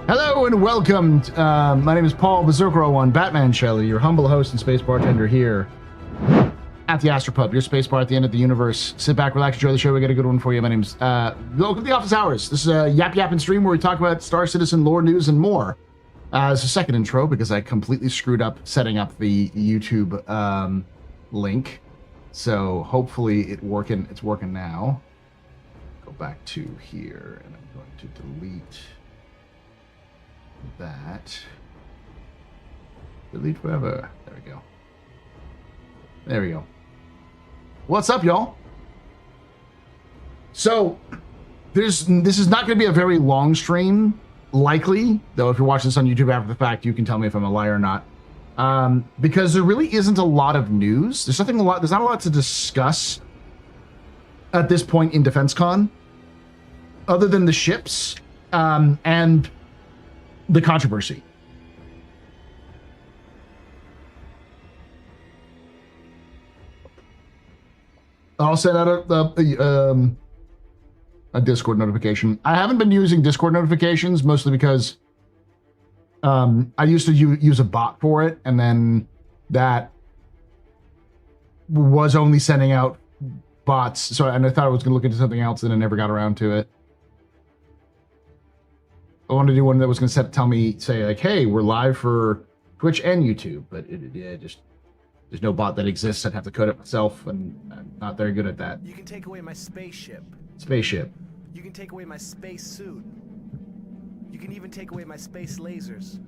Hello and welcome. My name is Paul Berserker01, Batman Shelley, your humble host and space bartender here at the Astropub, your space bar at the end of the universe. Sit back, relax, enjoy the show. We got a good one for you. My name's welcome to the Office Hours. This is a Yap Yappin' stream where we talk about Star Citizen lore, news, and more. It's a second intro because I completely screwed up setting up the YouTube link. So hopefully it's working now. Go back to here, and I'm going to delete that. Delete forever. There we go. There we go. What's up, y'all? So, this is not going to be a very long stream, likely. Though, if you're watching this on YouTube after the fact, you can tell me if I'm a liar or not. Because there really isn't a lot of news. There's not a lot to discuss at this point in DefenseCon, other than the ships and the controversy. I'll send out a Discord notification. I haven't been using Discord notifications, mostly because I used to use a bot for it, and then that was only sending out bots. And I thought I was going to look into something else, and I never got around to it. I wanted to do one that was going to say like, hey, we're live for Twitch and YouTube, but there's no bot that exists. I'd have to code it myself, and I'm not very good at that. You can take away my spaceship. Spaceship. You can take away my space suit. You can even take away my space lasers.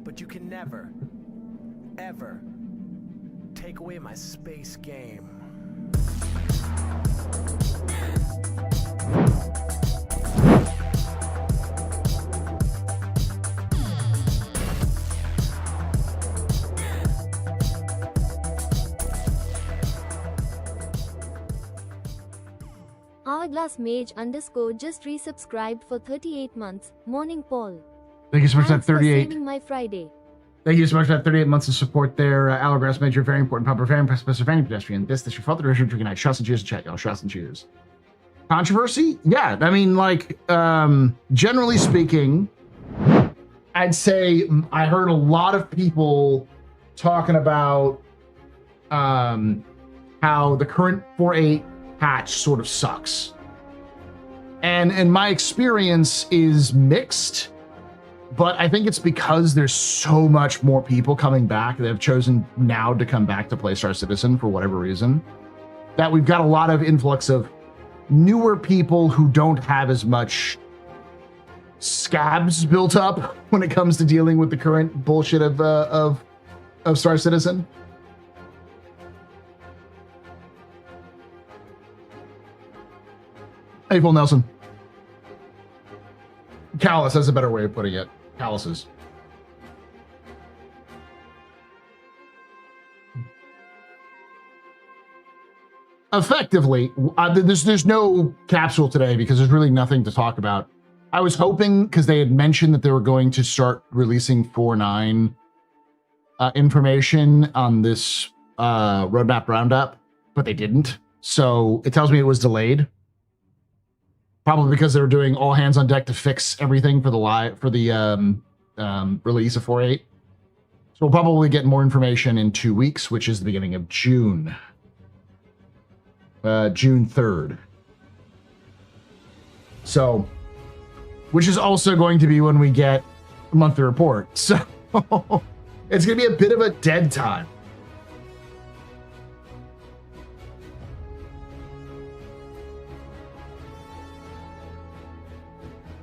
But you can never, ever take away my space game. Hourglass Mage _ just resubscribed for 38 months. Morning, Paul. Thank you so much for that 38. For saving my Friday. Thank you so much for that 38 months of support there. Hourglass Mage, you're very important, popular, very impressive, very pedestrian. This your fault, the rest of you night. Shots and cheers, chat, y'all. Shots and cheers. Controversy? Yeah, I mean, like, generally speaking, I'd say I heard a lot of people talking about how the current 4.8 patch sort of sucks. And my experience is mixed, but I think it's because there's so much more people coming back that have chosen now to come back to play Star Citizen for whatever reason, that we've got a lot of influx of newer people who don't have as much scabs built up when it comes to dealing with the current bullshit of Star Citizen. Hey, Paul Nelson. Callous, that's a better way of putting it. Calluses. Effectively, there's no capsule today because there's really nothing to talk about. I was hoping, because they had mentioned that they were going to start releasing 4.9 information on this roadmap roundup, but they didn't. So it tells me it was delayed. Probably because they were doing all hands on deck to fix everything for the release of 4.8. So we'll probably get more information in 2 weeks, which is the beginning of June. June 3rd. So, which is also going to be when we get a monthly report. So it's going to be a bit of a dead time.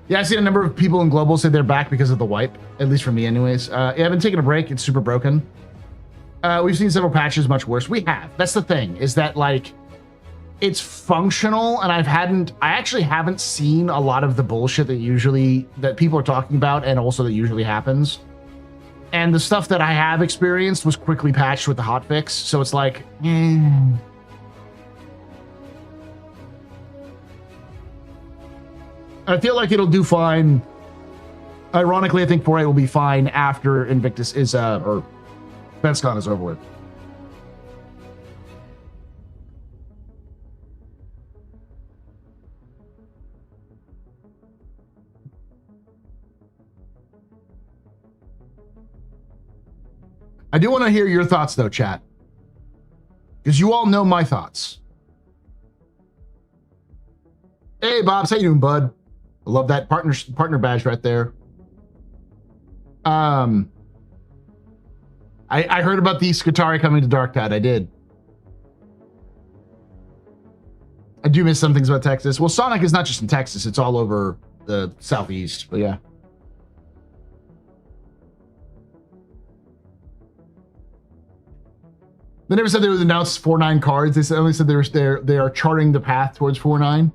Yeah, I've seen a number of people in Global say they're back because of the wipe, at least for me anyways. Yeah, I've been taking a break. It's super broken. We've seen several patches much worse. We have. That's the thing, is that, like, it's functional, and I actually haven't seen a lot of the bullshit that people are talking about and also that usually happens. And the stuff that I have experienced was quickly patched with the hotfix, so it's like, I feel like it'll do fine. Ironically, I think 4.8 will be fine after Invictus is, or DefenseCon is over with. I do want to hear your thoughts, though, chat. Because you all know my thoughts. Hey, Bobs, how you doing, bud? I love that partner badge right there. I heard about the Skitarii coming to Darktide. I did. I do miss some things about Texas. Well, Sonic is not just in Texas. It's all over the Southeast. But yeah. They never said they would announce 4.9 cards. They only said they are charting the path towards 4.9.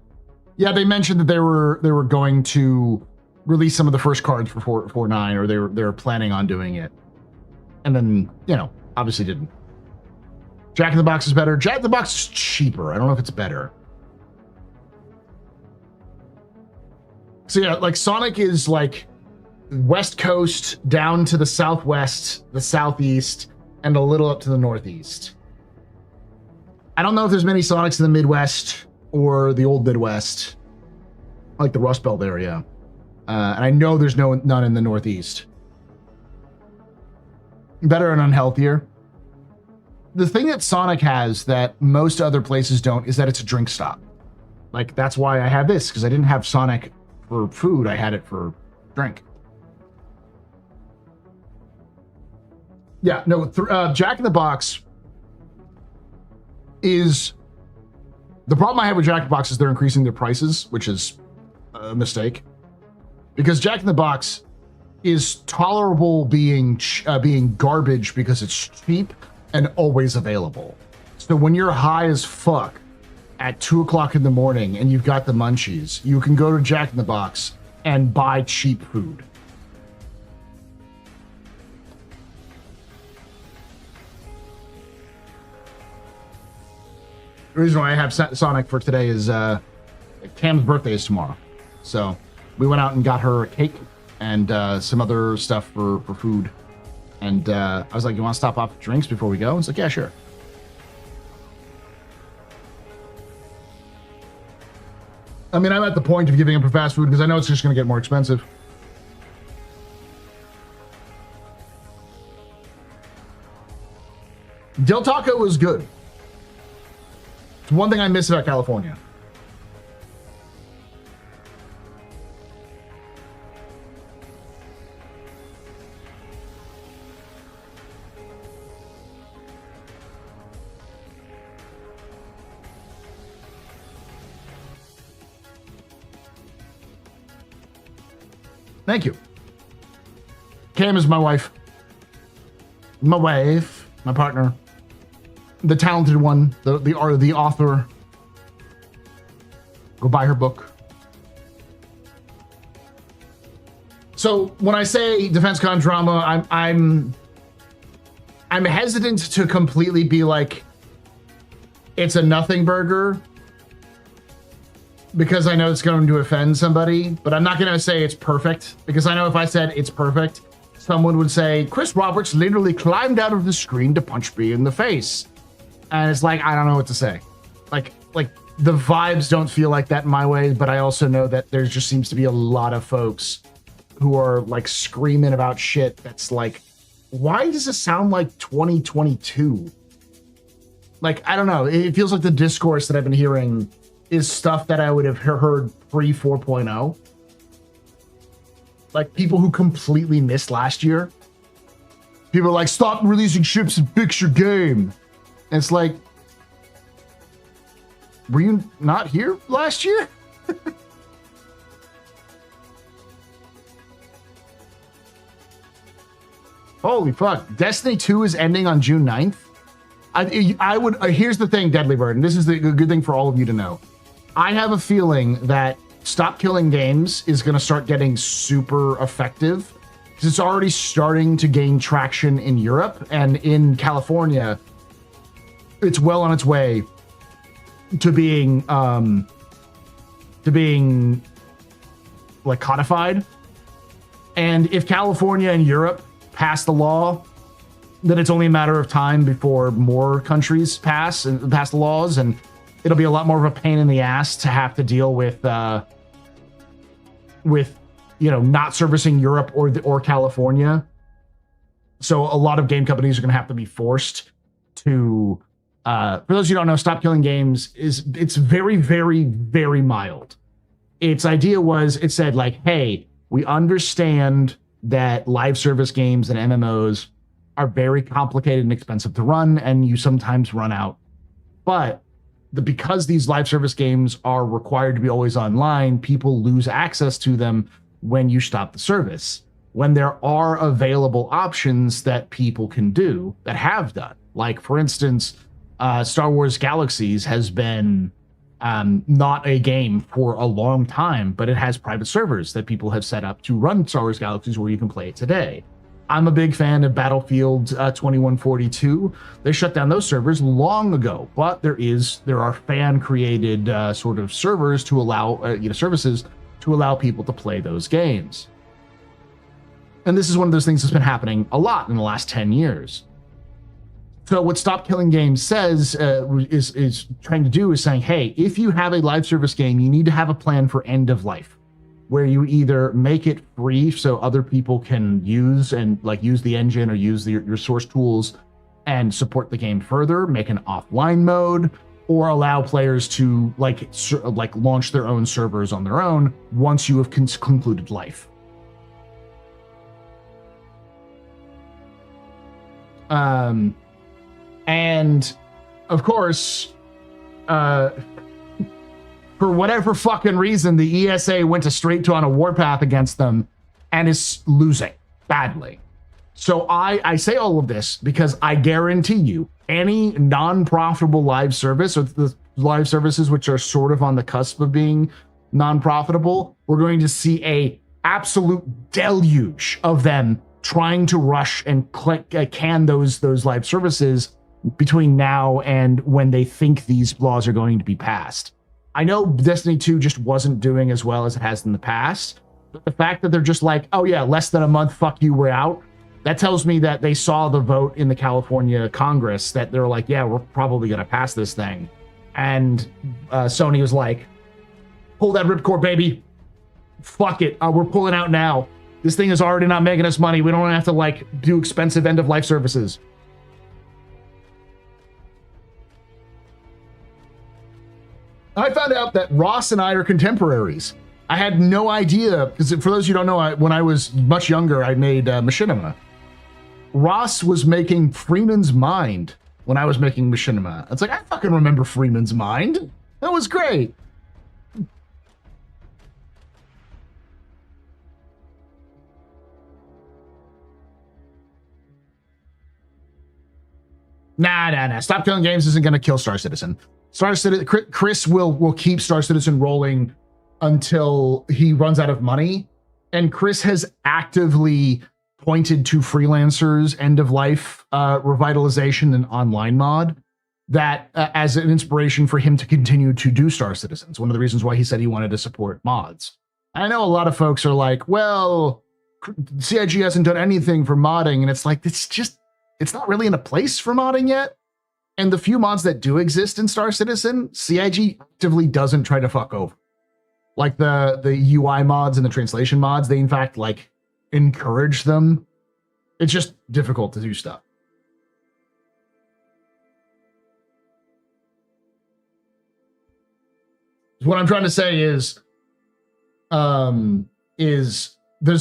Yeah, they mentioned that they were going to release some of the first cards for 4.9, or they were planning on doing it, and then obviously didn't. Jack in the Box is better. Jack in the Box is cheaper. I don't know if it's better. So yeah, like Sonic is like West Coast down to the Southwest, the Southeast, and a little up to the Northeast. I don't know if there's many Sonics in the Midwest or the old Midwest, like the Rust Belt area. And I know there's none in the Northeast. Better and unhealthier. The thing that Sonic has that most other places don't is that it's a drink stop. Like, that's why I have this, because I didn't have Sonic for food. I had it for drink. Yeah, no, Jack in the Box is... The problem I have with Jack in the Box is they're increasing their prices, which is a mistake. Because Jack in the Box is tolerable being garbage because it's cheap and always available. So when you're high as fuck at 2 o'clock in the morning and you've got the munchies, you can go to Jack in the Box and buy cheap food. The reason why I have Sonic for today is Cam's birthday is tomorrow. So we went out and got her a cake and some other stuff for food. And I was like, you want to stop off for drinks before we go? And it's like, yeah, sure. I mean, I'm at the point of giving up for fast food because I know it's just going to get more expensive. Del Taco was good. It's one thing I miss about California. Thank you. Cam is my wife. My wife, my partner. The talented one, the author. Go buy her book. So when I say DefenseCon drama, I'm hesitant to completely be like it's a nothing burger because I know it's going to offend somebody, but I'm not going to say it's perfect because I know if I said it's perfect, someone would say Chris Roberts literally climbed out of the screen to punch me in the face. And it's like, I don't know what to say. Like the vibes don't feel like that in my way, but I also know that there just seems to be a lot of folks who are like screaming about shit that's like, why does it sound like 2022? Like, I don't know. It feels like the discourse that I've been hearing is stuff that I would have heard pre 4.0. Like people who completely missed last year. People are like, stop releasing ships and fix your game. And it's like, were you not here last year? Holy fuck. Destiny 2 is ending on June 9th. I would, here's the thing, Deadly Bird, and this is the good thing for all of you to know. I have a feeling that Stop Killing Games is going to start getting super effective because it's already starting to gain traction in Europe, and in California, it's well on its way to being like codified. And if California and Europe pass the law, then it's only a matter of time before more countries pass the laws, and it'll be a lot more of a pain in the ass to have to deal with not servicing Europe or California So a lot of game companies are going to have to be forced to, for those who don't know, Stop Killing Games it's very, very, very mild. Its idea was, it said like, hey, we understand that live service games and MMOs are very complicated and expensive to run, and you sometimes run out. But because these live service games are required to be always online, people lose access to them when you stop the service. When there are available options that people can do, that have done. Like, for instance, Star Wars Galaxies has been not a game for a long time, but it has private servers that people have set up to run Star Wars Galaxies where you can play it today. I'm a big fan of Battlefield 2142. They shut down those servers long ago, but there are fan-created sort of servers to allow services to allow people to play those games. And this is one of those things that's been happening a lot in the last 10 years. So what Stop Killing Games says is trying to do is saying, hey, if you have a live service game, you need to have a plan for end of life, where you either make it free so other people can use the engine or use your source tools and support the game further, make an offline mode, or allow players to launch their own servers on their own once you have concluded life. And of course, for whatever fucking reason, the ESA went on a warpath against them and is losing badly. So I say all of this because I guarantee you, any non-profitable live service, or the live services which are sort of on the cusp of being non-profitable, we're going to see a absolute deluge of them trying to rush and can those live services between now and when they think these laws are going to be passed. I know Destiny 2 just wasn't doing as well as it has in the past, but the fact that they're just like, oh yeah, less than a month, fuck you, we're out, that tells me that they saw the vote in the California Congress, that they're like, yeah, we're probably going to pass this thing. And Sony was like, pull that ripcord, baby. Fuck it. We're pulling out now. This thing is already not making us money. We don't have to do expensive end of life services. I found out that Ross and I are contemporaries. I had no idea, because for those of you who don't know, when I was much younger, I made Machinima. Ross was making Freeman's Mind when I was making Machinima. It's like, I fucking remember Freeman's Mind. That was great. Nah. Stop Killing Games isn't going to kill Star Citizen. Chris will keep Star Citizen rolling until he runs out of money. And Chris has actively pointed to freelancers, end of life revitalization, and online mod that as an inspiration for him to continue to do Star Citizens. One of the reasons why he said he wanted to support mods. I know a lot of folks are like, well, CIG hasn't done anything for modding. And it's like, it's not really in a place for modding yet. And the few mods that do exist in Star Citizen, CIG actively doesn't try to fuck over. Like the UI mods and the translation mods, they in fact encourage them. It's just difficult to do stuff. What I'm trying to say is there's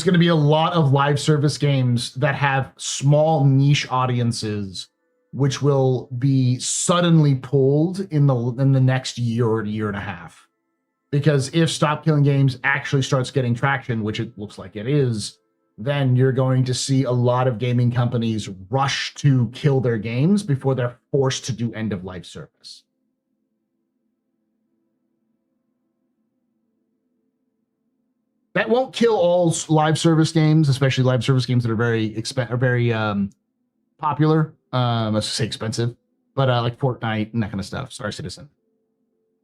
going to be a lot of live service games that have small niche audiences, which will be suddenly pulled in the next year or year and a half. Because if Stop Killing Games actually starts getting traction, which it looks like it is, then you're going to see a lot of gaming companies rush to kill their games before they're forced to do end-of-life service. That won't kill all live service games, especially live service games that are very popular. Let's say expensive, but like Fortnite and that kind of stuff, Star Citizen.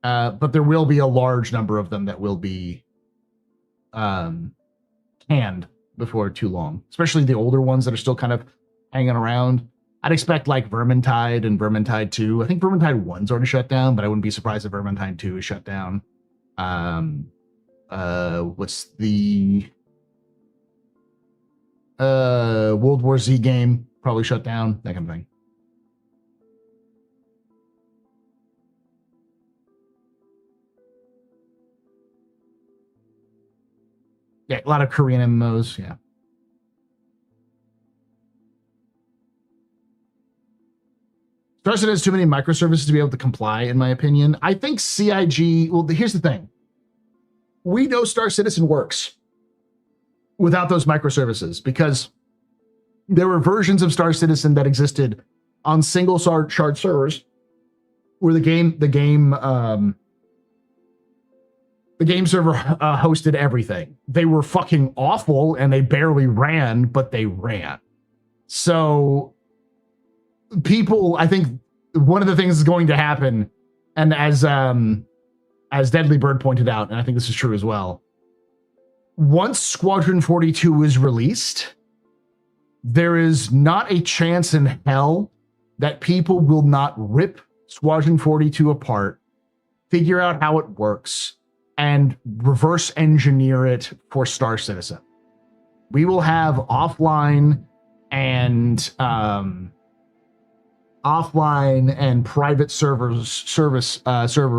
But there will be a large number of them that will be canned before too long, especially the older ones that are still kind of hanging around. I'd expect like Vermintide and Vermintide 2. I think Vermintide 1's already shut down, but I wouldn't be surprised if Vermintide 2 is shut down. What's the World War Z game probably shut down, that kind of thing. Yeah, a lot of Korean MMOs, yeah. Star Citizen has too many microservices to be able to comply, in my opinion. I think CIG, well, here's the thing. We know Star Citizen works without those microservices because there were versions of Star Citizen that existed on single shard servers where the game server hosted everything. They were fucking awful and they barely ran, but they ran. So people, I think one of the things is going to happen, and as Deadly Bird pointed out, and I think this is true as well, once Squadron 42 is released, there is not a chance in hell that people will not rip Squadron 42 apart, figure out how it works, and reverse engineer it for Star Citizen. We will have offline and private server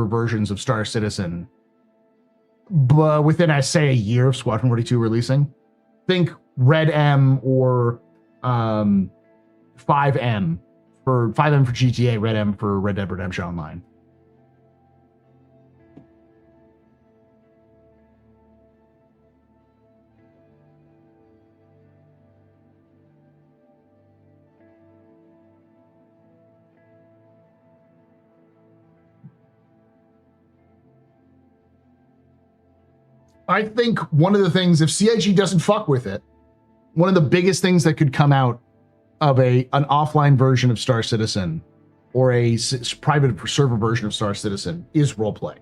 versions of Star Citizen, but within, I say, a year of Squadron 42 releasing. Think Red M or 5M for GTA, Red M for Red Dead Redemption Online. I think one of the things, if CIG doesn't fuck with it, one of the biggest things that could come out of an offline version of Star Citizen or a private server version of Star Citizen is roleplay.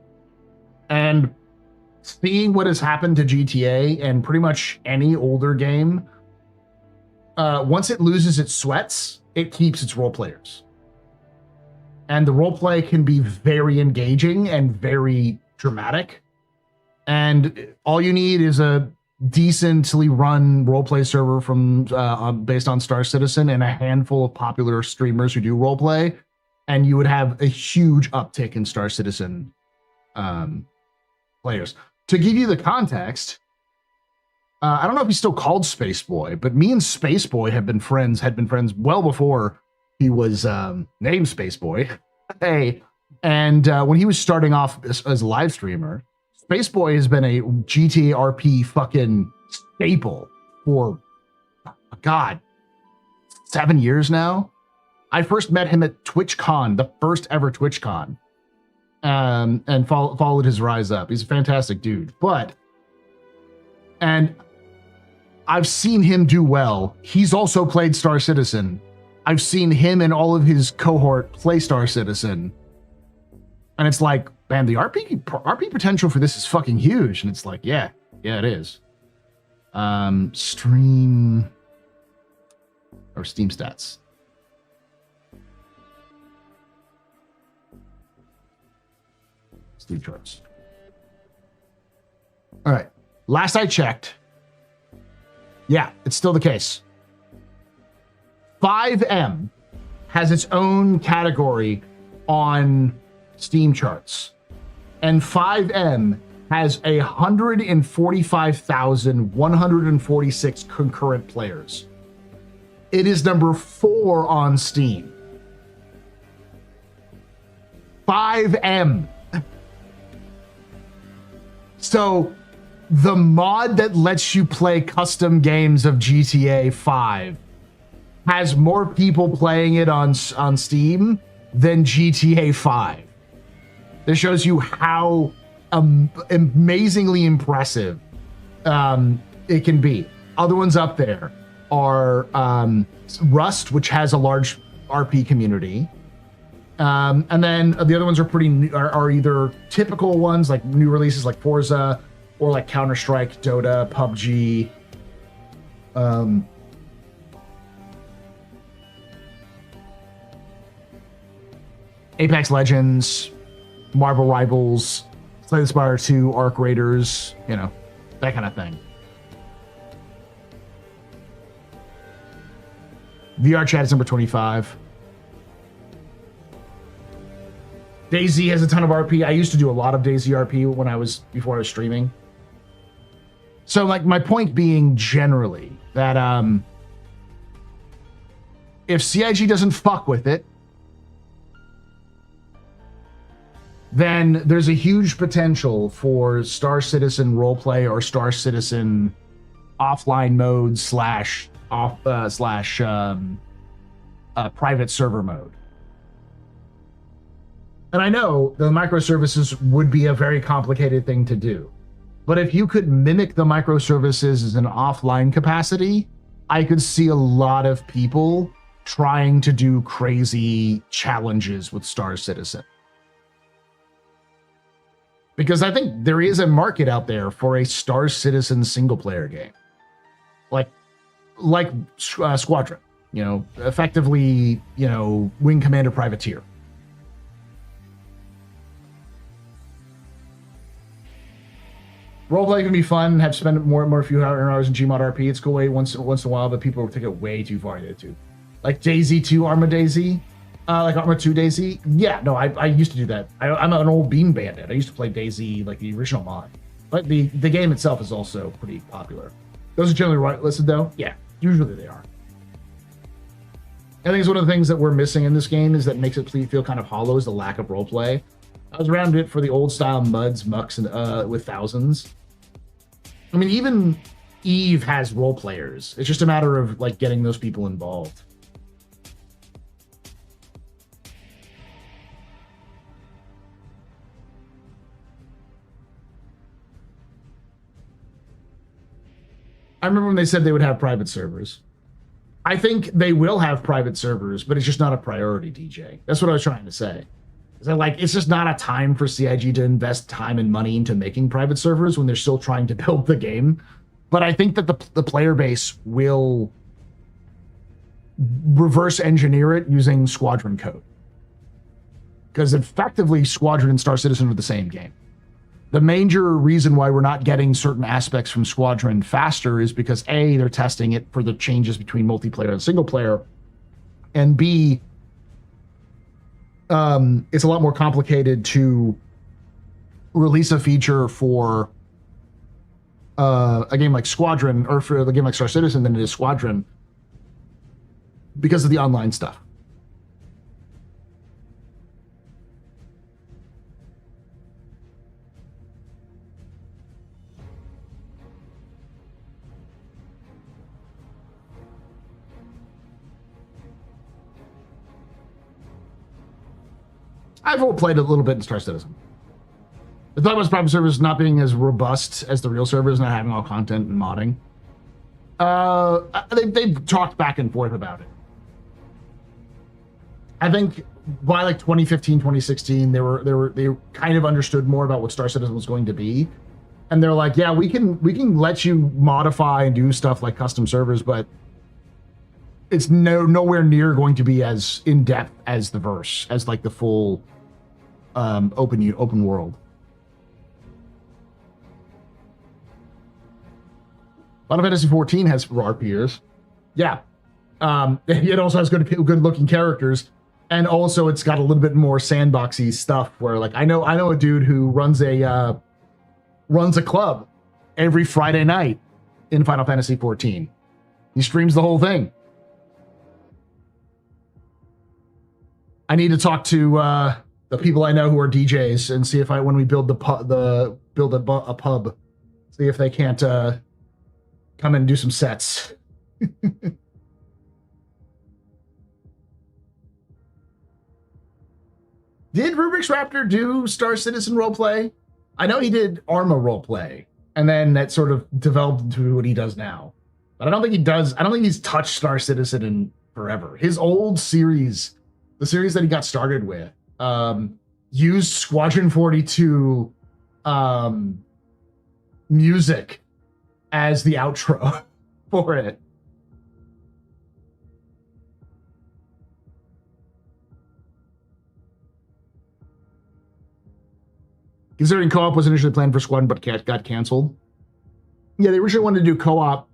And seeing what has happened to GTA and pretty much any older game, once it loses its sweats, it keeps its role players. And the roleplay can be very engaging and very dramatic. And all you need is a decently run roleplay server from based on Star Citizen and a handful of popular streamers who do roleplay, and you would have a huge uptick in Star Citizen players. To give you the context, I don't know if he's still called Spaceboy, but me and Spaceboy had been friends well before he was named Spaceboy. Hey, and when he was starting off as a live streamer, Spaceboy has been a GTA RP fucking staple for, God, 7 years now. I first met him at TwitchCon, the first ever TwitchCon, and followed his rise up. He's a fantastic dude. And I've seen him do well. He's also played Star Citizen. I've seen him and all of his cohort play Star Citizen. And it's like, man, the RP potential for this is fucking huge. And it's like, yeah, it is. Steam stats. Steam charts. All right. Last I checked. Yeah, it's still the case. 5M has its own category on Steam charts, and 5M has 145,146 concurrent players. It is number 4 on Steam. 5M. So the mod that lets you play custom games of GTA 5 has more people playing it on Steam than GTA 5. This shows you how amazingly impressive it can be. Other ones up there are Rust, which has a large RP community. And then the other ones are either typical ones like new releases like Forza, or like Counter-Strike, Dota, PUBG. Apex Legends, Marvel Rivals, Slay the Spire 2, Arc Raiders, that kind of thing. VR chat is number 25. DayZ has a ton of RP. I used to do a lot of DayZ RP before I was streaming. So like my point being generally that if CIG doesn't fuck with it, then there's a huge potential for Star Citizen roleplay or Star Citizen offline mode / private server mode. And I know the microservices would be a very complicated thing to do. But if you could mimic the microservices as an offline capacity, I could see a lot of people trying to do crazy challenges with Star Citizen. Because I think there is a market out there for a Star Citizen single-player game. Like Squadron, effectively, Wing Commander Privateer. Roleplay can be fun. Have spent more few hours in Gmod RP. It's cool once in a while, but people take it way too far to. Like DayZ 2 Arma DayZ, like Arma 2 DayZ. Yeah, no, I used to do that. I'm an old Bean Bandit. I used to play DayZ like the original mod, but the game itself is also pretty popular. Those are generally listed though. Yeah, usually they are. I think it's one of the things that we're missing in this game is that makes it feel kind of hollow is the lack of roleplay. I was around it for the old style mucks and with thousands. I mean, even Eve has role players. It's just a matter of like getting those people involved. I remember when they said they would have private servers. I think they will have private servers, but it's just not a priority, DJ. That's what I was trying to say. It's just not a time for CIG to invest time and money into making private servers when they're still trying to build the game. But I think that the player base will reverse engineer it using Squadron code. Because effectively, Squadron and Star Citizen are the same game. The major reason why we're not getting certain aspects from Squadron faster is because A, they're testing it for the changes between multiplayer and single player, and B, it's a lot more complicated to release a feature for a game like Squadron or for a game like Star Citizen than it is Squadron because of the online stuff. I've played a little bit in Star Citizen. The thought about private servers not being as robust as the real servers, not having all content and modding. They've talked back and forth about it. I think by like 2015, 2016, they kind of understood more about what Star Citizen was going to be, and they're like, yeah, we can let you modify and do stuff like custom servers, but it's nowhere near going to be as in depth as the verse, as like the full open world. Final Fantasy 14 has RPers. Yeah. It also has good looking characters, and also it's got a little bit more sandboxy stuff where like I know a dude who runs a club every Friday night in Final Fantasy 14. He streams the whole thing. I need to talk to the people I know who are DJs and see if when we build a pub, see if they can't come and do some sets. Did Rubik's Raptor do Star Citizen roleplay? I know he did Arma roleplay, and then that sort of developed into what he does now. But I don't think he does. I don't think he's touched Star Citizen in forever. His old series, the series that he got started with, used Squadron 42 music as the outro for it. Considering co-op was initially planned for Squadron but got canceled. Yeah, they originally wanted to do co-op,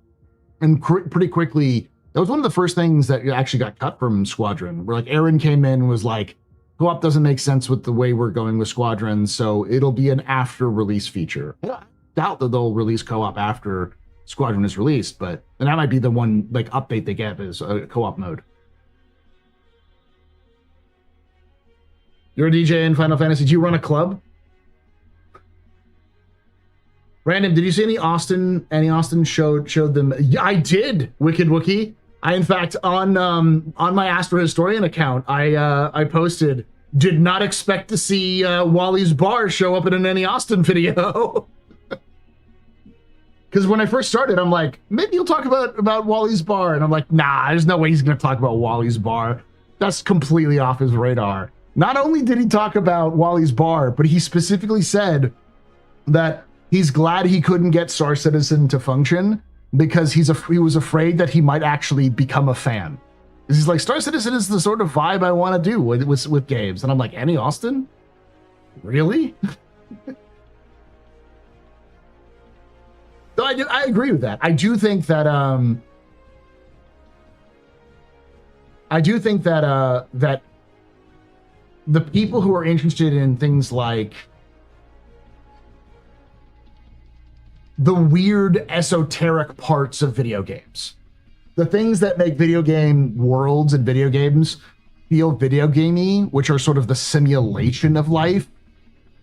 and pretty quickly That was one of the first things that actually got cut from Squadron, where like Aaron came in and was like, co-op doesn't make sense with the way we're going with Squadron, so it'll be an after release feature. I doubt that they'll release co-op after Squadron is released, but and that might be the one like update they get is a co-op mode. You're a DJ in Final Fantasy. Do you run a club? Random, did you see any Austin? Any Austin showed them? Yeah, I did. Wicked Wookie. I in fact on my Astro Historian account, I posted. Did not expect to see Wally's bar show up in an Any Austin video. Because when I first started, I'm like, maybe you'll talk about Wally's bar, and I'm like, nah, there's no way he's gonna talk about Wally's bar. That's completely off his radar. Not only did he talk about Wally's bar, but he specifically said that he's glad he couldn't get Star Citizen to function because he was afraid that he might actually become a fan. He's like, Star Citizen is the sort of vibe I want to do with games. And I'm like, Annie Austin? Really? So I agree with that. I do think that that the people who are interested in things like the weird esoteric parts of video games, the things that make video game worlds and video games feel video gamey, which are sort of the simulation of life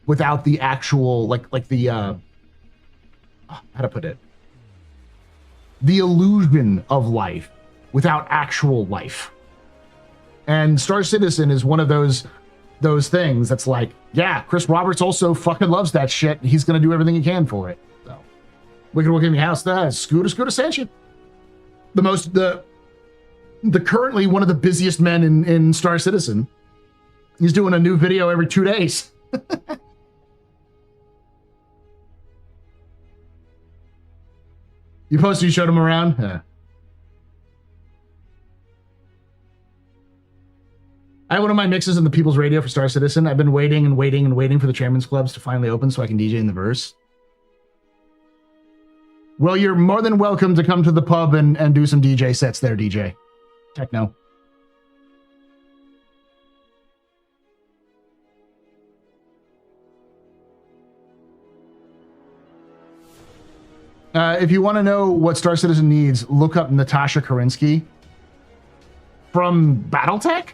without the actual like the how to put it, the illusion of life without actual life. And Star Citizen is one of those things that's like, yeah, Chris Roberts also fucking loves that shit. He's gonna do everything he can for it. So we can look in the house. Scooter Sanchez, the currently one of the busiest men in Star Citizen. He's doing a new video every 2 days. You posted, you showed him around? Yeah. I have one of my mixes in the People's Radio for Star Citizen. I've been waiting and waiting and waiting for the Chairman's Clubs to finally open so I can DJ in the verse. Well, you're more than welcome to come to the pub and do some DJ sets there, DJ. Techno. If you want to know what Star Citizen needs, look up Natasha Karinsky from Battletech.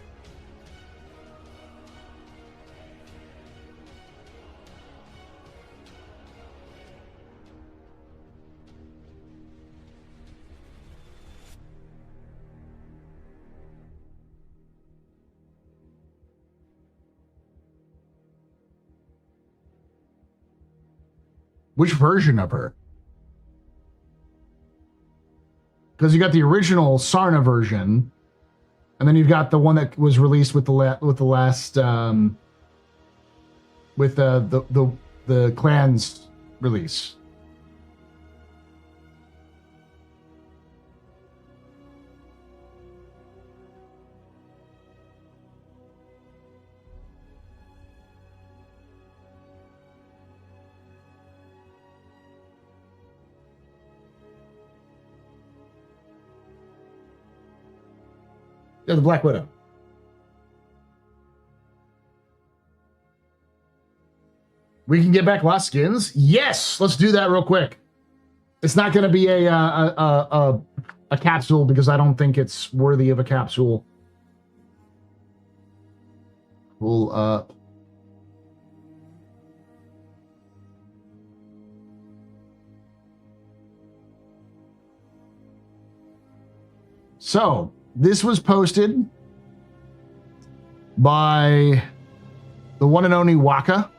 Which version of her? Because you got the original Sarna version, and then you've got the one that was released with the last with the Clan's release. Yeah, the Black Widow. We can get back lost skins? Yes, let's do that real quick. It's not going to be a capsule because I don't think it's worthy of a capsule. Pull up. So, this was posted by the one and only Waka.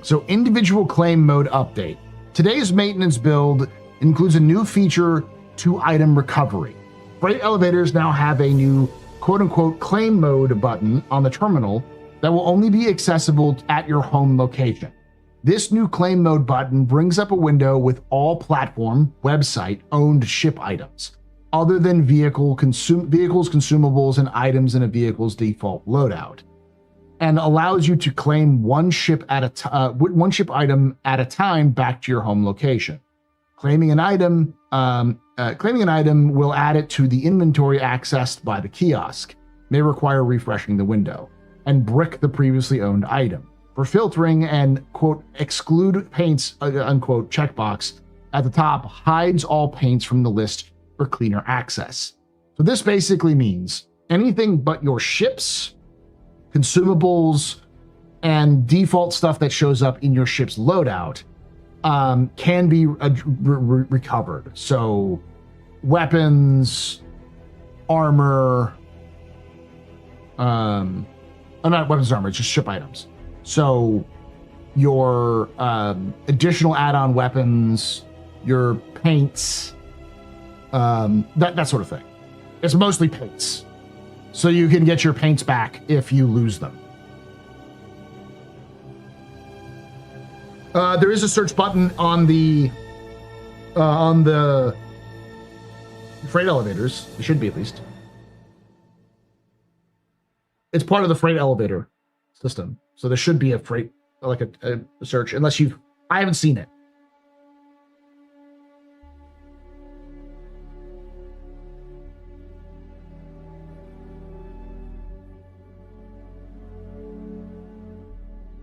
So, individual claim mode update. Today's maintenance build includes a new feature to item recovery. Freight elevators now have a new quote-unquote claim mode button on the terminal that will only be accessible at your home location. This new claim mode button brings up a window with all platform, website, owned ship items, other than vehicles, consumables, and items in a vehicle's default loadout, and allows you to claim one ship item at a time back to your home location. Claiming an item will add it to the inventory accessed by the kiosk. May require refreshing the window, and brick the previously owned item. For filtering, and quote exclude paints unquote checkbox at the top hides all paints from the list for cleaner access. So this basically means anything but your ships, consumables, and default stuff that shows up in your ship's loadout can be recovered. So weapons, armor, not weapons and armor, it's just ship items. So your additional add-on weapons, your paints, that sort of thing. It's mostly paints. So you can get your paints back if you lose them. There is a search button on the freight elevators. It should be, at least. It's part of the freight elevator system. So there should be a freight, like a search, unless I haven't seen it.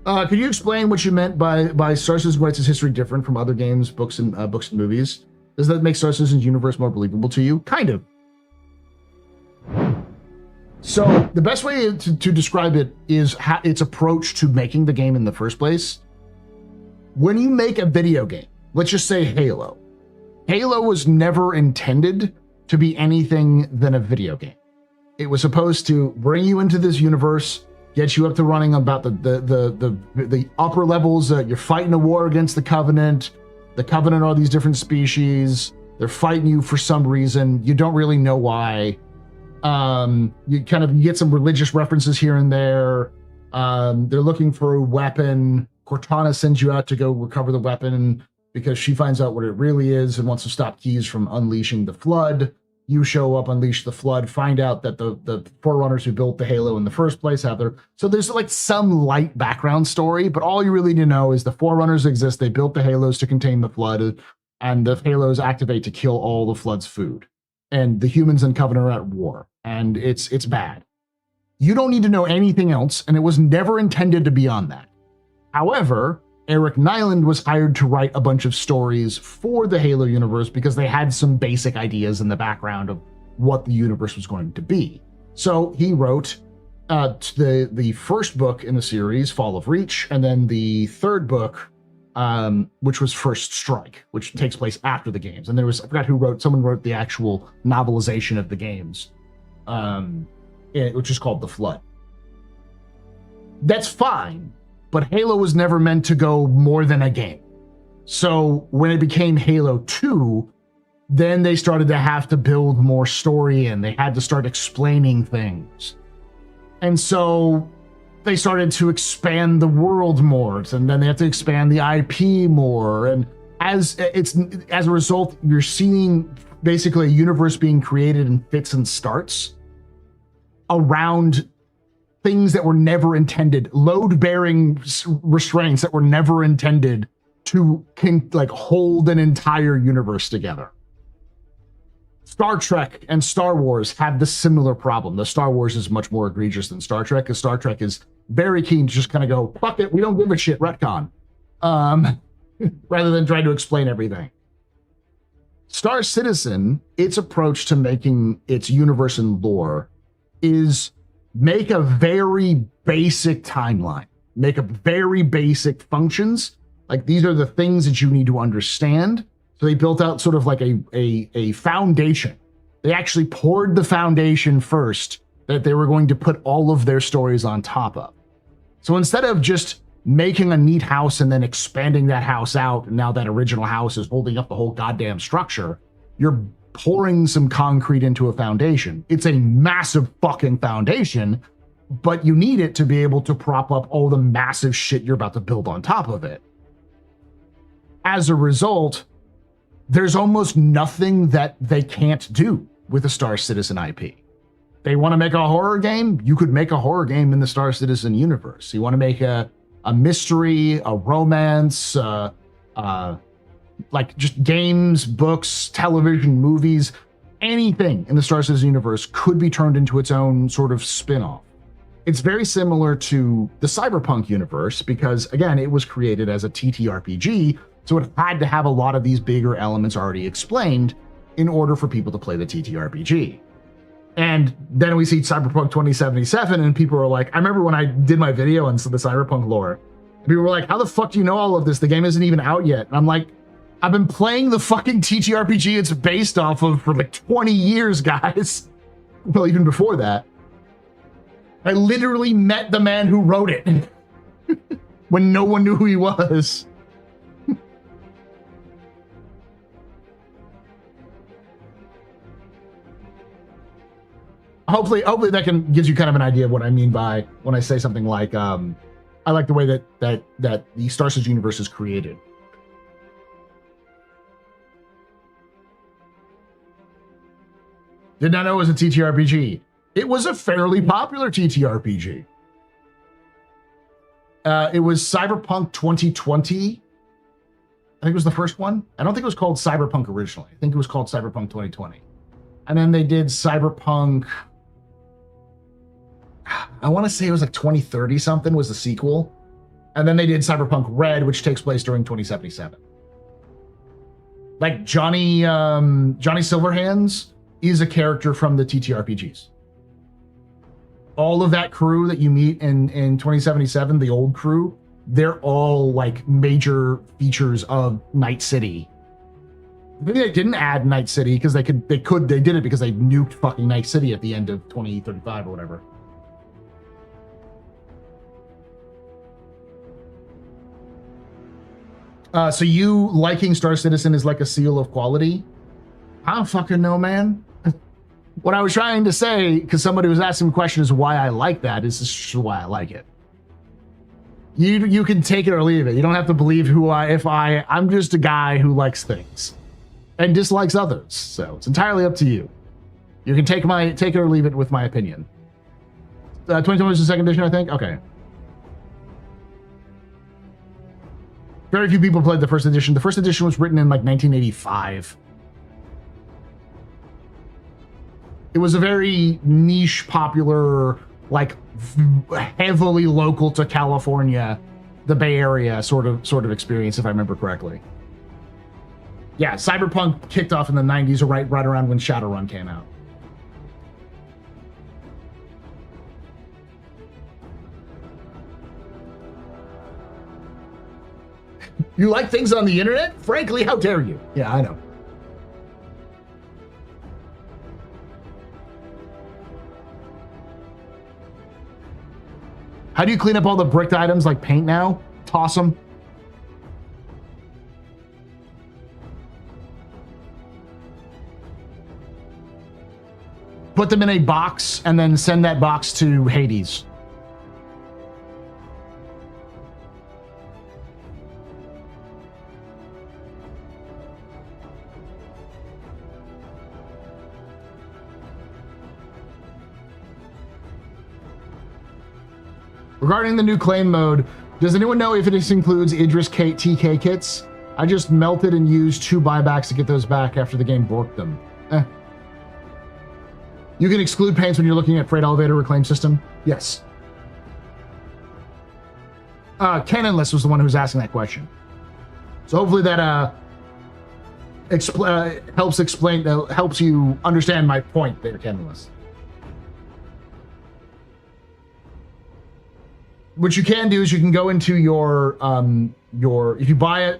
Could you explain what you meant by Star Citizen writes its history different from other games, books, and movies? Does that make Star Citizen's universe more believable to you? Kind of. So the best way to describe it is its approach to making the game in the first place. When you make a video game, let's just say Halo. Halo was never intended to be anything than a video game. It was supposed to bring you into this universe, get you up to running about the upper levels. You're fighting a war against the Covenant. The Covenant are these different species. They're fighting you for some reason. You don't really know why. You get some religious references here and there. They're looking for a weapon. Cortana sends you out to go recover the weapon because she finds out what it really is and wants to stop Keyes from unleashing the Flood. You show up, unleash the Flood, find out that the Forerunners who built the Halo in the first place have their... So there's like some light background story, but all you really need to know is the Forerunners exist. They built the Halos to contain the Flood, and the Halos activate to kill all the Flood's food. And the humans and Covenant are at war, and it's bad. You don't need to know anything else, and it was never intended to be on that. However, Eric Nyland was hired to write a bunch of stories for the Halo universe because they had some basic ideas in the background of what the universe was going to be. So he wrote the first book in the series, Fall of Reach, and then the third book, which was First Strike, which takes place after the games. And there was, I forgot who wrote, someone wrote the actual novelization of the games, which is called The Flood. That's fine. But Halo was never meant to go more than a game. So when it became Halo 2, then they started to have to build more story and they had to start explaining things. And so they started to expand the world more, and then they have to expand the IP more. And as a result, you're seeing basically a universe being created in fits and starts around things that were never intended, load-bearing restraints that were never intended to hold an entire universe together. Star Trek and Star Wars have the similar problem. The Star Wars is much more egregious than Star Trek, because Star Trek is very keen to just kind of go, fuck it, we don't give a shit, retcon. Rather than trying to explain everything. Star Citizen, its approach to making its universe and lore is make a very basic timeline, make a very basic functions. Like, these are the things that you need to understand. So they built out sort of like a foundation. They actually poured the foundation first that they were going to put all of their stories on top of. So instead of just making a neat house and then expanding that house out, and now that original house is holding up the whole goddamn structure, you're pouring some concrete into a foundation. It's a massive fucking foundation, but you need it to be able to prop up all the massive shit you're about to build on top of it. as a result, there's almost nothing that they can't do with the Star Citizen IP. They want to make a horror game? You could make a horror game in the Star Citizen universe. You want to make a mystery, a romance, like just games, books, television, movies, anything in the Star Citizen universe could be turned into its own sort of spin-off. It's very similar to the Cyberpunk universe because, again, it was created as a TTRPG, so it had to have a lot of these bigger elements already explained in order for people to play the TTRPG. And then we see Cyberpunk 2077, and people are like, I remember when I did my video on the Cyberpunk lore, people were like, how the fuck do you know all of this? The game isn't even out yet. And I'm like, I've been playing the fucking TTRPG it's based off of for like 20 years, guys. Well, even before that. I literally met the man who wrote it when no one knew who he was. Hopefully that gives you kind of an idea of what I mean by when I say something like, I like the way that the Star Citizen universe is created. Did not know it was a TTRPG. It was a fairly popular TTRPG. It was Cyberpunk 2020. I think it was the first one. I don't think it was called Cyberpunk originally. I think it was called Cyberpunk 2020. And then they did Cyberpunk, I want to say it was like 2030 something was the sequel. And then they did Cyberpunk Red, which takes place during 2077. Like Johnny Silverhands is a character from the TTRPGs. All of that crew that you meet in 2077, the old crew, they're all like major features of Night City. Maybe they didn't add Night City because they did it because they nuked fucking Night City at the end of 2035 or whatever. So you liking Star Citizen is like a seal of quality? I don't fucking know, man. What I was trying to say, because somebody was asking me questions why I like that, is just why I like it. You can take it or leave it. You don't have to believe I'm just a guy who likes things and dislikes others. So it's entirely up to you. You can take it or leave it with my opinion. 2020 was the second edition, I think? Okay. Very few people played the first edition. The first edition was written in like 1985. It was a very niche, popular, like heavily local to California, the Bay Area sort of experience, if I remember correctly. Yeah, Cyberpunk kicked off in the 90s, or right around when Shadowrun came out. You like things on the internet? Frankly, how dare you? Yeah, I know. How do you clean up all the bricked items like paint now? Toss them. Put them in a box and then send that box to Hades. Regarding the new claim mode, does anyone know if it includes Idris TK kits? I just melted and used 2 buybacks to get those back after the game borked them. You can exclude paints when you're looking at freight elevator reclaim system? Yes. Canonless was the one who was asking that question. So hopefully that helps you understand my point there, Canonless. What you can do is you can go into your if you buy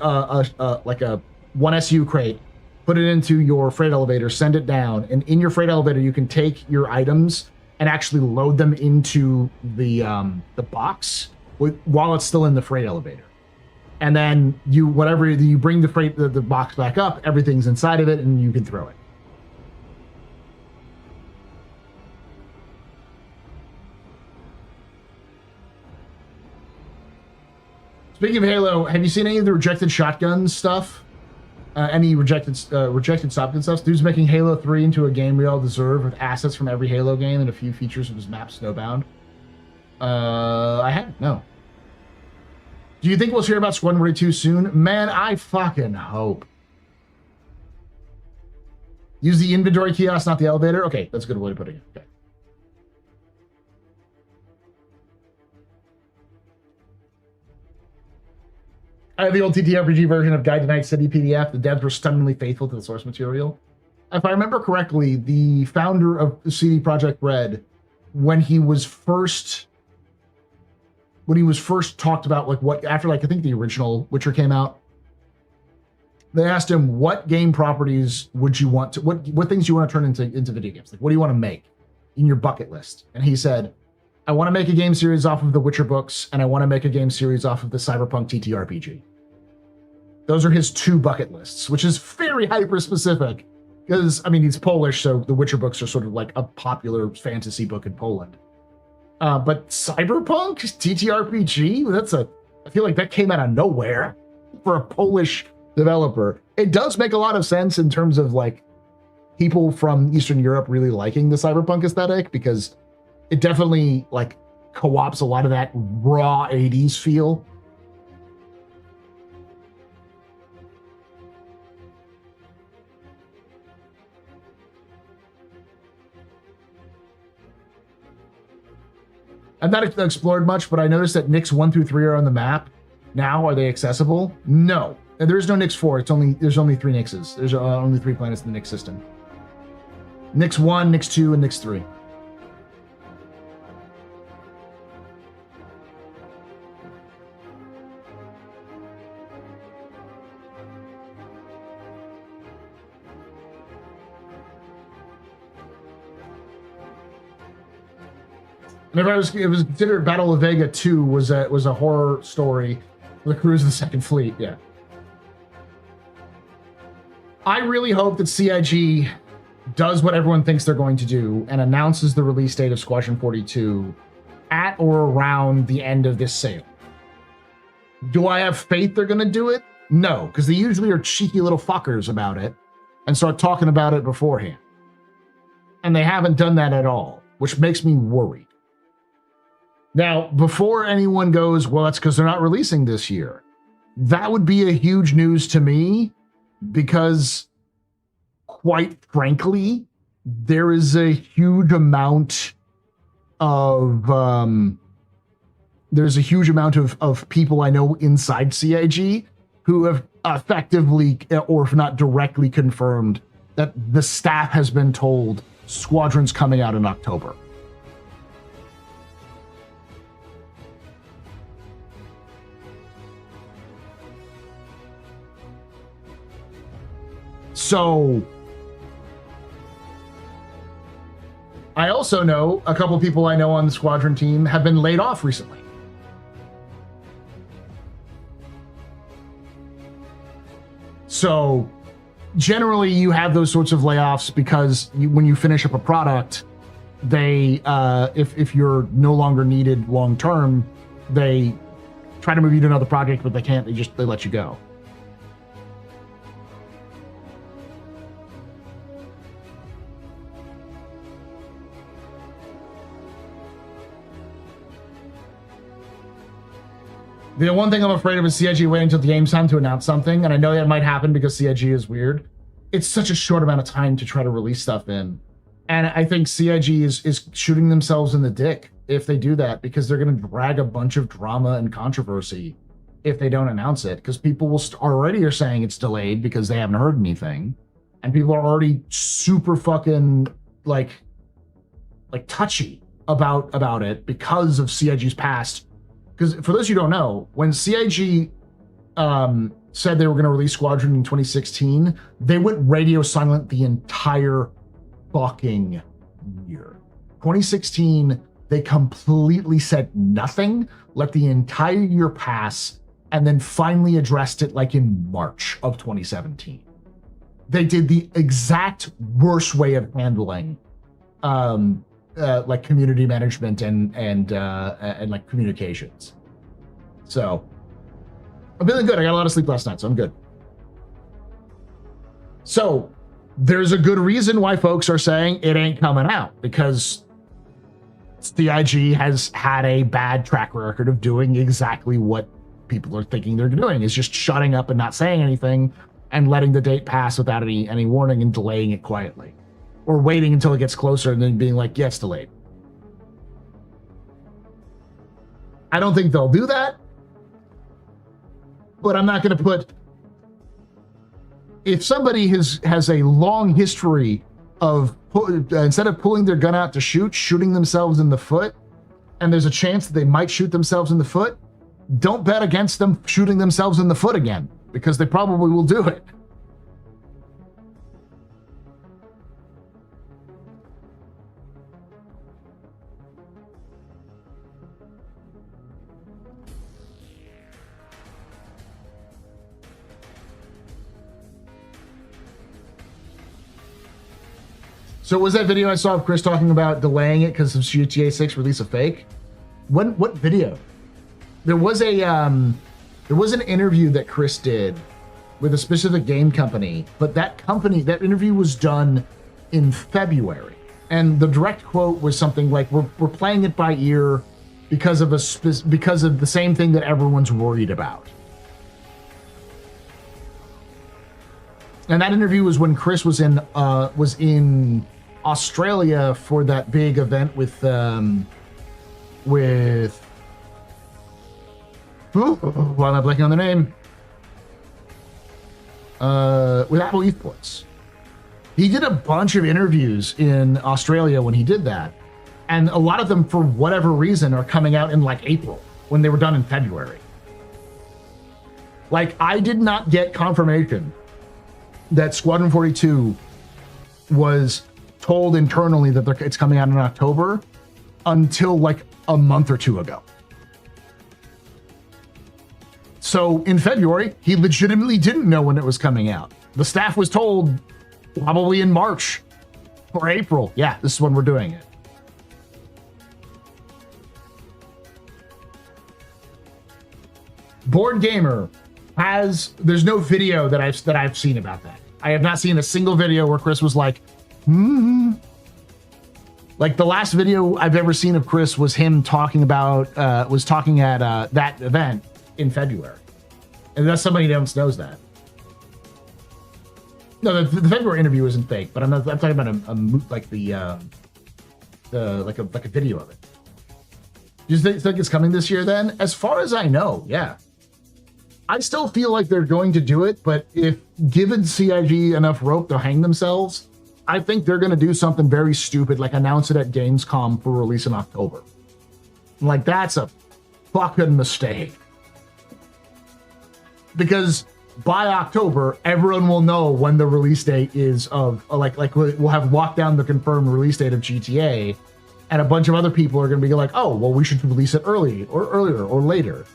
like a 1SU crate, put it into your freight elevator, send it down, and in your freight elevator you can take your items and actually load them into the box while it's still in the freight elevator. And then you bring the box back up, everything's inside of it, and you can throw it. Speaking of Halo, have you seen any of the rejected shotgun stuff? Any rejected shotgun stuff? Dude's making Halo 3 into a game we all deserve with assets from every Halo game and a few features of his map snowbound. I haven't, no. Do you think we'll hear about Squadron 42 soon? Man, I fucking hope. Use the inventory kiosk, not the elevator? Okay, that's a good way of putting it. Okay. I have the old TTRPG version of Guide to Night City PDF. The devs were stunningly faithful to the source material. If I remember correctly, the founder of CD Projekt Red, when he was first talked about, like, what, after, like, I think the original Witcher came out, they asked him, what game properties would you want to, what things do you want to turn into video games? Like, what do you want to make in your bucket list? And he said, I want to make a game series off of the Witcher books, and I want to make a game series off of the Cyberpunk TTRPG. Those are his 2 bucket lists, which is very hyper specific because, I mean, he's Polish, so the Witcher books are sort of like a popular fantasy book in Poland. But Cyberpunk TTRPG, I feel like that came out of nowhere for a Polish developer. It does make a lot of sense in terms of, like, people from Eastern Europe really liking the Cyberpunk aesthetic, because it definitely, like, co-ops a lot of that raw 80s feel. I've not explored much, but I noticed that Nyx 1 through 3 are on the map. Now, are they accessible? No. There is no Nyx 4. There's only 3 Nyxes. There's only 3 planets in the Nyx system. Nyx 1, Nyx 2, and Nyx 3. And if it was considered Battle of Vega 2 was a horror story, the crews of the Second Fleet, yeah. I really hope that CIG does what everyone thinks they're going to do and announces the release date of Squadron 42 at or around the end of this sale. Do I have faith they're going to do it? No, because they usually are cheeky little fuckers about it and start talking about it beforehand. And they haven't done that at all, which makes me worried. Now, before anyone goes, well, that's because they're not releasing this year. That would be a huge news to me because, quite frankly, there is a huge amount of people I know inside CIG who have effectively, or if not directly, confirmed that the staff has been told Squadron's coming out in October. So I also know a couple people I know on the Squadron team have been laid off recently. So generally you have those sorts of layoffs because when you finish up a product, they, if you're no longer needed long-term, they try to move you to another project, but they can't, they let you go. The one thing I'm afraid of is CIG waiting until the game's time to announce something, and I know that might happen because CIG is weird. It's such a short amount of time to try to release stuff in. And I think CIG is shooting themselves in the dick if they do that, because they're going to drag a bunch of drama and controversy if they don't announce it, because people will already are saying it's delayed because they haven't heard anything. And people are already super fucking like touchy about it because of CIG's past. Because for those who don't know, when CIG said they were going to release Squadron in 2016, they went radio silent the entire fucking year. 2016, they completely said nothing, let the entire year pass, and then finally addressed it like in March of 2017. They did the exact worst way of handling like community management and like communications. So I'm feeling good. I got a lot of sleep last night, so I'm good. So there's a good reason why folks are saying it ain't coming out, because CIG has had a bad track record of doing exactly what people are thinking they're doing, is just shutting up and not saying anything and letting the date pass without any warning and delaying it quietly, or waiting until it gets closer and then being like, yeah, it's delayed. I don't think they'll do that, but I'm not going to put, if somebody has a long history of instead of pulling their gun out to shoot, shooting themselves in the foot, and there's a chance that they might shoot themselves in the foot, don't bet against them shooting themselves in the foot again, because they probably will do it. So was that video I saw of Chris talking about delaying it because of GTA 6 release a fake? What video? There was an interview that Chris did with a specific game company, but that interview was done in February, and the direct quote was something like, "We're playing it by ear because of the same thing that everyone's worried about." And that interview was when Chris was in Australia for that big event with why am I blanking on the name? With Apple Esports. He did a bunch of interviews in Australia when he did that, and a lot of them, for whatever reason, are coming out in like April when they were done in February. Like, I did not get confirmation that Squadron 42 was told internally that it's coming out in October until like a month or two ago. So in February, he legitimately didn't know when it was coming out. The staff was told probably in March or April, yeah, this is when we're doing it. Board Gamer there's no video that I've seen about that. I have not seen a single video where Chris was like, Like, the last video I've ever seen of Chris was him talking at that event in February. And that's somebody else knows that. No, the February interview isn't fake, but I'm talking about a video of it. Do you think it's coming this year then? As far as I know, yeah. I still feel like they're going to do it, but if given CIG enough rope to hang themselves, I think they're going to do something very stupid, like announce it at Gamescom for release in October. Like, that's a fucking mistake. Because by October, everyone will know when the release date is of, like we'll have locked down the confirmed release date of GTA, and a bunch of other people are going to be like, oh, well, we should release it earlier or later.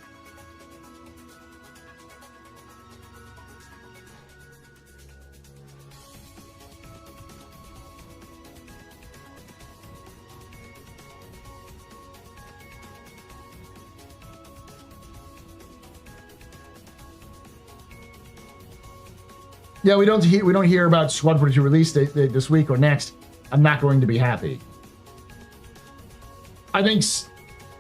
Yeah, we don't hear about Squad 42 release date this week or next. I'm not going to be happy. I think,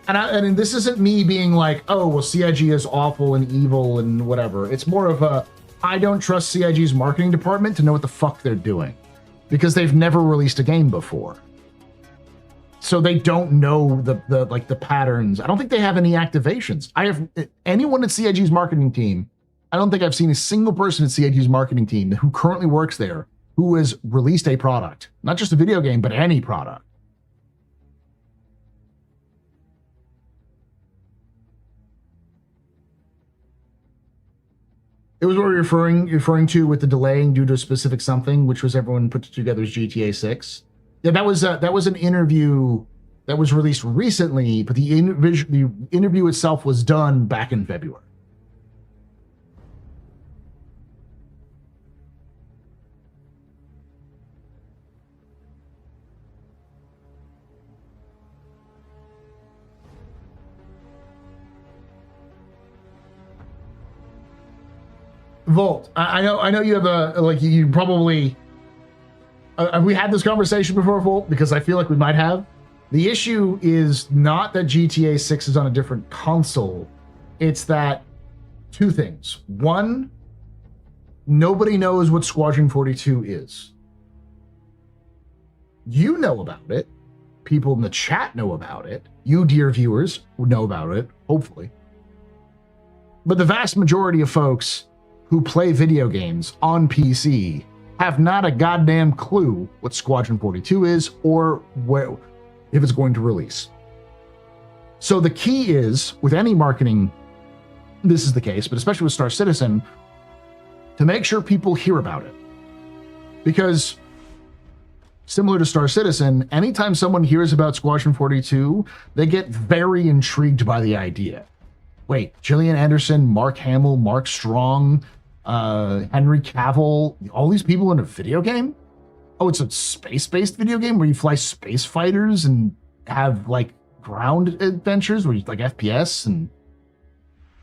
and this isn't me being like, oh, well, CIG is awful and evil and whatever. It's more of a, I don't trust CIG's marketing department to know what the fuck they're doing, because they've never released a game before. So they don't know the patterns. I don't think they have any activations. Anyone at CIG's marketing team, I don't think I've seen a single person at CIG's marketing team who currently works there who has released a product, not just a video game, but any product. It was what we were referring to with the delaying due to a specific something, which was everyone put together as GTA 6. Yeah, that was an interview that was released recently, but the interview itself was done back in February. Volt, I know you have you probably, have we had this conversation before, Volt? Because I feel like we might have. The issue is not that GTA 6 is on a different console. It's that two things. One, nobody knows what Squadron 42 is. You know about it. People in the chat know about it. You, dear viewers, would know about it, hopefully. But the vast majority of folks who play video games on PC have not a goddamn clue what Squadron 42 is or where, if it's going to release. So the key is, with any marketing, this is the case, but especially with Star Citizen, to make sure people hear about it. Because similar to Star Citizen, anytime someone hears about Squadron 42, they get very intrigued by the idea. Wait, Gillian Anderson, Mark Hamill, Mark Strong, Henry Cavill, all these people in a video game? Oh, it's a space-based video game where you fly space fighters and have like ground adventures where you like FPS and...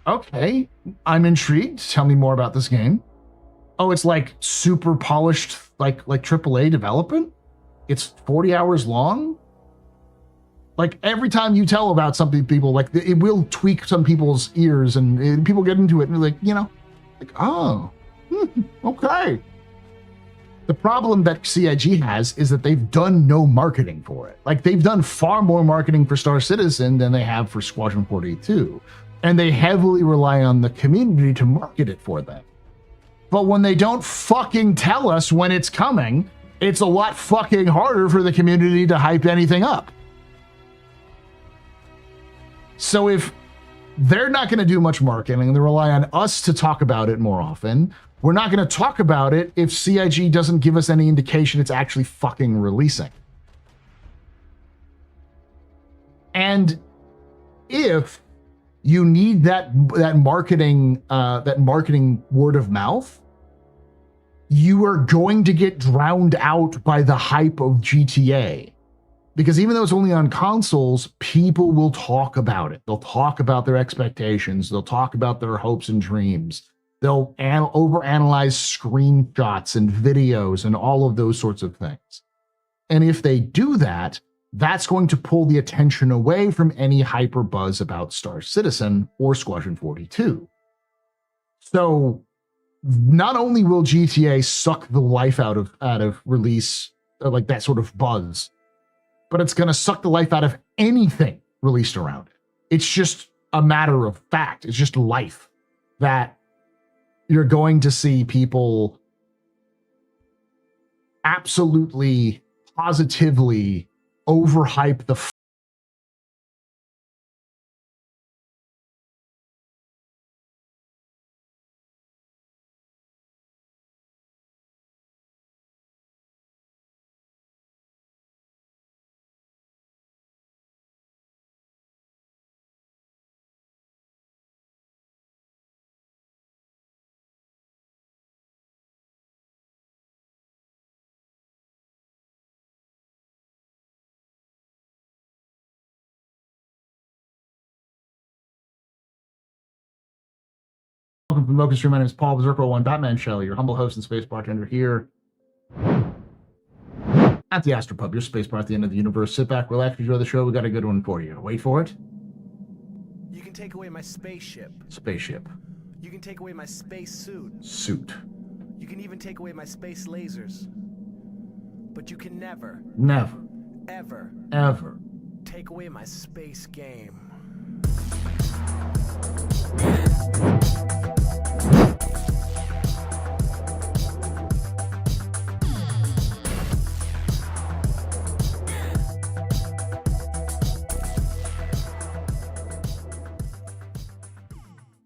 Okay, I'm intrigued. Tell me more about this game. Oh, it's like super polished, like AAA development? It's 40 hours long? Like every time you tell about something, people like it will tweak some people's ears and people get into it and like, you know, like, oh, okay. The problem that CIG has is that they've done no marketing for it. Like they've done far more marketing for Star Citizen than they have for Squadron 42. And they heavily rely on the community to market it for them. But when they don't fucking tell us when it's coming, it's a lot fucking harder for the community to hype anything up. So if they're not going to do much marketing, they rely on us to talk about it more often. We're not going to talk about it if CIG doesn't give us any indication it's actually fucking releasing. And if you need that marketing word of mouth, you are going to get drowned out by the hype of GTA. Because even though it's only on consoles, people will talk about it. They'll talk about their expectations. They'll talk about their hopes and dreams. They'll overanalyze screenshots and videos and all of those sorts of things. And if they do that, that's going to pull the attention away from any hyper buzz about Star Citizen or Squadron 42. So not only will GTA suck the life out of release, like that sort of buzz, but it's going to suck the life out of anything released around it. It's just a matter of fact. It's just life that you're going to see people absolutely, positively overhype the Welcome from Locust Stream. My name is Paul Berserker One Batman Shelley, your humble host and space bartender here at the Astropub, your space bar at the end of the universe. Sit back, relax, enjoy the show. We got a good one for you. Wait for it. You can take away my spaceship. Spaceship. You can take away my space suit. Suit. You can even take away my space lasers. But you can never, ever take away my space game.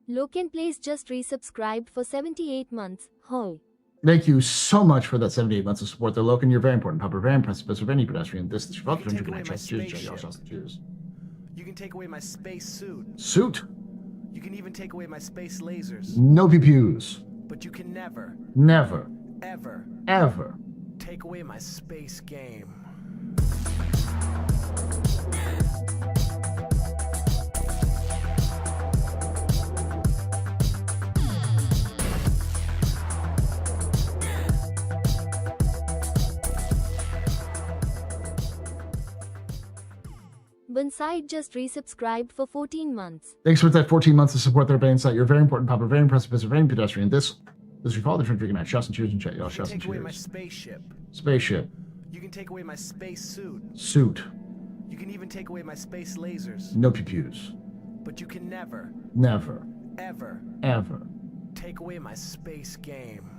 Loken Plays just resubscribed for 78 months. Ho. Thank you so much for that 78 months of support there, Loken. You're very important. Pupper, very impressive of any pedestrian. This is your You can take away my space suit. Suit. You can even take away my space lasers. No pew-pews. But you can never, ever take away my space game. Bonsai just resubscribed for 14 months. Thanks for that 14 months to support their band site. You're very important, Papa. Very impressive, very pedestrian. This is your father drinking at Shots and Cheers and chat, y'all. Shots and Take away my Cheers. spaceship. Spaceship. You can take away my space suit. Suit. You can even take away my space lasers. No pew-pews. But you can never, Never. ever Ever. take away my space game.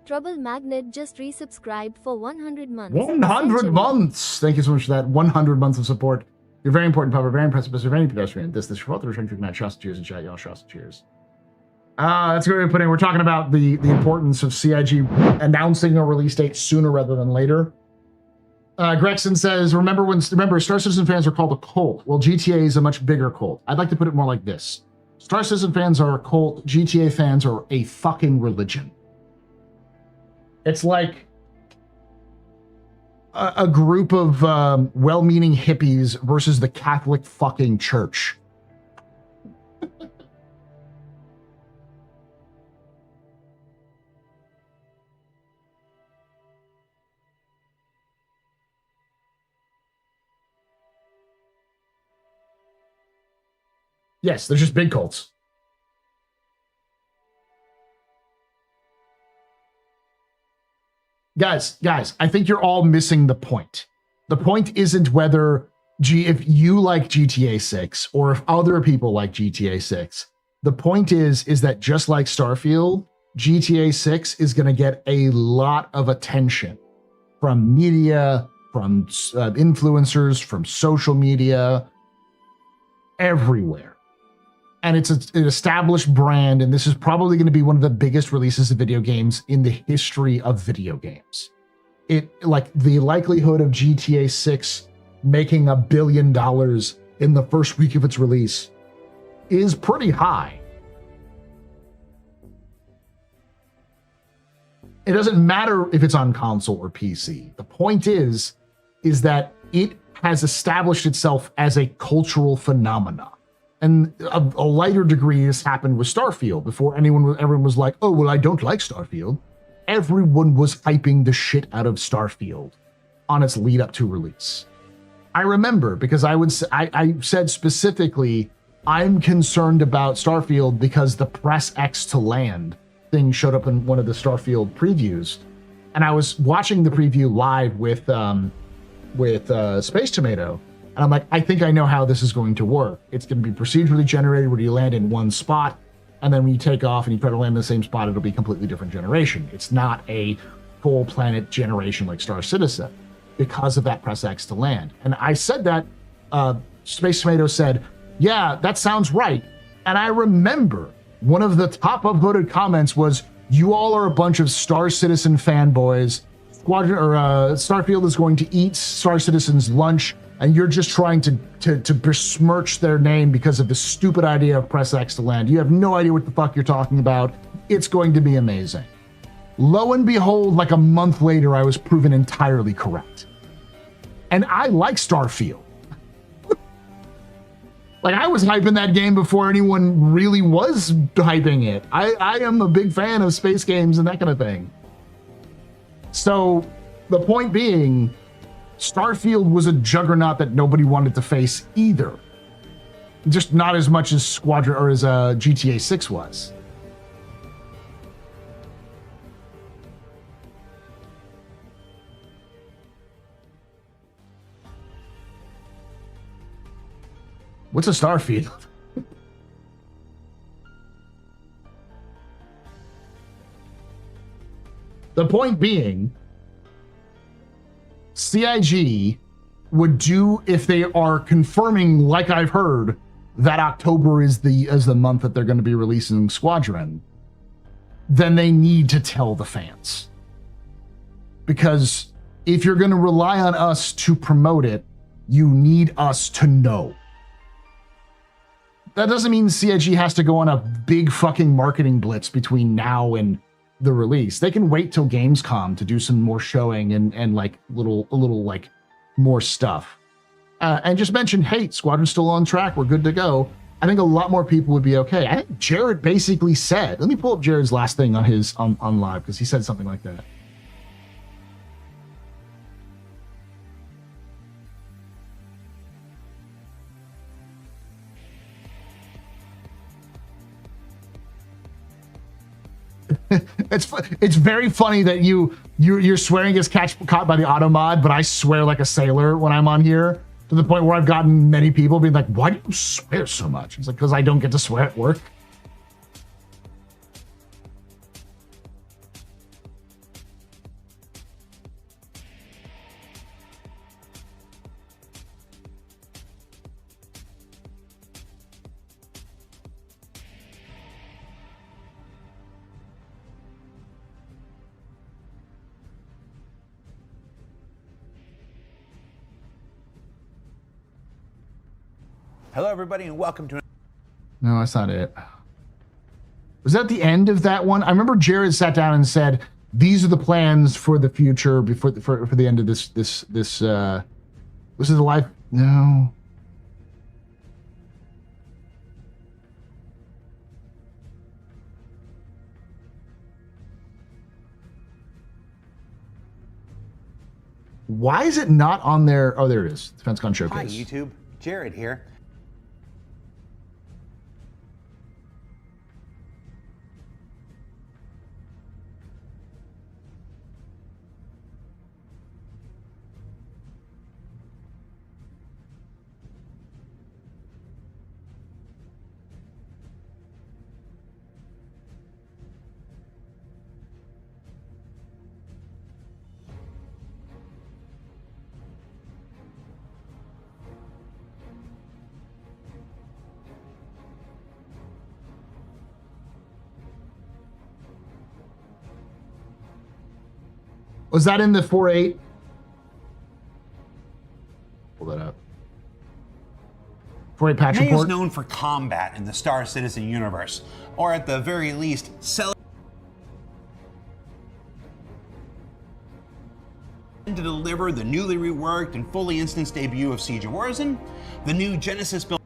Trouble Magnet just resubscribed for 100 months. 100 months! Thank you so much for that. 100 months of support. You're very important, Papa. Very impressive, very pedestrian. This is your father drinking at Shots and Cheers and chat, y'all. Shots and Cheers. That's a good way of putting it. We're talking about the importance of CIG announcing a release date sooner rather than later. Gregson says, remember, Star Citizen fans are called a cult. Well, GTA is a much bigger cult. I'd like to put it more like this. Star Citizen fans are a cult. GTA fans are a fucking religion. It's like a group of well-meaning hippies versus the Catholic fucking church. Yes, they're just big cults. Guys, I think you're all missing the point. The point isn't whether if you like GTA 6 or if other people like GTA 6. The point is that just like Starfield, GTA 6 is going to get a lot of attention from media, from influencers, from social media, everywhere. And it's an established brand, and this is probably going to be one of the biggest releases of video games in the history of video games. Like the likelihood of GTA 6 making $1 billion in the first week of its release is pretty high. It doesn't matter if it's on console or PC. The point is that it has established itself as a cultural phenomenon. And a lighter degree has happened with Starfield. Before everyone was like, oh, well, I don't like Starfield. Everyone was hyping the shit out of Starfield on its lead up to release. I remember because I said specifically, I'm concerned about Starfield because the press X to land thing showed up in one of the Starfield previews. And I was watching the preview live with Space Tomato. And I'm like, I think I know how this is going to work. It's going to be procedurally generated where you land in one spot, and then when you take off and you try to land in the same spot, it'll be a completely different generation. It's not a full planet generation like Star Citizen because of that press X to land. And I said that, Space Tomato said, yeah, that sounds right. And I remember one of the top upvoted comments was, you all are a bunch of Star Citizen fanboys. Squadron or Starfield is going to eat Star Citizen's lunch, and you're just trying to besmirch their name because of the stupid idea of press X to land. You have no idea what the fuck you're talking about. It's going to be amazing. Lo and behold, like a month later, I was proven entirely correct. And I like Starfield. Like, I was hyping that game before anyone really was hyping it. I am a big fan of space games and that kind of thing. So the point being, Starfield was a juggernaut that nobody wanted to face either. Just not as much as Squadron or as GTA 6 was. What's a Starfield? The point being, CIG would do, if they are confirming, like I've heard, that October is the month that they're going to be releasing Squadron, then they need to tell the fans. Because if you're going to rely on us to promote it, you need us to know. That doesn't mean CIG has to go on a big fucking marketing blitz between now and the release. They can wait till Gamescom to do some more showing and like little like more stuff. And just mention, hey, Squadron's still on track. We're good to go. I think a lot more people would be okay. I think Jared basically said, let me pull up Jared's last thing on his on live, because he said something like that. It's very funny that you're swearing gets caught by the auto mod, but I swear like a sailor when I'm on here, to the point where I've gotten many people being like, why do you swear so much? It's like, because I don't get to swear at work. Hello, everybody, and welcome to... No, that's not it. Was that the end of that one? I remember Jared sat down and said, these are the plans for the future before for the end of this was it the life? No. Why is it not on there? Oh, there it is. DefenseCon Showcase. Hi, YouTube. Jared here. Was that in the 4.8? Pull that up. 4.8 patch May report. is known for combat in the Star Citizen universe, or at the very least, to deliver the newly reworked and fully instanced debut of Siege of Warzone, the new Genesis build.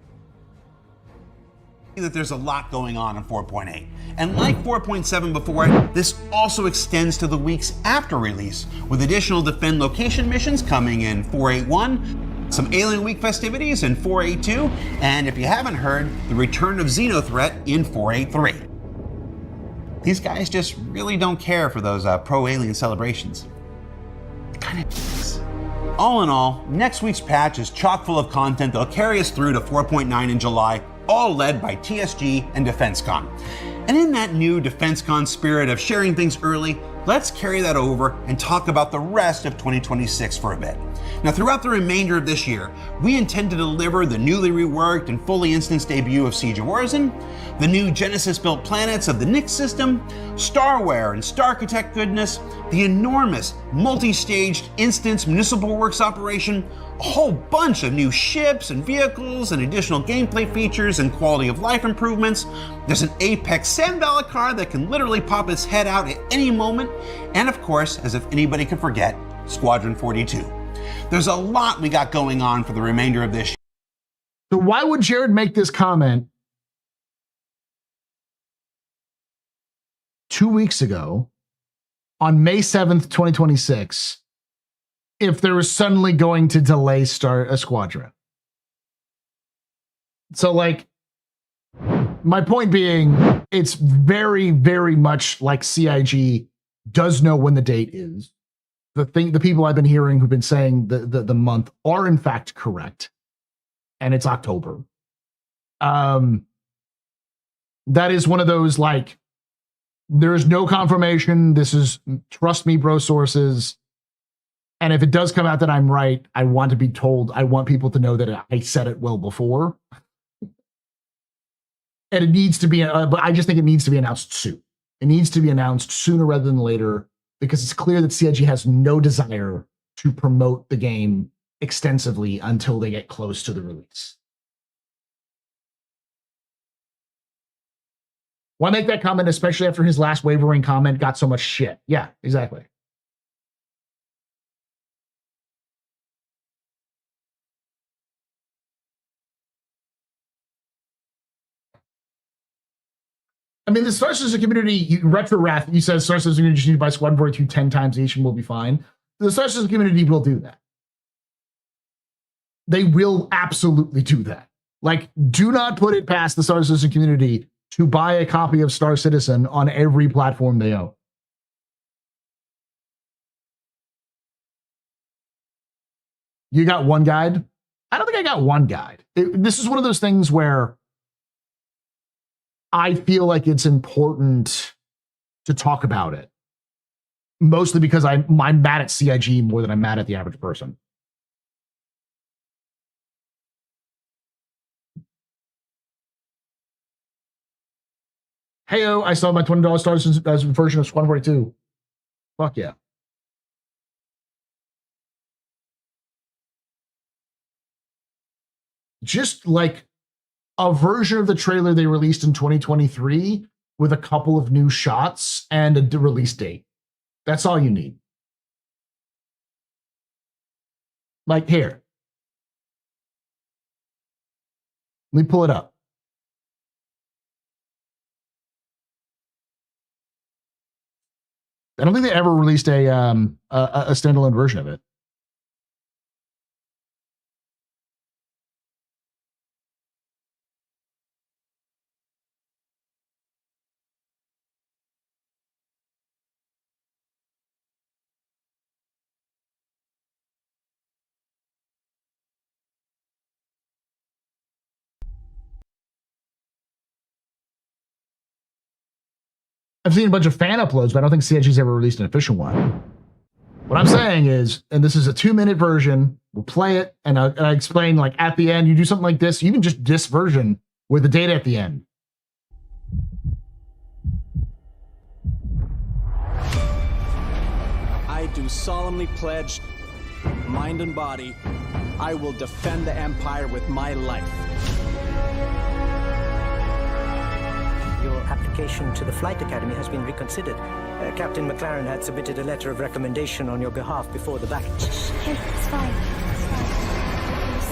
That there's a lot going on in 4.8. And like 4.7 before it, this also extends to the weeks after release, with additional Defend location missions coming in 4.8.1, some Alien Week festivities in 4.8.2, and if you haven't heard, the return of Xenothreat in 4.8.3. These guys just really don't care for those pro-alien celebrations. Kind of. All in all, next week's patch is chock full of content that'll carry us through to 4.9 in July, all led by TSG and DefenseCon. And in that new DefenseCon spirit of sharing things early, let's carry that over and talk about the rest of 2026 for a bit. Now, throughout the remainder of this year, we intend to deliver the newly reworked and fully instanced debut of Siege of Warzone, the new Genesis-built planets of the Nyx system, Starware and Starchitect goodness, the enormous multi-staged instance Municipal Works operation, a whole bunch of new ships and vehicles and additional gameplay features and quality of life improvements. There's an Apex $7 car that can literally pop its head out at any moment. And of course, as if anybody could forget, Squadron 42. There's a lot we got going on for the remainder of this year. So why would Jared make this comment 2 weeks ago on May 7th, 2026, if there was suddenly going to delay start a Squadron? So like, my point being, it's very, very much like CIG does know when the date is. The people I've been hearing who've been saying the month are in fact correct, and it's October. That is one of those, like, there is no confirmation. This is trust me, bro sources. And if it does come out that I'm right, I want to be told. I want people to know that I said it well before. And it needs to be, but I just think it needs to be announced soon. It needs to be announced sooner rather than later, because it's clear that CIG has no desire to promote the game extensively until they get close to the release. Why make that comment, especially after his last wavering comment got so much shit? Yeah, exactly. I mean, the Star Citizen community, Retro Wrath, you said Star Citizen community just need to buy Squadron 42 10 times each and we'll be fine. The Star Citizen community will do that. They will absolutely do that. Like, do not put it past the Star Citizen community to buy a copy of Star Citizen on every platform they own. You got one guide? I don't think I got one guide. This is one of those things where I feel like it's important to talk about it. Mostly because I'm mad at CIG more than I'm mad at the average person. Heyo, I saw my $20 Star Citizen version of Squadron 42. Fuck yeah. Just like a version of the trailer they released in 2023 with a couple of new shots and a release date. That's all you need. Like here. Let me pull it up. I don't think they ever released a standalone version of it. I've seen a bunch of fan uploads, but I don't think CIG's ever released an official one. What I'm saying is, and this is a 2-minute version, we'll play it, and I explain, like, at the end, you do something like this, even just this version with the data at the end. I do solemnly pledge, mind and body, I will defend the Empire with my life. Your application to the Flight Academy has been reconsidered. Captain McLaren had submitted a letter of recommendation on your behalf before the battle. Hey, it's fine. It's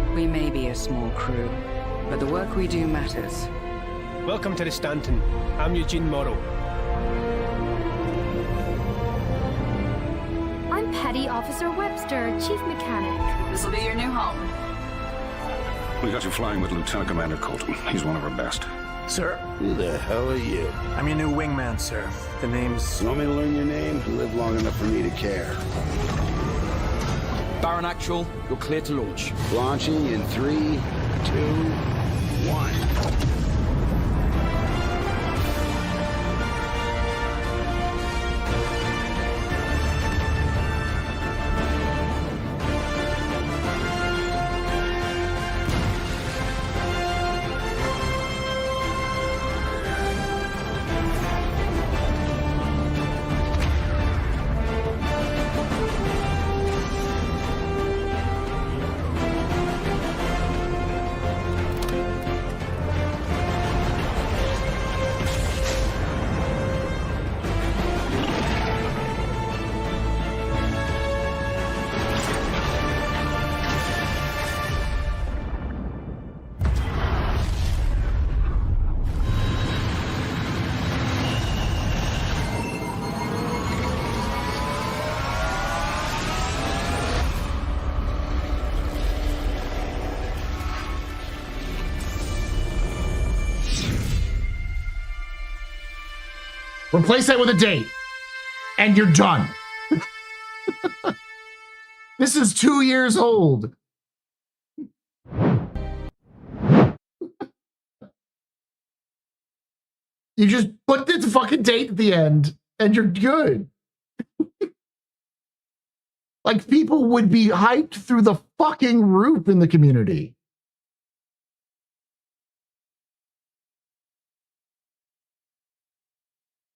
fine. We may be a small crew, but the work we do matters. Welcome to the Stanton. I'm Eugene Morrow. I'm Petty Officer Webster, Chief Mechanic. This will be your new home. We got you flying with Lieutenant Commander Colton. He's one of our best. Sir, Who the hell are you? I'm your new wingman, sir. The name's... You want me to learn your name? You live long enough for me to care. Baron Actual, you're clear to launch. Launching in 3, 2, 1. Replace that with a date, and you're done. This is 2 years old. You just put the fucking date at the end, and you're good. Like, people would be hyped through the fucking roof in the community.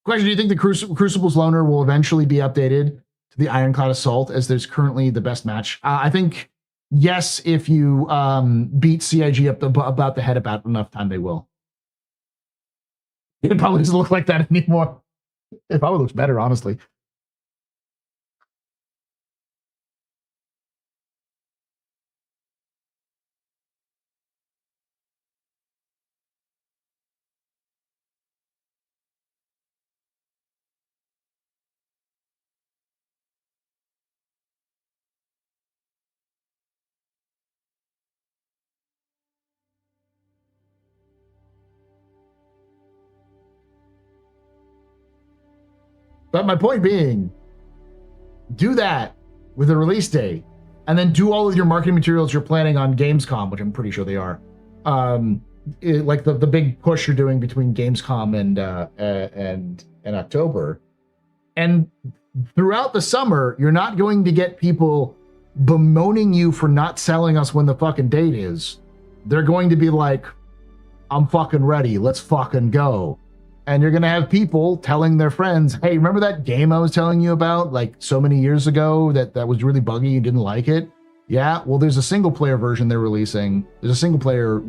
Question, do you think the Crucible's Loner will eventually be updated to the Ironclad Assault, as there's currently the best match? I think, yes, if you beat CIG up about the head about enough time, they will. It probably doesn't look like that anymore. It probably looks better, honestly. But my point being, do that with a release date, and then do all of your marketing materials you're planning on Gamescom, which I'm pretty sure they are. Like the big push you're doing between Gamescom and October. And throughout the summer, you're not going to get people bemoaning you for not selling us when the fucking date is. They're going to be like, I'm fucking ready. Let's fucking go. And you're going to have people telling their friends, hey, remember that game I was telling you about like so many years ago that was really buggy, you didn't like it? Yeah, well, there's a single player version they're releasing. There's a single player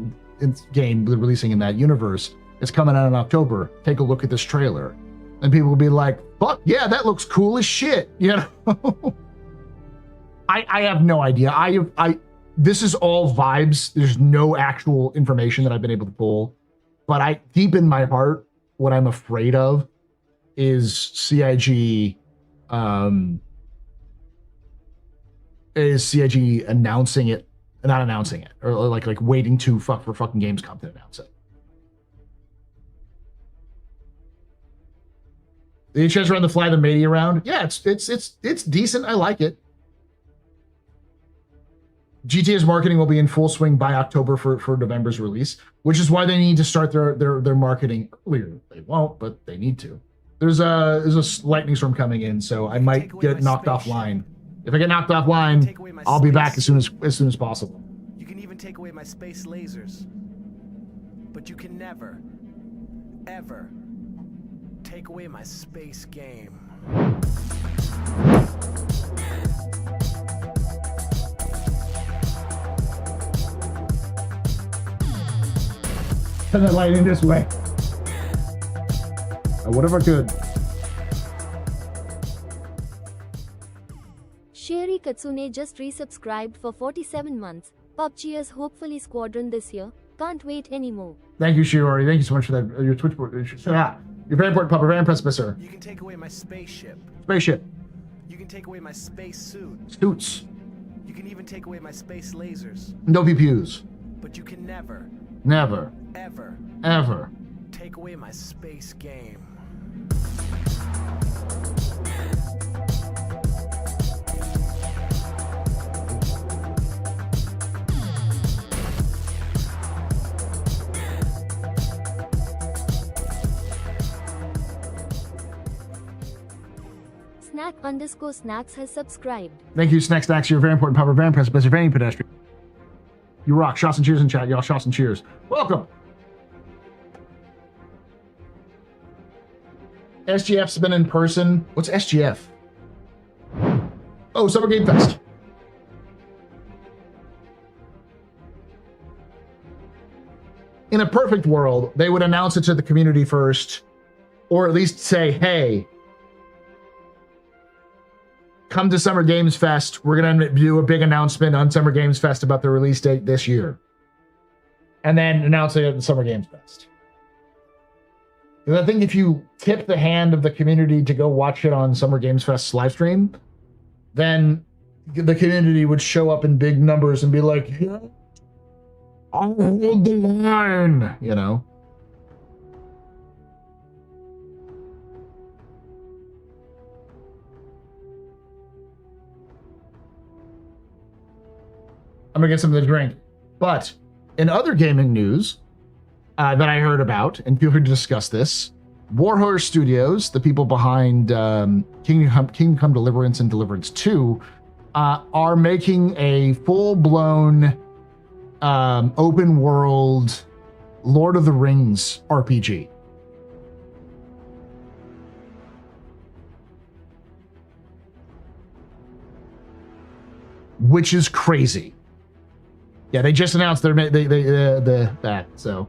game they're releasing in that universe. It's coming out in October. Take a look at this trailer. And people will be like, fuck yeah, that looks cool as shit. You know? I have no idea. This is all vibes. There's no actual information that I've been able to pull. But deep in my heart, what I'm afraid of is CIG announcing it, not announcing it, or like waiting for fucking Gamescom to announce it. The chance around the fly the matey around, yeah, it's decent. I like it. GTA's marketing will be in full swing by October for November's release, which is why they need to start their marketing earlier. They won't, but they need to. There's a lightning storm coming in, so I might get knocked offline. If I get knocked offline, I'll be back as soon as possible. You can even take away my space lasers, but you can never, ever take away my space game. Send that lightning this way. What if I could? Sherry Katsune just resubscribed for 47 months. PUBG hopefully Squadron this year. Can't wait anymore. Thank you, Shiori. Thank you so much for that. Your Twitch board. You're very important, Papa. Very impressed, sir. You can take away my spaceship. Spaceship. You can take away my space suit. Suits. You can even take away my space lasers. No PPUs. But you can never, ever take away my space game. Snack_snacks has subscribed. Thank you, Snacks. You're very important, Papa. Very impressive, Mr. Very pedestrian. You rock. Shots and cheers in chat, y'all. Shots and cheers. Welcome. SGF's been in person. What's SGF? Oh, Summer Game Fest. In a perfect world, they would announce it to the community first, or at least say, hey, come to Summer Games Fest. We're going to do a big announcement on Summer Games Fest about the release date this year. And then announce it at the Summer Games Fest. Because I think if you tip the hand of the community to go watch it on Summer Games Fest's live stream, then the community would show up in big numbers and be like, yeah, I'll hold the line, you know? I'm gonna get some of the drink. But in other gaming news that I heard about, and feel free to discuss this, Warhorse Studios, the people behind Kingdom Come Deliverance and Deliverance 2, are making a full-blown open world Lord of the Rings RPG. Which is crazy. Yeah, they just announced that, so.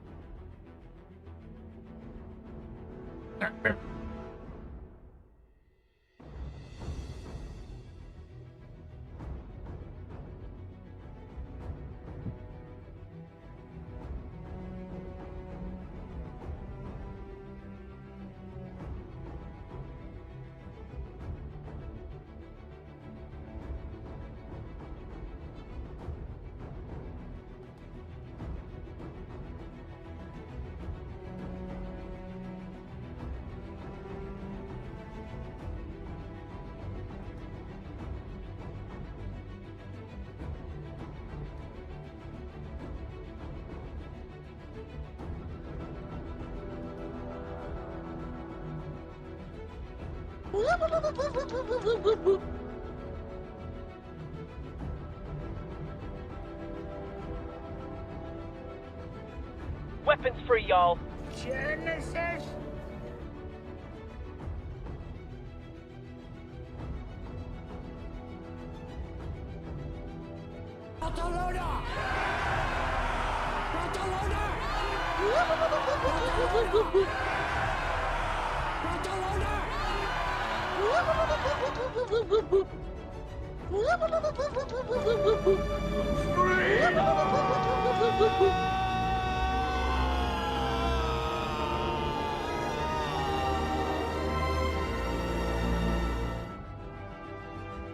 Weapons free, y'all. Genesis. Barcelona! Barcelona!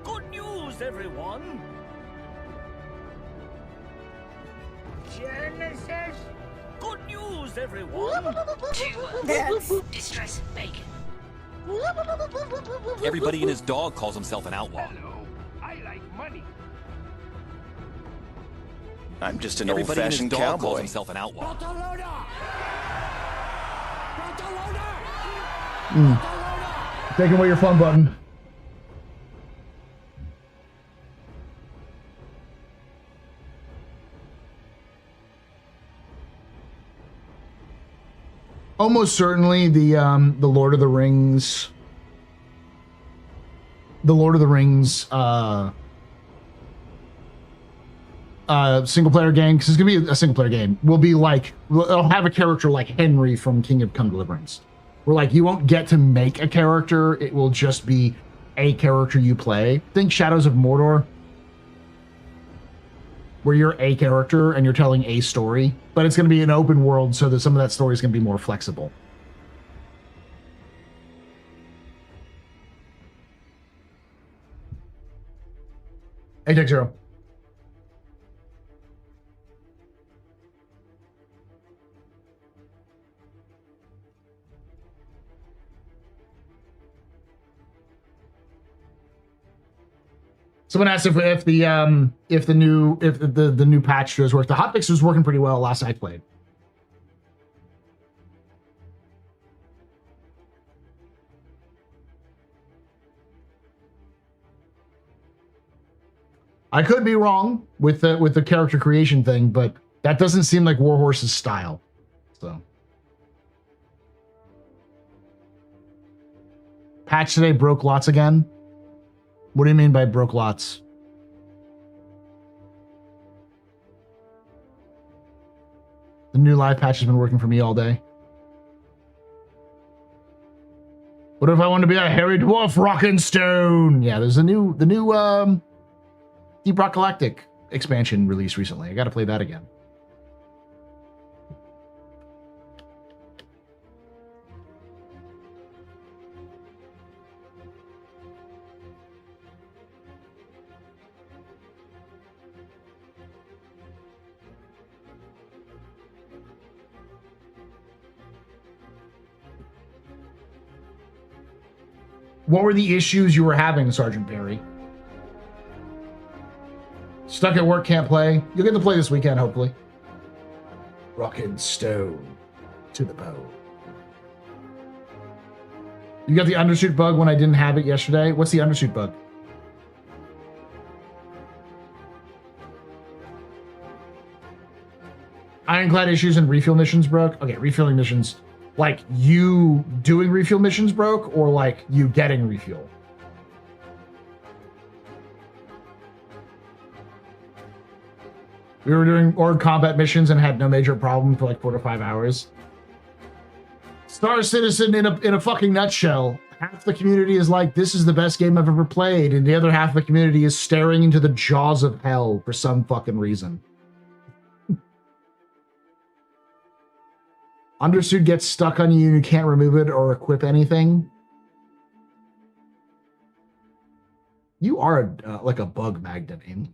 Good news, everyone. Genesis. Good news, everyone. That's distress bacon. Everybody and his dog calls himself an outlaw. Hello. I like money. I'm just an Everybody and his old-fashioned dog cowboy. calls himself an outlaw. Barcelona. Barcelona. Taking away your fun button. Almost certainly the Lord of the Rings, single player game, because it's gonna be a single player game, will be like, it'll have a character like Henry from Kingdom Come Deliverance, where like you won't get to make a character, it will just be a character you play. Think Shadows of Mordor, where you're a character and you're telling a story, but it's going to be an open world, so that some of that story is going to be more flexible. Hey, Tech Zero. Someone asked if the new patch does work. The hotfix was working pretty well last I played. I could be wrong with the character creation thing, but that doesn't seem like Warhorse's style. So, patch today broke lots again. What do you mean by broke lots? The new live patch has been working for me all day. What if I want to be a hairy dwarf rockin' stone? Yeah, there's the new Deep Rock Galactic expansion released recently. I gotta play that again. What were the issues you were having, Sergeant Perry? Stuck at work, can't play. You'll get to play this weekend, hopefully. Rockin' stone to the bone. You got the undershoot bug when I didn't have it yesterday? What's the undershoot bug? Ironclad issues and refuel missions broke? Okay, refueling missions. Like you doing refuel missions broke, or like you getting refuel? We were doing org combat missions and had no major problem for like 4 to 5 hours. Star Citizen in a fucking nutshell. Half the community is like, this is the best game I've ever played, and the other half of the community is staring into the jaws of hell for some fucking reason. Undersuit gets stuck on you and you can't remove it or equip anything. You are like a bug magnet, Aim.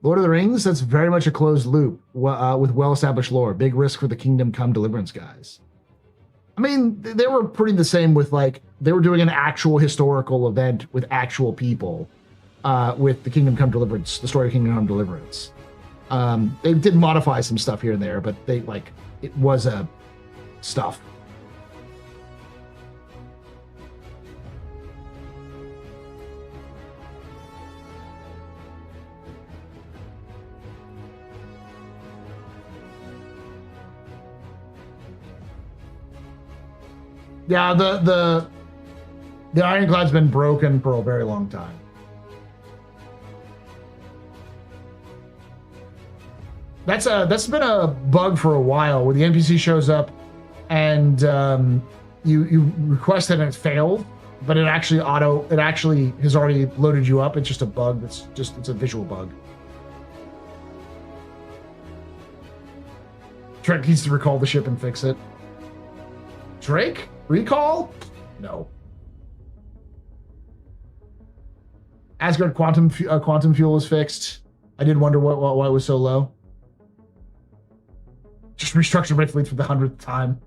Lord of the Rings, that's very much a closed loop with well-established lore. Big risk for the Kingdom Come Deliverance guys. I mean, they were pretty the same with like, they were doing an actual historical event with actual people with the Kingdom Come Deliverance, the story of Kingdom Come Deliverance. They did modify some stuff here and there, but they like, it was a stuff. Yeah, the ironclad's been broken for a very long time. That's been a bug for a while, where the NPC shows up and you request it and it failed, but it actually has already loaded you up. It's just a bug. It's a visual bug. Trek needs to recall the ship and fix it. Drake? Recall? No. Asgard quantum fuel is fixed. I did wonder why it was so low. Just restructured my fleet for the 100th time.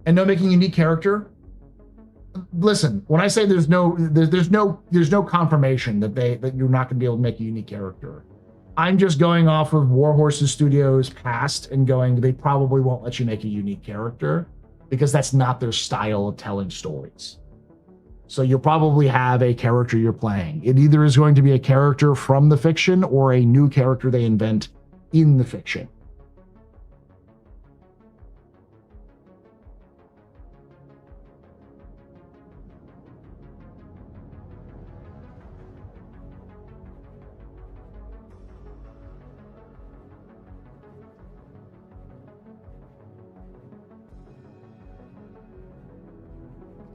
And no making a unique character. Listen, when I say there's no confirmation that you're not going to be able to make a unique character. I'm just going off of Warhorse Studios' past and going, they probably won't let you make a unique character because that's not their style of telling stories. So you'll probably have a character you're playing. It either is going to be a character from the fiction or a new character they invent in the fiction.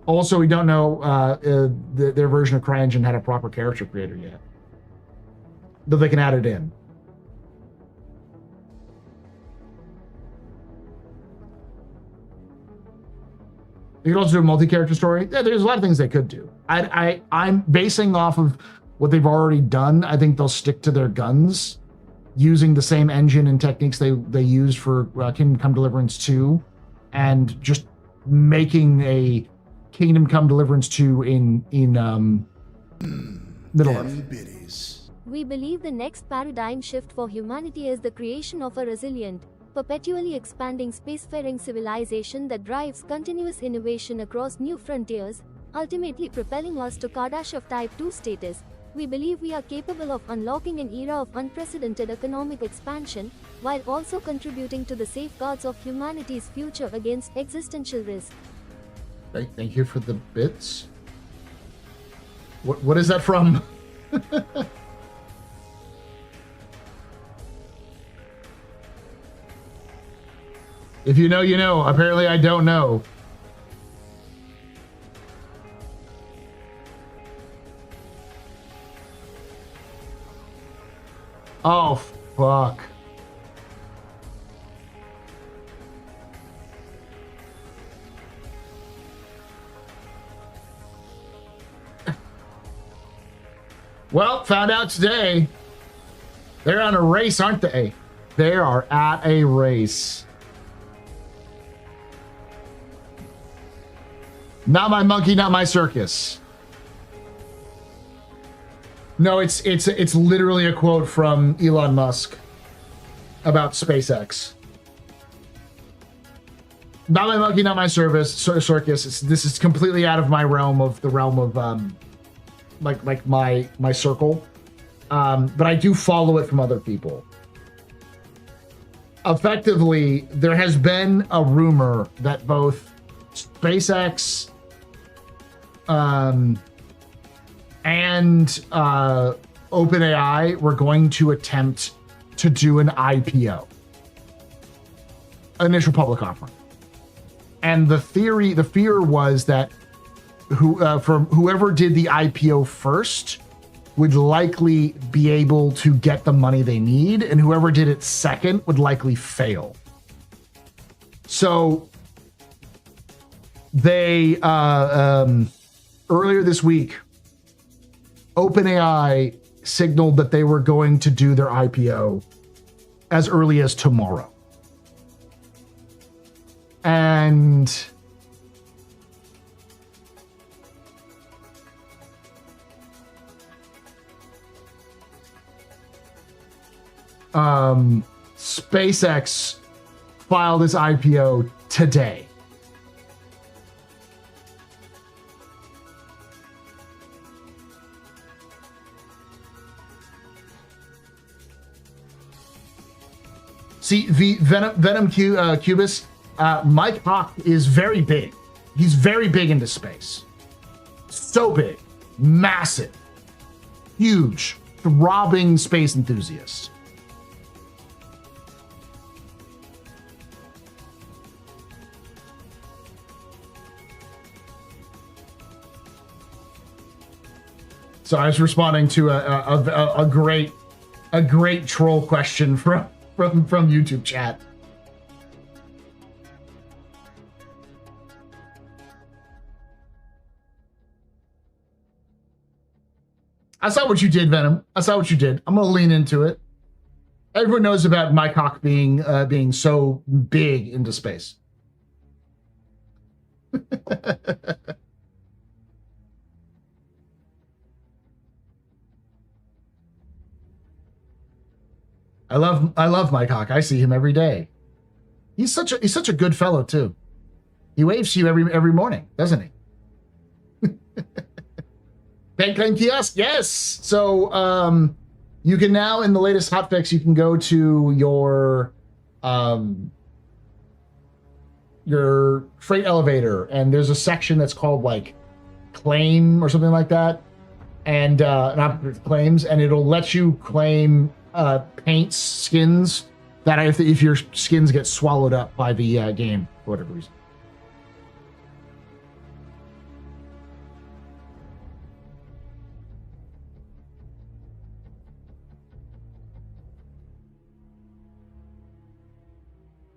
Also, we don't know their version of CryEngine had a proper character creator yet. Though they can add it in. You can also do a multi-character story. Yeah, there's a lot of things they could do. I'm basing off of what they've already done. I think they'll stick to their guns, using the same engine and techniques they used for Kingdom Come Deliverance 2, and just making a Kingdom Come Deliverance 2 in Middle-earth. We believe the next paradigm shift for humanity is the creation of a resilient, perpetually expanding spacefaring civilization that drives continuous innovation across new frontiers, ultimately propelling us to Kardashev Type 2 status. We believe we are capable of unlocking an era of unprecedented economic expansion, while also contributing to the safeguards of humanity's future against existential risk. Thank you for the bits. What is that from? If you know, you know. Apparently I don't know. Oh, fuck. Well, found out today. They're on a race, aren't they? They are at a race. Not my monkey, not my circus. No, it's literally a quote from Elon Musk about SpaceX. Not my monkey, not my circus. This is completely out of my realm of like my circle, but I do follow it from other people. Effectively, there has been a rumor that both SpaceX and OpenAI were going to attempt to do an IPO, initial public offering, and the fear was that whoever did the IPO first would likely be able to get the money they need, and whoever did it second would likely fail. So they earlier this week, OpenAI signaled that they were going to do their IPO as early as tomorrow. And SpaceX filed its IPO today. See, the Venom Cubus, Mike Hawk is very big. He's very big into space. So big, massive, huge, throbbing space enthusiast. So I was responding to a great troll question from YouTube chat. I saw what you did, Venom. I saw what you did. I'm gonna lean into it. Everyone knows about Mike Hawk being so big into space. I love Mike Hawk. I see him every day. He's such a good fellow too. He waves to you every morning, doesn't he? Bank claim kiosk, yes. So you can now, in the latest hotfix, you can go to your freight elevator, and there's a section that's called like claim or something like that, and not claims, and it'll let you claim paints, skins that if your skins get swallowed up by the game for whatever reason.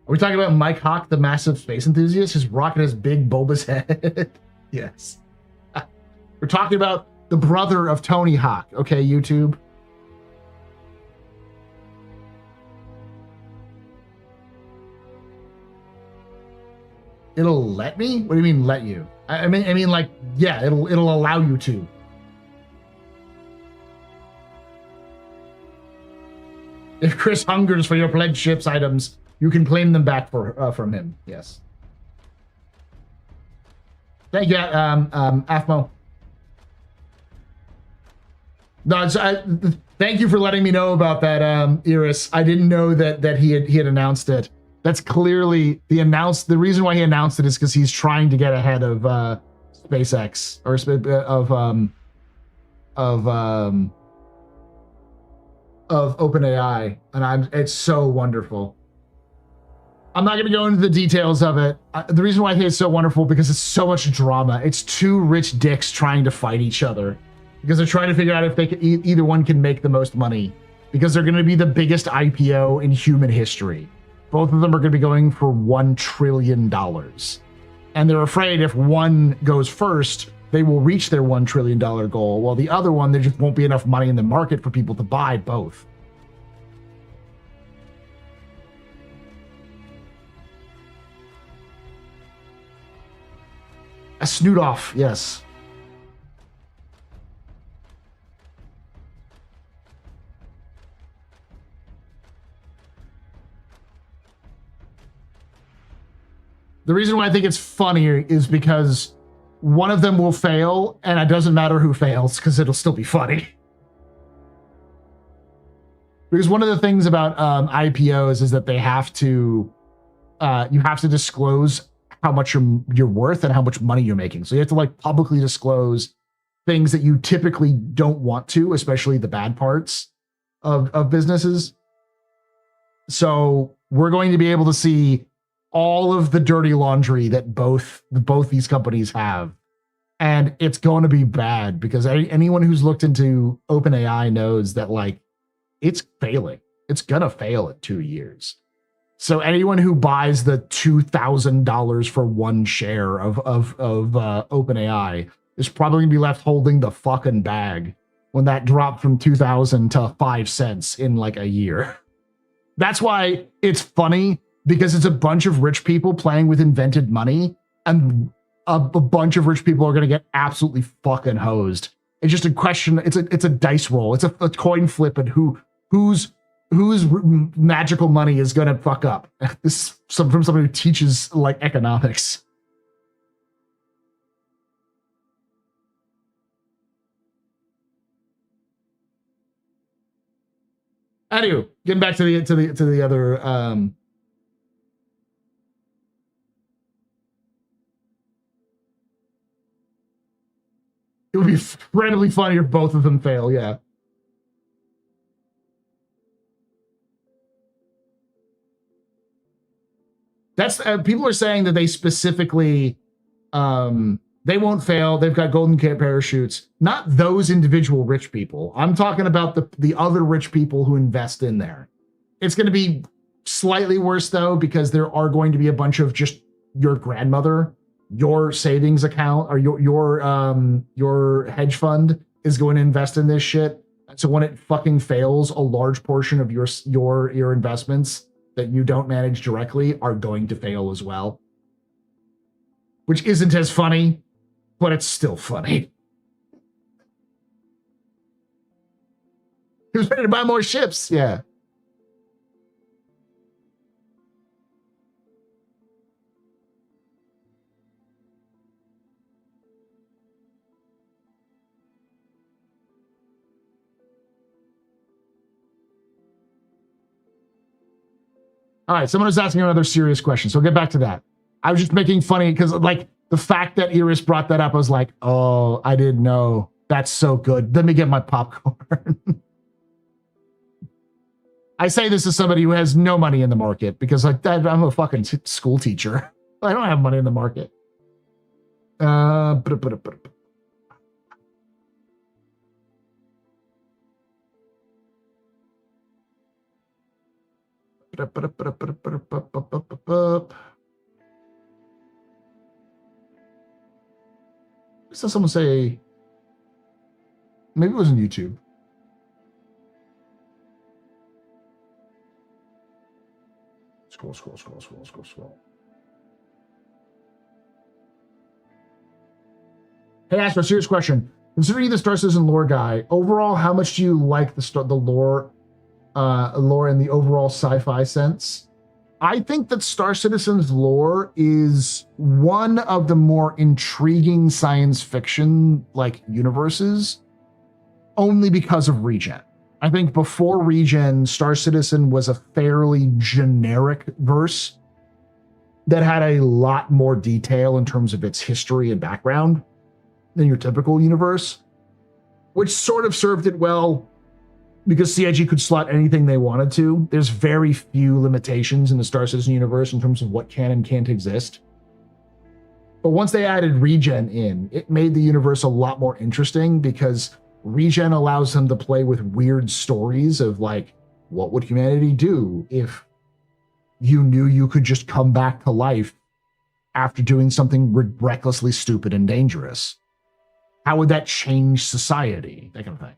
Are we talking about Mike Hawk, the massive space enthusiast? His rocket has big bulbous head. Yes. We're talking about the brother of Tony Hawk. Okay, YouTube. It'll let me? What do you mean let you? I mean like, yeah, it'll allow you to. If Chris hungers for your pledged ships items, you can claim them back from him. Yes. Thank you, Afmo. No, thank you for letting me know about that, Iris. I didn't know that he had announced it. That's clearly the reason why he announced it is because he's trying to get ahead of SpaceX or of OpenAI, and it's so wonderful. I'm not going to go into the details of it. The reason why I think it's so wonderful because it's so much drama. It's two rich dicks trying to fight each other because they're trying to figure out if they can, either one can make the most money because they're going to be the biggest IPO in human history. Both of them are going to be going for $1 trillion. And they're afraid if one goes first, they will reach their $1 trillion goal, while the other one, there just won't be enough money in the market for people to buy both. A snoot off, yes. The reason why I think it's funnier is because one of them will fail, and it doesn't matter who fails because it'll still be funny. Because one of the things about IPOs is that they have to, you have to disclose how much you're worth and how much money you're making. So you have to like publicly disclose things that you typically don't want to, especially the bad parts of businesses. So we're going to be able to see all of the dirty laundry that both these companies have. And it's going to be bad because anyone who's looked into OpenAI knows that like it's failing. It's going to fail in 2 years. So anyone who buys the $2,000 for one share of OpenAI is probably gonna be left holding the fucking bag when that dropped from 2,000 to 5 cents in like a year. That's why it's funny, because it's a bunch of rich people playing with invented money, and a bunch of rich people are gonna get absolutely fucking hosed. It's just a question. It's a dice roll. It's a coin flip, and whose magical money is going to fuck up. This is from someone who teaches like economics. Anyway, getting back to the other. It would be incredibly funny if both of them fail. Yeah. That's people are saying that they specifically they won't fail. They've got golden parachutes. Not those individual rich people. I'm talking about the other rich people who invest in there. It's going to be slightly worse though, because there are going to be a bunch of just your grandmother, your savings account, or your hedge fund is going to invest in this shit. So when it fucking fails, a large portion of your investments that you don't manage directly are going to fail as well. Which isn't as funny, but it's still funny. Who's ready to buy more ships? Yeah. All right, someone was asking another serious question, so we'll get back to that. I was just making funny because, like, the fact that Iris brought that up, I was like, oh, I didn't know. That's so good. Let me get my popcorn. I say this as somebody who has no money in the market because, like, I'm a fucking school teacher. I don't have money in the market. I saw someone say, maybe it was on YouTube. Scroll. Hey, Astro, serious question. Considering the Star Citizen lore guy, overall, how much do you like the lore in the overall sci-fi sense? I think that Star Citizen's lore is one of the more intriguing science fiction like universes, only because of regen. I think before regen, Star Citizen was a fairly generic verse that had a lot more detail in terms of its history and background than your typical universe, which sort of served it well because CIG could slot anything they wanted to. There's very few limitations in the Star Citizen universe in terms of what can and can't exist. But once they added regen in, it made the universe a lot more interesting because regen allows them to play with weird stories of, like, what would humanity do if you knew you could just come back to life after doing something recklessly stupid and dangerous? How would that change society? That kind of thing.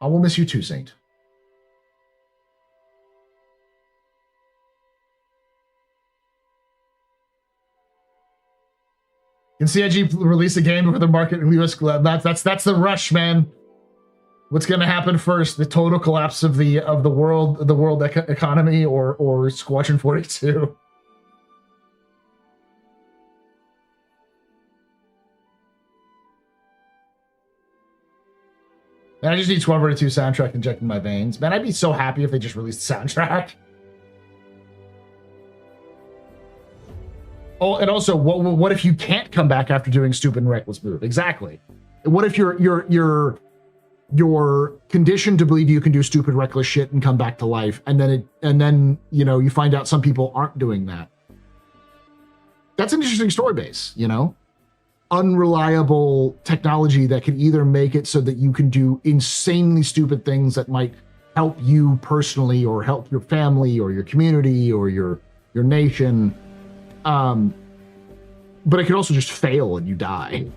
I will miss you too, Saint. Can CIG release a game before the market and leave us? That's the rush, man. What's going to happen first? The total collapse of the world economy, or Squadron 42? Man, I just need Squadron 42 soundtrack injected in my veins. Man, I'd be so happy if they just released the soundtrack. Oh, and also, what if you can't come back after doing a stupid and reckless move? Exactly. What if you're conditioned to believe you can do stupid, reckless shit and come back to life, and then you know, you find out some people aren't doing that? That's an interesting story base, you know? Unreliable technology that can either make it so that you can do insanely stupid things that might help you personally or help your family or your community or your nation. But it could also just fail and you die.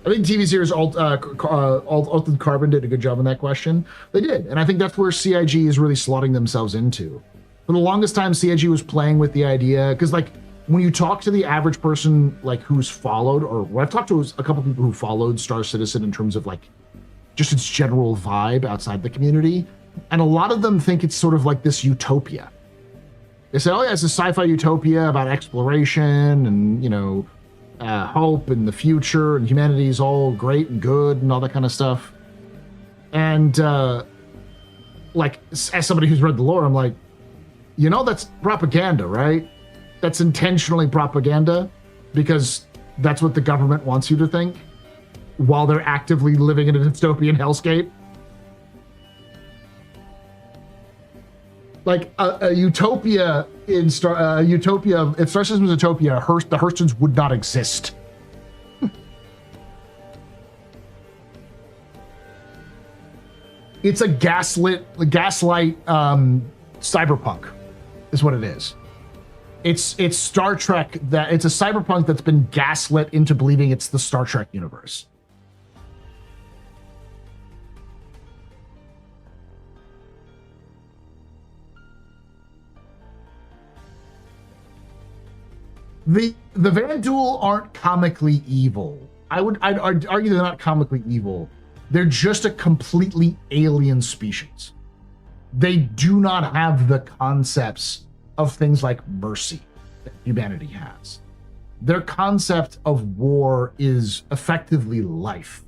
I think TV series Altered Carbon did a good job on that question. They did, and I think that's where CIG is really slotting themselves into. For the longest time, CIG was playing with the idea, because, like, when you talk to the average person, like, who's followed, or what I've talked to is a couple people who followed Star Citizen in terms of, like, just its general vibe outside the community, and a lot of them think it's sort of like this utopia. They say, oh yeah, it's a sci-fi utopia about exploration and, you know, hope and the future and humanity is all great and good and all that kind of stuff. And like, as somebody who's read the lore, I'm like, you know, that's propaganda, right? That's intentionally propaganda because that's what the government wants you to think while they're actively living in a dystopian hellscape. Like a utopia in Utopia, if Star System was Utopia, the Hurstons would not exist. It's a gaslight cyberpunk, is what it is. It's Star Trek it's a cyberpunk that's been gaslit into believing it's the Star Trek universe. The Vanduul aren't comically evil. I'd argue they're not comically evil. They're just a completely alien species. They do not have the concepts of things like mercy that humanity has. Their concept of war is effectively life.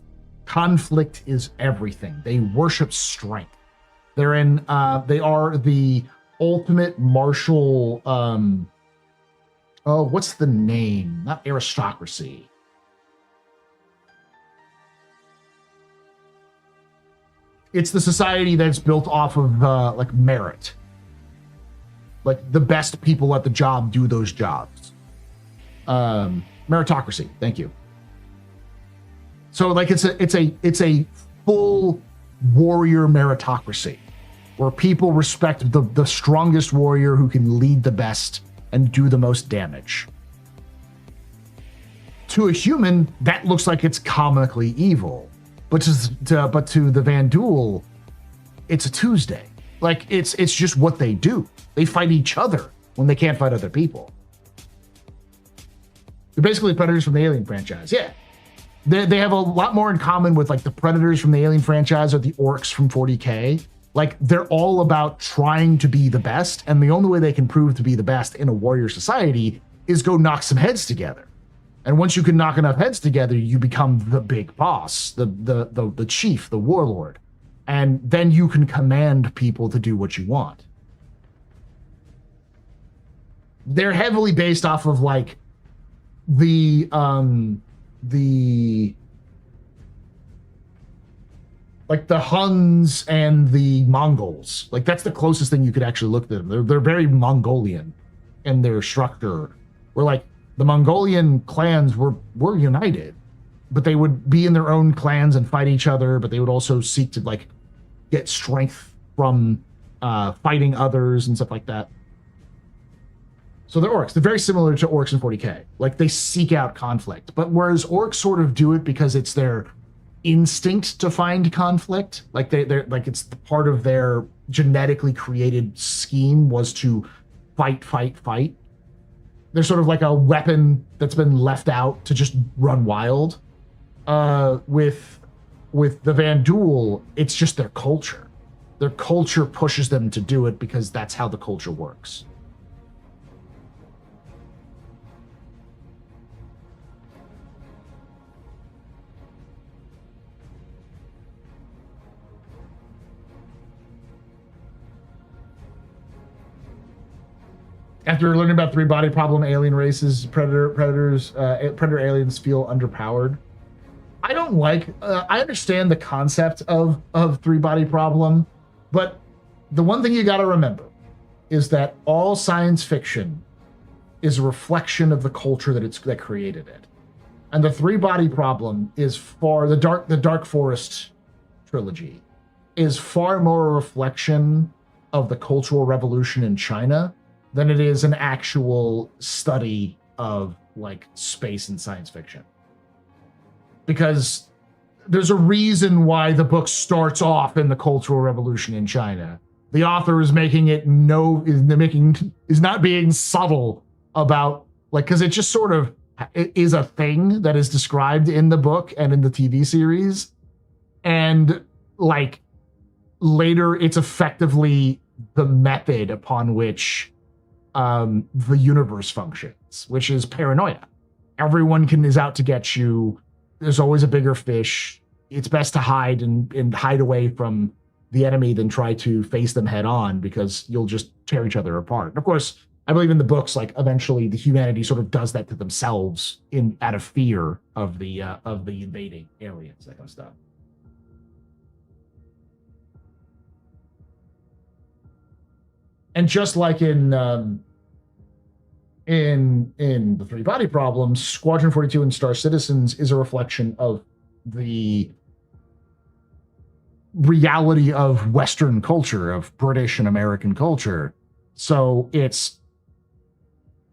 Conflict is everything. They worship strength. They are the ultimate martial, what's the name? Not aristocracy. It's the society that's built off of like merit. Like the best people at the job do those jobs. Meritocracy. Thank you. So like it's a full warrior meritocracy where people respect the strongest warrior who can lead the best and do the most damage. To a human, that looks like it's comically evil. But to the Vanduul, it's a Tuesday. Like it's just what they do. They fight each other when they can't fight other people. They're basically predators from the Alien franchise. Yeah, they have a lot more in common with like the predators from the Alien franchise or the orcs from 40K. Like they're all about trying to be the best, and the only way they can prove to be the best in a warrior society is go knock some heads together. And once you can knock enough heads together, you become the big boss, the chief, the warlord. And then you can command people to do what you want. They're heavily based off of like the Huns and the Mongols. Like that's the closest thing you could actually look at them. They're very Mongolian in their structure. We're like, the Mongolian clans were united, but they would be in their own clans and fight each other, but they would also seek to like get strength from fighting others and stuff like that. So they're orcs. They're very similar to orcs in 40K. Like they seek out conflict, but whereas orcs sort of do it because it's their instinct to find conflict. Like they're like it's part of their genetically created scheme was to fight. They're sort of like a weapon that's been left out to just run wild. With the Vanduul, it's just their culture. Their culture pushes them to do it because that's how the culture works. After learning about three-body problem, alien races, predator aliens feel underpowered. I don't like. I understand the concept of three-body problem, but the one thing you got to remember is that all science fiction is a reflection of the culture that created it, and the three-body problem is the Dark Forest trilogy is far more a reflection of the Cultural Revolution in China than it is an actual study of like space and science fiction. Because there's a reason why the book starts off in the Cultural Revolution in China. The author is is not being subtle about like, because it just sort of is a thing that is described in the book and in the TV series. And like later it's effectively the method upon which the universe functions, which is paranoia. Everyone is out to get you. There's always a bigger fish. It's best to hide and hide away from the enemy than try to face them head on, because you'll just tear each other apart. And of course, I believe in the books, like eventually the humanity sort of does that to themselves out of fear of the invading aliens, that kind of stuff. And just like in the Three Body Problems, Squadron 42 and Star Citizens is a reflection of the reality of Western culture, of British and American culture. So it's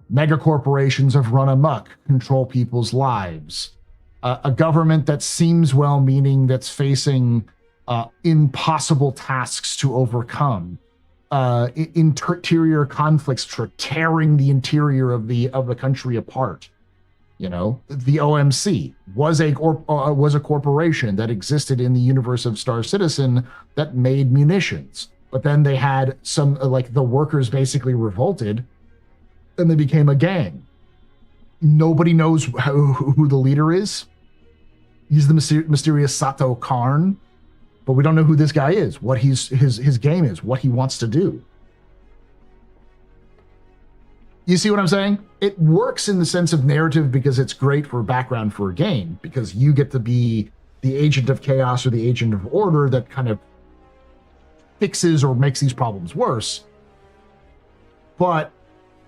mega corporations have run amok, control people's lives. A government that seems well-meaning, that's facing impossible tasks to overcome. Interior conflicts for tearing the interior of the country apart. You know, the OMC was a corporation that existed in the universe of Star Citizen that made munitions, but then they had some like the workers basically revolted, and they became a gang. Nobody knows who the leader is. He's the mysterious Sato Karn, but we don't know who this guy is, what his game is, what he wants to do. You see what I'm saying? It works in the sense of narrative because it's great for background for a game, because you get to be the agent of chaos or the agent of order that kind of fixes or makes these problems worse. But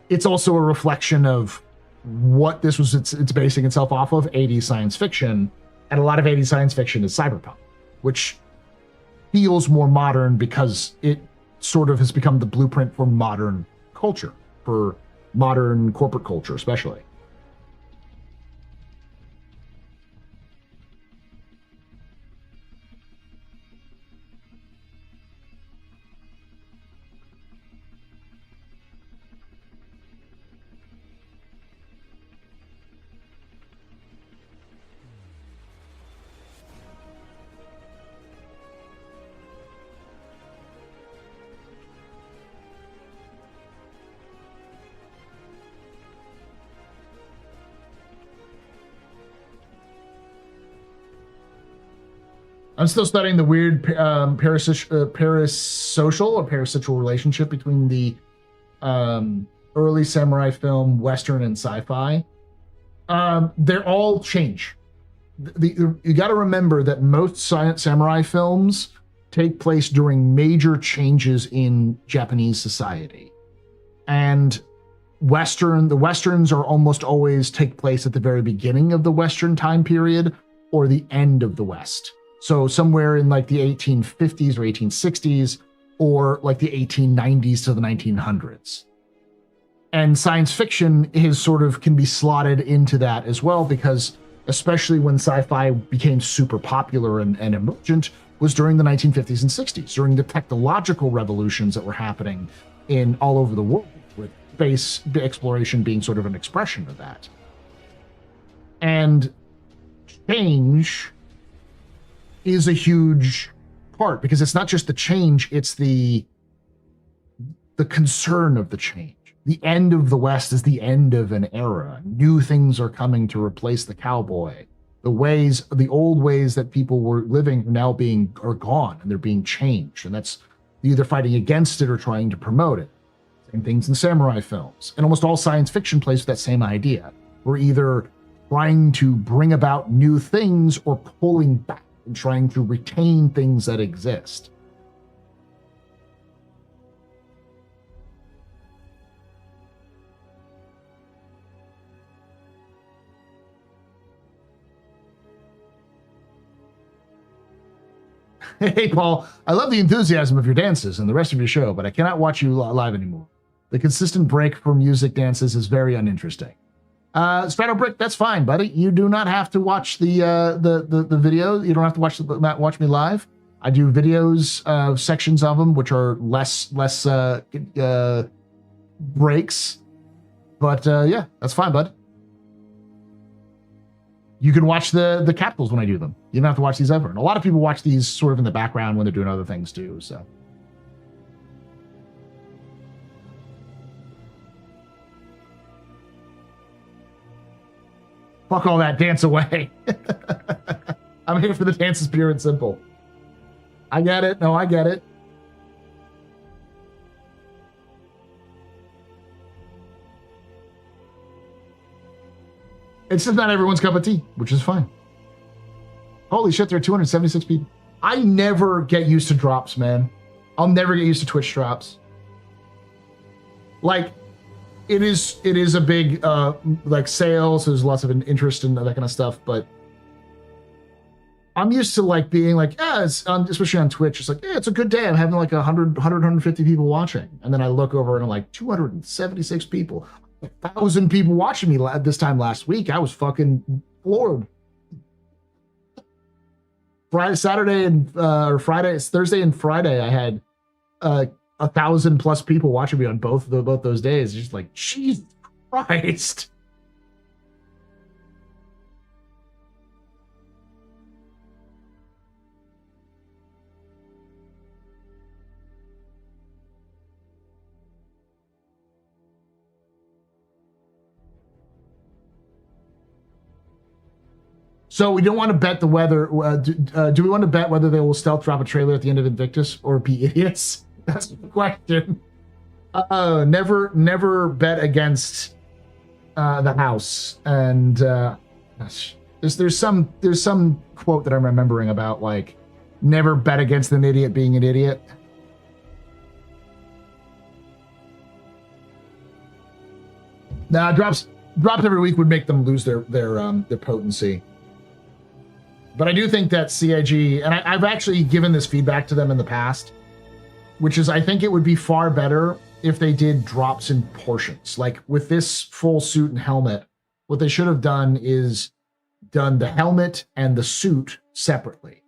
it's also a reflection of what this was it's basing itself off of, 80s science fiction. And a lot of 80s science fiction is cyberpunk, which feels more modern because it sort of has become the blueprint for modern culture, for modern corporate culture especially. I'm still studying the weird parasocial or parasexual relationship between the early samurai film, Western, and sci-fi. They're all change. You got to remember that most samurai films take place during major changes in Japanese society. And the Westerns are almost always take place at the very beginning of the Western time period or the end of the West. So somewhere in like the 1850s or 1860s, or like the 1890s to the 1900s. And science fiction can be slotted into that as well, because especially when sci-fi became super popular and emergent was during the 1950s and 60s, during the technological revolutions that were happening in all over the world, with space exploration being sort of an expression of that. And change is a huge part, because it's not just the change, it's the concern of the change. The end of the West is the end of an era. New things are coming to replace the cowboy. The old ways that people were living are gone, and they're being changed. And that's either fighting against it or trying to promote it. Same things in samurai films. And almost all science fiction plays with that same idea. We're either trying to bring about new things or pulling back and trying to retain things that exist. Hey, Paul, I love the enthusiasm of your dances and the rest of your show, but I cannot watch you live anymore. The consistent break for music dances is very uninteresting. Strato Brick, that's fine, buddy. You do not have to watch the video. You don't have to watch me live. I do videos, sections of them, which are less breaks. But yeah, that's fine, bud. You can watch the capitals when I do them. You don't have to watch these ever. And a lot of people watch these sort of in the background when they're doing other things too. So. Fuck all that, dance away. I'm here for the dances, pure and simple. I get it. No, I get it. It's just not everyone's cup of tea, which is fine. Holy shit, there are 276 people. I never get used to drops, man. I'll never get used to Twitch drops. Like, it is a big like sale, so there's lots of interest in that kind of stuff, but I'm used to like being like, yeah, it's especially on Twitch, it's like, yeah, it's a good day. I'm having like 150 people watching. And then I look over and I'm like, 276 people. 1,000 people watching me this time last week. I was fucking floored. Thursday and Friday, I had 1,000 plus people watching me on both those days. Just like, Jesus Christ. So we don't want to bet the weather. Do we want to bet whether they will stealth drop a trailer at the end of Invictus or be idiots? That's the question. Never bet against the house. And there's some quote that I'm remembering about like never bet against an idiot being an idiot. Nah, drops every week would make them lose their potency. But I do think that CIG, and I've actually given this feedback to them in the past, which is I think it would be far better if they did drops in portions. Like with this full suit and helmet, what they should have done is done the helmet and the suit separately.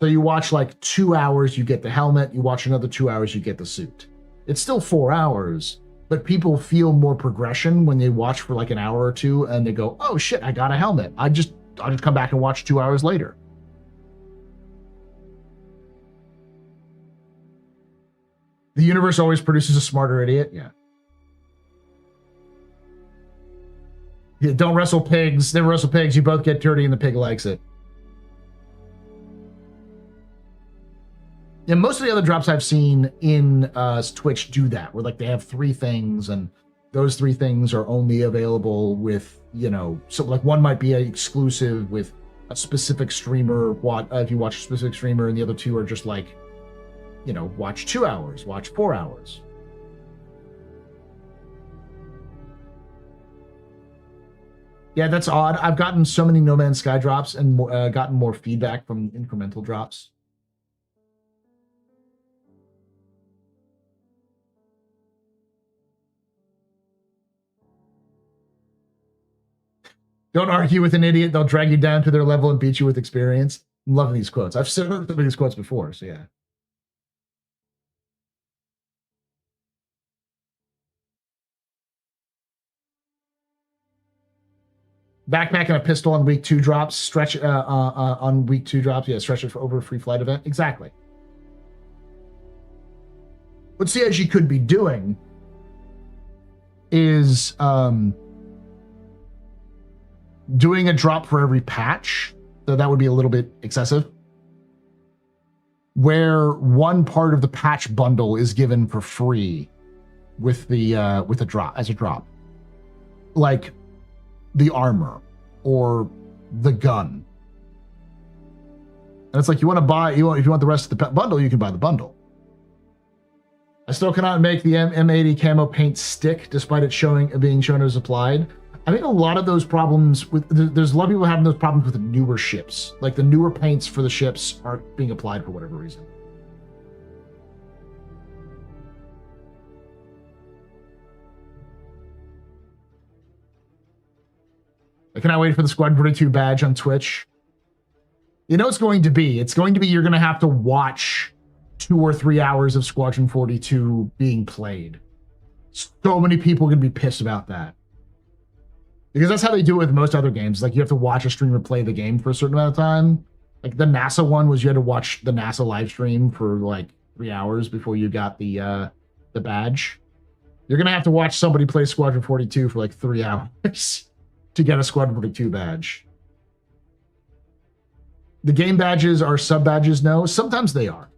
So you watch like 2 hours, you get the helmet, you watch another 2 hours, you get the suit. It's still 4 hours, but people feel more progression when they watch for like an hour or two and they go, oh shit, I got a helmet. I'll just come back and watch 2 hours later. The universe always produces a smarter idiot. Yeah. Yeah, don't wrestle pigs. Never wrestle pigs. You both get dirty and the pig likes it. Yeah, most of the other drops I've seen in Twitch do that, where like they have 3 things and those 3 things are only available with, you know, so like one might be an exclusive with a specific streamer. If you watch a specific streamer, and the other 2 are just like, you know, watch 2 hours, watch 4 hours. Yeah, that's odd. I've gotten so many No Man's Sky drops and gotten more feedback from incremental drops. Don't argue with an idiot. They'll drag you down to their level and beat you with experience. I'm loving these quotes. I've said some of these quotes before, so yeah. Backpack and a pistol on week 2 drops. Stretch on week 2 drops. Yeah, stretch it for over a free flight event. Exactly. What CIG could be doing is doing a drop for every patch. So that would be a little bit excessive. Where one part of the patch bundle is given for free with a drop as a drop. Like the armor or the gun. And it's like if you want the rest of the bundle, you can buy the bundle. I still cannot make the M80 camo paint stick despite it being shown as applied. I think a lot of those problems there's a lot of people having those problems with the newer ships. Like the newer paints for the ships aren't being applied for whatever reason. I cannot wait for the Squadron 42 badge on Twitch. You know it's going to be you're going to have to watch 2 or 3 hours of Squadron 42 being played. So many people are going to be pissed about that. Because that's how they do it with most other games. Like you have to watch a streamer play the game for a certain amount of time. Like the NASA one was you had to watch the NASA live stream for like 3 hours before you got the badge. You're going to have to watch somebody play Squadron 42 for like 3 hours. to get a Squadron 42 badge. The game badges are sub badges? No, sometimes they are.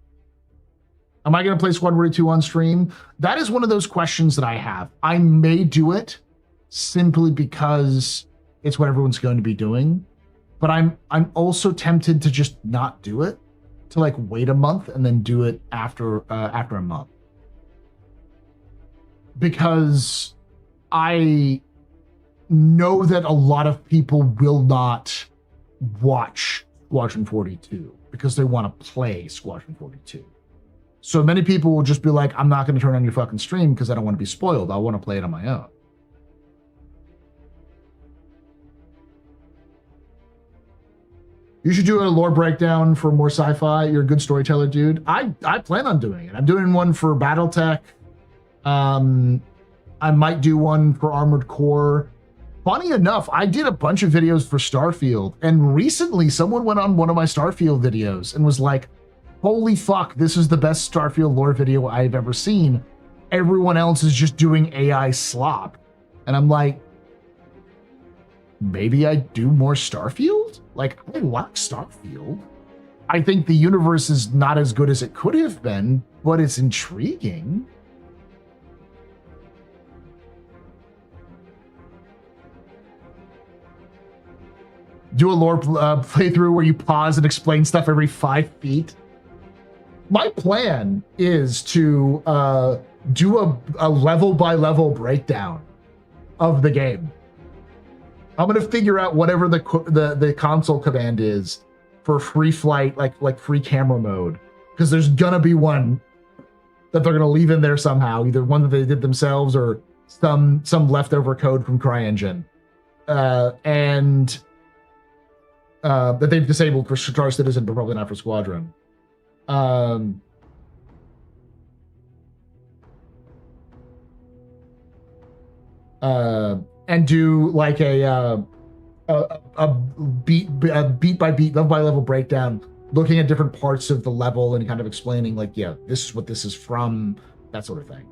Am I going to play Squadron 42 on stream? That is one of those questions that I have. I may do it simply because it's what everyone's going to be doing, but I'm also tempted to just not do it, to like wait a month and then do it after a month, because I know that a lot of people will not watch Squadron 42 because they want to play Squadron 42. So many people will just be like, I'm not going to turn on your fucking stream because I don't want to be spoiled. I want to play it on my own. You should do a lore breakdown for more sci-fi. You're a good storyteller, dude. I plan on doing it. I'm doing one for Battletech. I might do one for Armored Core. Funny enough, I did a bunch of videos for Starfield, and recently someone went on one of my Starfield videos and was like, holy fuck, this is the best Starfield lore video I've ever seen. Everyone else is just doing AI slop. And I'm like, maybe I do more Starfield? Like, I like Starfield. I think the universe is not as good as it could have been, but it's intriguing. Do a lore playthrough where you pause and explain stuff every 5 feet. My plan is to do a level by level breakdown of the game. I'm gonna figure out whatever the console command is for free flight, like free camera mode, because there's gonna be one that they're gonna leave in there somehow, either one that they did themselves or some leftover code from CryEngine, and that they've disabled for Star Citizen, but probably not for Squadron. And do like a beat by beat, level by level breakdown, looking at different parts of the level and kind of explaining like, yeah, this is what this is from, that sort of thing.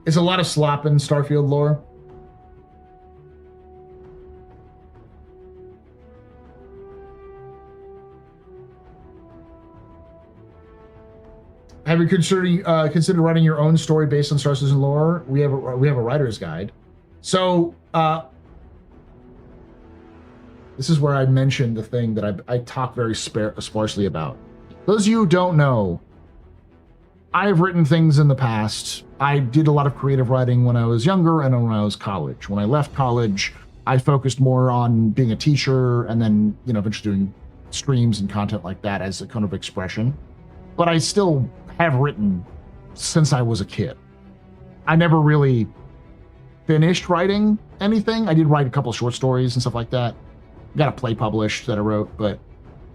It's a lot of slop in Starfield lore. Have you considered writing your own story based on Star Citizen lore? We have a writer's guide. So this is where I mentioned the thing that I talk very sparsely about. Those of you who don't know, I have written things in the past. I did a lot of creative writing when I was younger and when I was college. When I left college, I focused more on being a teacher and then, eventually doing streams and content like that as a kind of expression. But I still have written since I was a kid. I never really finished writing anything. I did write a couple short stories and stuff like that. Got a play published that I wrote, but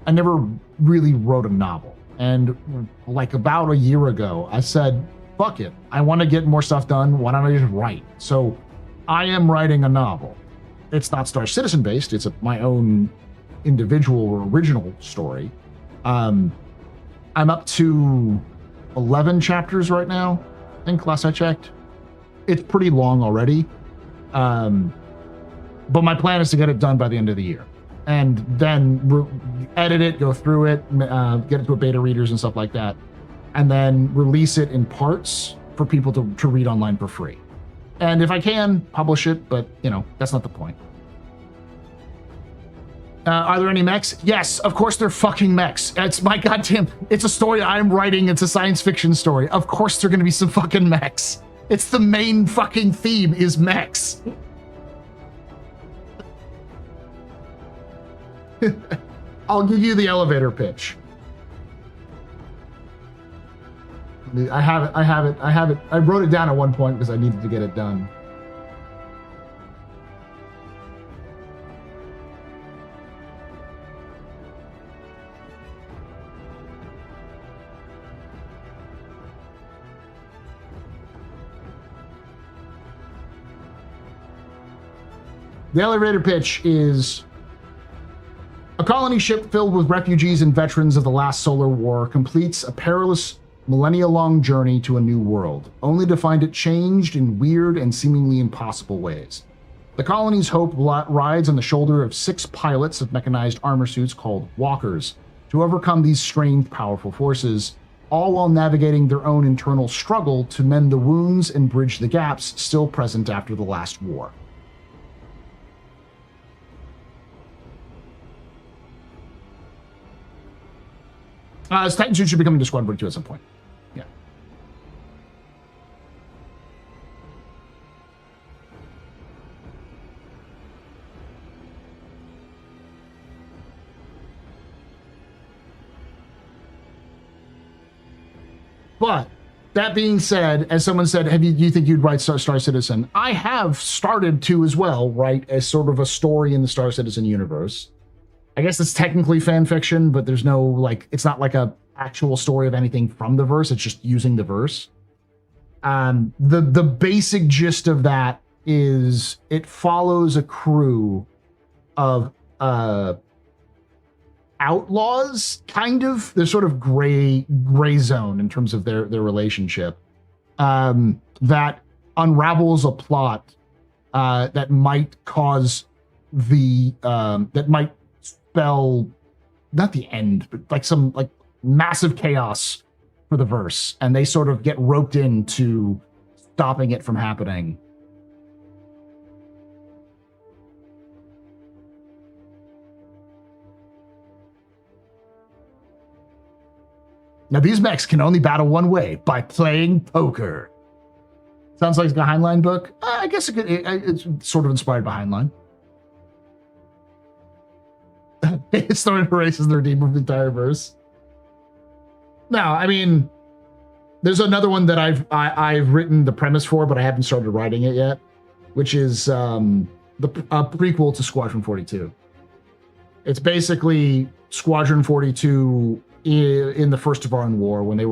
I never really wrote a novel. And like about a year ago, I said, fuck it. I want to get more stuff done. Why don't I just write? So I am writing a novel. It's not Star Citizen based. It's my own individual or original story. I'm up to 11 chapters right now, I think, last I checked. It's pretty long already. But my plan is to get it done by the end of the year. And then edit it, go through it, get it to beta readers and stuff like that. And then release it in parts for people to read online for free. And if I can, publish it, but, that's not the point. Are there any mechs? Yes, of course they're fucking mechs. It's my goddamn... It's a story I'm writing. It's a science fiction story. Of course there are going to be some fucking mechs. It's the main fucking theme is mechs. I'll give you the elevator pitch. I have it. I wrote it down at one point because I needed to get it done. The elevator pitch is A colony ship filled with refugees and veterans of the last solar war completes a perilous millennia-long journey to a new world, only to find it changed in weird and seemingly impossible ways. The colony's hope rides on the shoulder of 6 pilots of mechanized armor suits called walkers to overcome these strange, powerful forces, all while navigating their own internal struggle to mend the wounds and bridge the gaps still present after the last war. As Titan suits should be coming to Squadron 42 at some point. Yeah. But that being said, as someone said, do you think you'd write Star Citizen? I have started to as well write a sort of a story in the Star Citizen universe. I guess it's technically fan fiction, but there's no, like, it's not like a actual story of anything from the verse. It's just using the verse. The basic gist of that is it follows a crew of outlaws, kind of. They're sort of gray zone in terms of their relationship, that unravels a plot that might cause that might spell not the end, but like some like massive chaos for the verse, and they sort of get roped into stopping it from happening. Now these mechs can only battle one way, by playing poker. Sounds like a Heinlein book. I guess it's sort of inspired by Heinlein. It's throwing erases the redeemer of the entire verse. No, I mean, there's another one that I've written the premise for, but I haven't started writing it yet, which is a prequel to Squadron 42. It's basically Squadron 42 in the First Tevaran War when they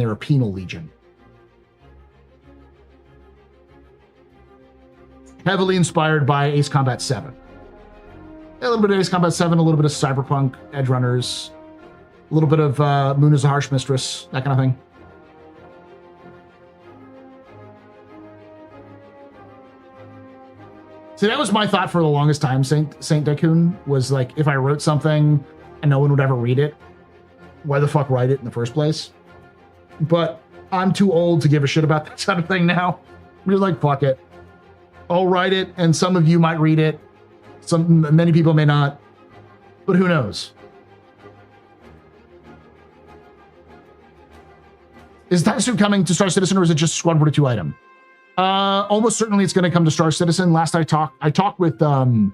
were Penal Legion. Heavily inspired by Ace Combat 7. A little bit of Ace Combat 7, a little bit of Cyberpunk, Edge Runners, a little bit of Moon is a Harsh Mistress, that kind of thing. See, that was my thought for the longest time, Saint Daikun, was like, if I wrote something and no one would ever read it, why the fuck write it in the first place? But I'm too old to give a shit about that kind of thing now. I'm just like, fuck it. I'll write it, and some of you might read it. Many people may not, but who knows? Is Titan Suit coming to Star Citizen, or is it just a Squad 42 item? Almost certainly it's going to come to Star Citizen. Last I talked with Sean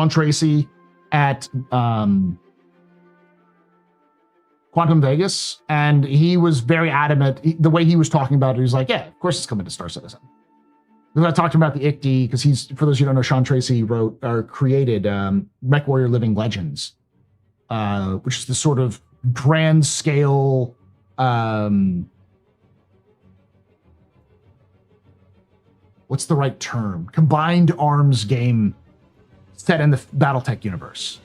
Tracy at Quantum Vegas, and he was very adamant. The way he was talking about it, he was like, yeah, of course it's coming to Star Citizen. Because I talked about the ICD, because he's, for those of you who don't know, Sean Tracy created Mech Warrior Living Legends, which is the sort of grand scale what's the right term? Combined arms game set in the Battletech universe.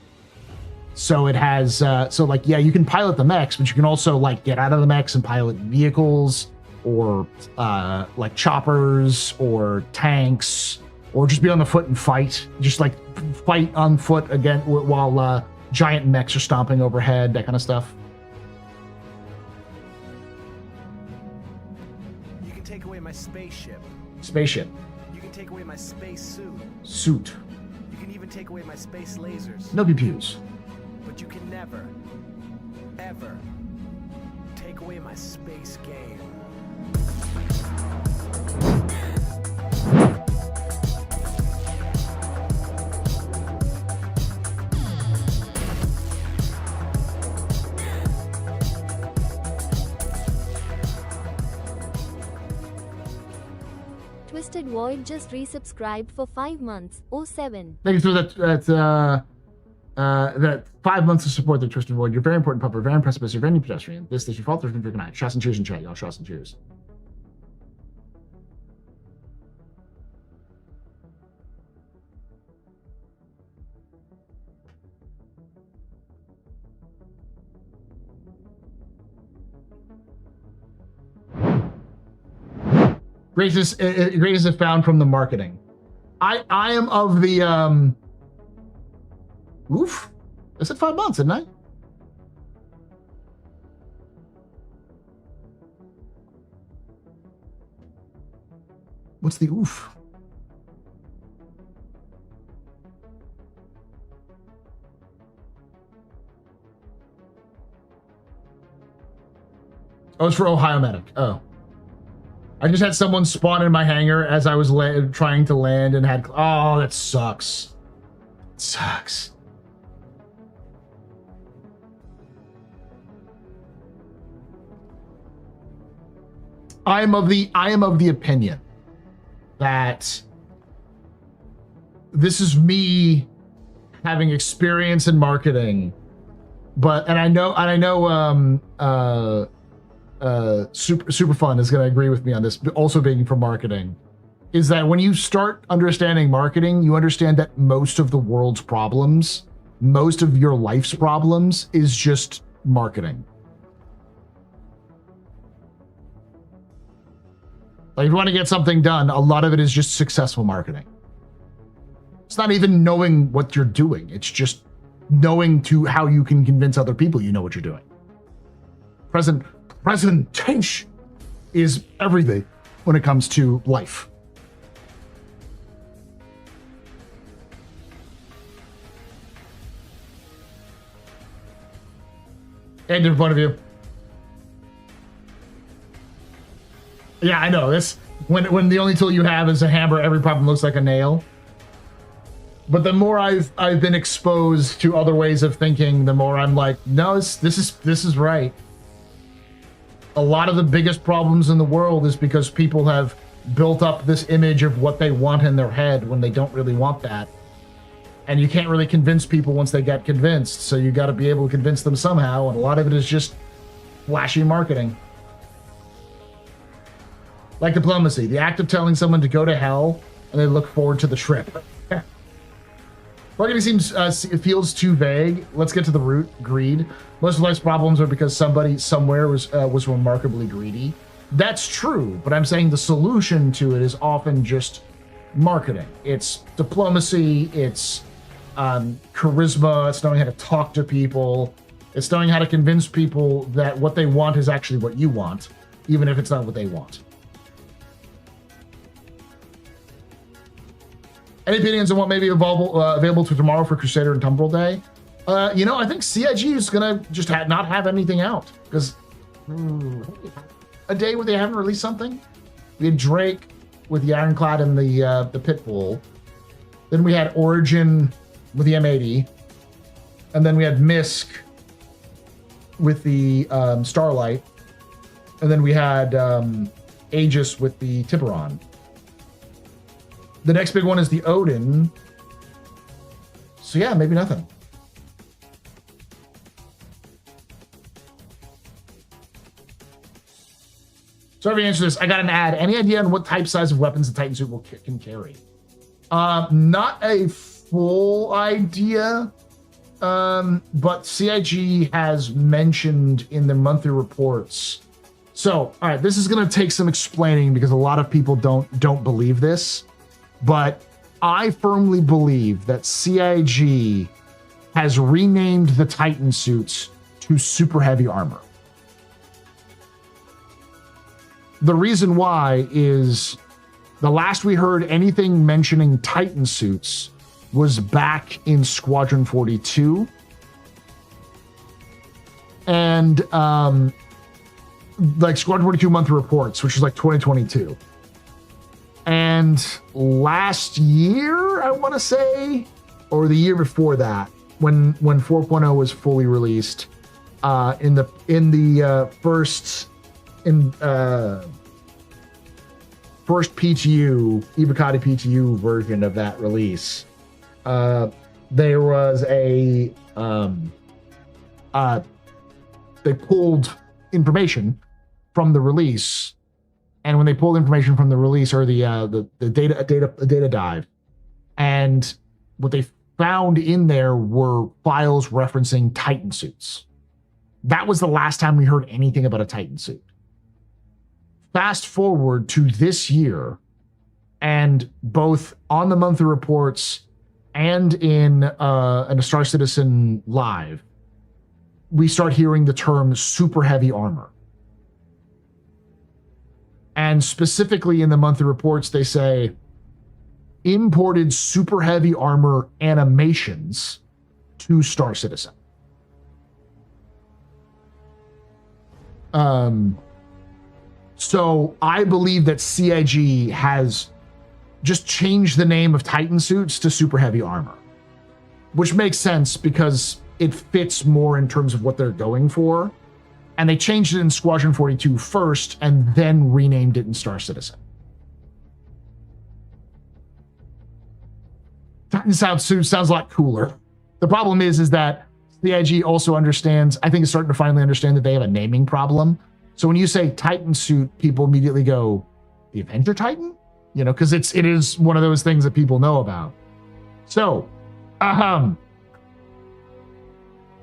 So it has, you can pilot the mechs, but you can also like get out of the mechs and pilot vehicles, or like choppers or tanks, or just be on the foot and fight. Just like fight on foot again while giant mechs are stomping overhead, that kind of stuff. You can take away my spaceship. Spaceship. You can take away my space suit. Suit. You can even take away my space lasers. No pews. But you can never, ever take away my space game. Twisted Void just resubscribed for 5 months. 07. Thank you for that 5 months of support there, Twisted Void. You're very important pupper, very precipice, you're very pedestrian. This your fault, there's been freaking night. Shots and cheers in chat, y'all. Shots and cheers. Greatness is found from the marketing. I am of the oof. I said 5 months, didn't I? What's the oof? Oh, it's for Ohio Medic. Oh. I just had someone spawn in my hangar as I was trying to land and had... Oh, that sucks. It sucks. I am of the opinion that this is me having experience in marketing, and I know super fun is going to agree with me on this, also being for marketing, is that when you start understanding marketing, you understand that most of the world's problems, most of your life's problems, is just marketing. Like, if you want to get something done, a lot of it is just successful marketing. It's not even knowing what you're doing. It's just knowing how you can convince other people you know what you're doing. Presentation is everything when it comes to life. And different point of view. Yeah, I know. This when the only tool you have is a hammer, every problem looks like a nail. But the more I've been exposed to other ways of thinking, the more I'm like, no, this is right. A lot of the biggest problems in the world is because people have built up this image of what they want in their head when they don't really want that. And you can't really convince people once they get convinced, so you got to be able to convince them somehow, and a lot of it is just flashy marketing. Like diplomacy, the act of telling someone to go to hell and they look forward to the trip. Marketing it feels too vague. Let's get to the root: greed. Most of life's problems are because somebody somewhere was remarkably greedy. That's true, but I'm saying the solution to it is often just marketing. It's diplomacy. It's charisma. It's knowing how to talk to people. It's knowing how to convince people that what they want is actually what you want, even if it's not what they want. Any opinions on what may be available to tomorrow for Crusader and Tumbril Day? I think CIG is going to just not have anything out. Because a day where they haven't released something? We had Drake with the Ironclad and the Pitbull. Then we had Origin with the M80. And then we had Misk with the Starlight. And then we had Aegis with the Tiburon. The next big one is the Odin. So yeah, maybe nothing. So every answer to this, I got an ad. Any idea on what type size of weapons the Titan suit can carry? Not a full idea, but CIG has mentioned in their monthly reports. So, all right, this is going to take some explaining because a lot of people don't believe this. But I firmly believe that CIG has renamed the Titan suits to super heavy armor. The reason why is the last we heard anything mentioning Titan suits was back in Squadron 42. And like Squadron 42 monthly reports, which was like 2022. And last year, I want to say, or the year before that, when 4.0 was fully released, in the first PTU, Ibukati PTU version of that release, there was they pulled information from the release. And when they pulled information from the release or the data dive, and what they found in there were files referencing Titan suits. That was the last time we heard anything about a Titan suit. fast forward to this year, and both on the monthly reports and in a Star Citizen Live, we start hearing the term super heavy armor. And specifically in the monthly reports, they say imported super heavy armor animations to Star Citizen. So I believe that CIG has just changed the name of Titan suits to super heavy armor, which makes sense because it fits more in terms of what they're going for. And they changed it in Squadron 42 first and then renamed it in Star Citizen. Titan suit sounds a lot cooler. The problem is that CIG also understands, I think it's starting to finally understand that they have a naming problem. So when you say Titan suit, people immediately go, the Avenger Titan? You know, because it is one of those things that people know about. So,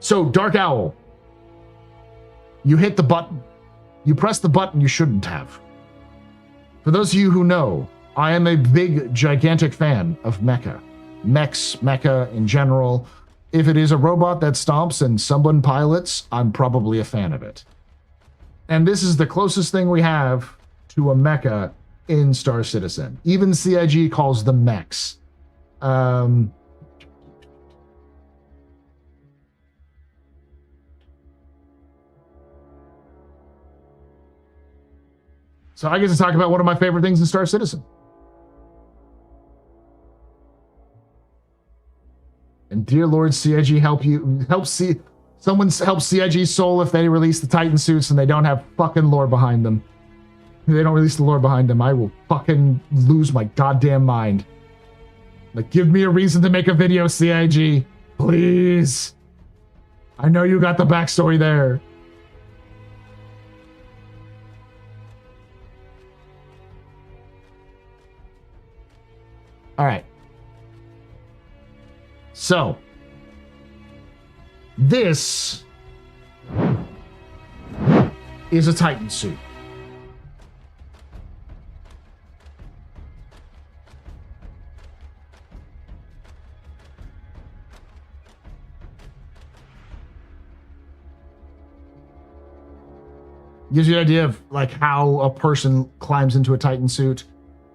So Dark Owl, you hit the button. You press the button you shouldn't have. For those of you who know, I am a big, gigantic fan of mecha. Mecha in general. If it is a robot that stomps and someone pilots, I'm probably a fan of it. And this is the closest thing we have to a mecha in Star Citizen. Even CIG calls them mechs. So I get to talk about one of my favorite things in Star Citizen. And dear Lord, CIG help CIG's soul if they release the Titan suits and they don't have fucking lore behind them. If they don't release the lore behind them, I will fucking lose my goddamn mind. Like, give me a reason to make a video, CIG. Please. I know you got the backstory there. All right. So, this is a Titan suit. Gives you an idea of like how a person climbs into a Titan suit.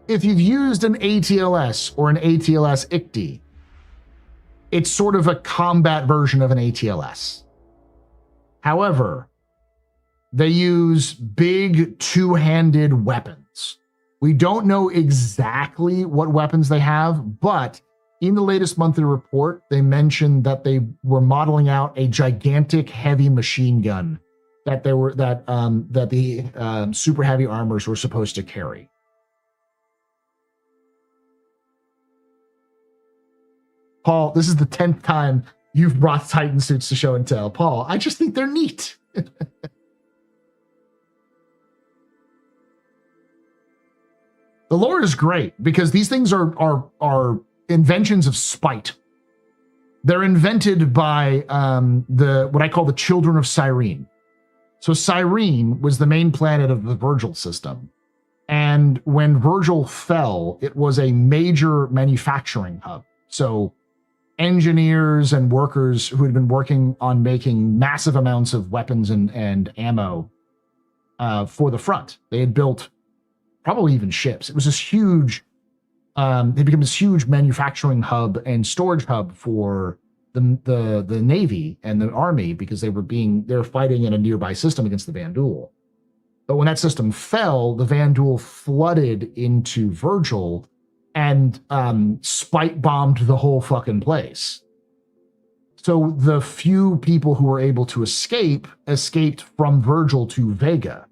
If you've used an ATLS or an ATLS ICD, it's sort of a combat version of an ATLS. However, they use big two-handed weapons. We don't know exactly what weapons they have, but in the latest monthly report, they mentioned that they were modeling out a gigantic heavy machine gun that the super heavy armors were supposed to carry. Paul, this is the 10th time you've brought Titan suits to show and tell. Paul, I just think they're neat. The lore is great because these things are inventions of spite. They're invented by what I call the children of Cyrene. So Cyrene was the main planet of the Virgil system. And when Virgil fell, it was a major manufacturing hub. So engineers and workers who had been working on making massive amounts of weapons and ammo for the front. They had built probably even ships. It was this huge, they became this huge manufacturing hub and storage hub for the Navy and the Army because they were fighting in a nearby system against the Vandul. But when that system fell, the Vandul flooded into Virgil and spite bombed the whole fucking place. So the few people who were able to escaped from Virgil to Vega.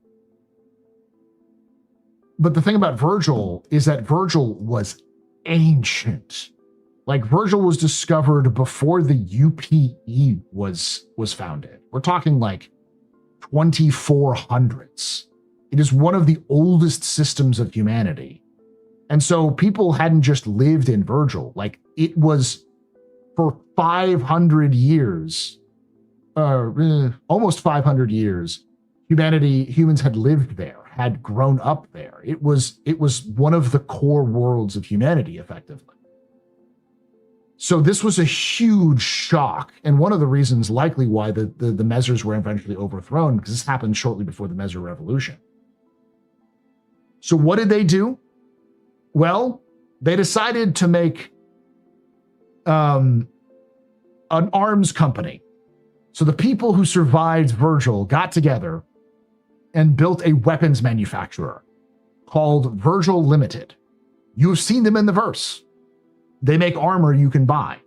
But the thing about Virgil is that Virgil was ancient. Like, Virgil was discovered before the UPE was founded. We're talking like 2400s. It is one of the oldest systems of humanity. And so people hadn't just lived in Virgil. Like, it was for 500 years, almost 500 years, humans had lived there, had grown up there. It was one of the core worlds of humanity, effectively. So this was a huge shock, and one of the reasons likely why the Mezzers were eventually overthrown, because this happened shortly before the Mezzer Revolution. So what did they do? Well, they decided to make an arms company. So the people who survived Virgil got together and built a weapons manufacturer called Virgil Limited. You've seen them in the verse. They make armor you can buy.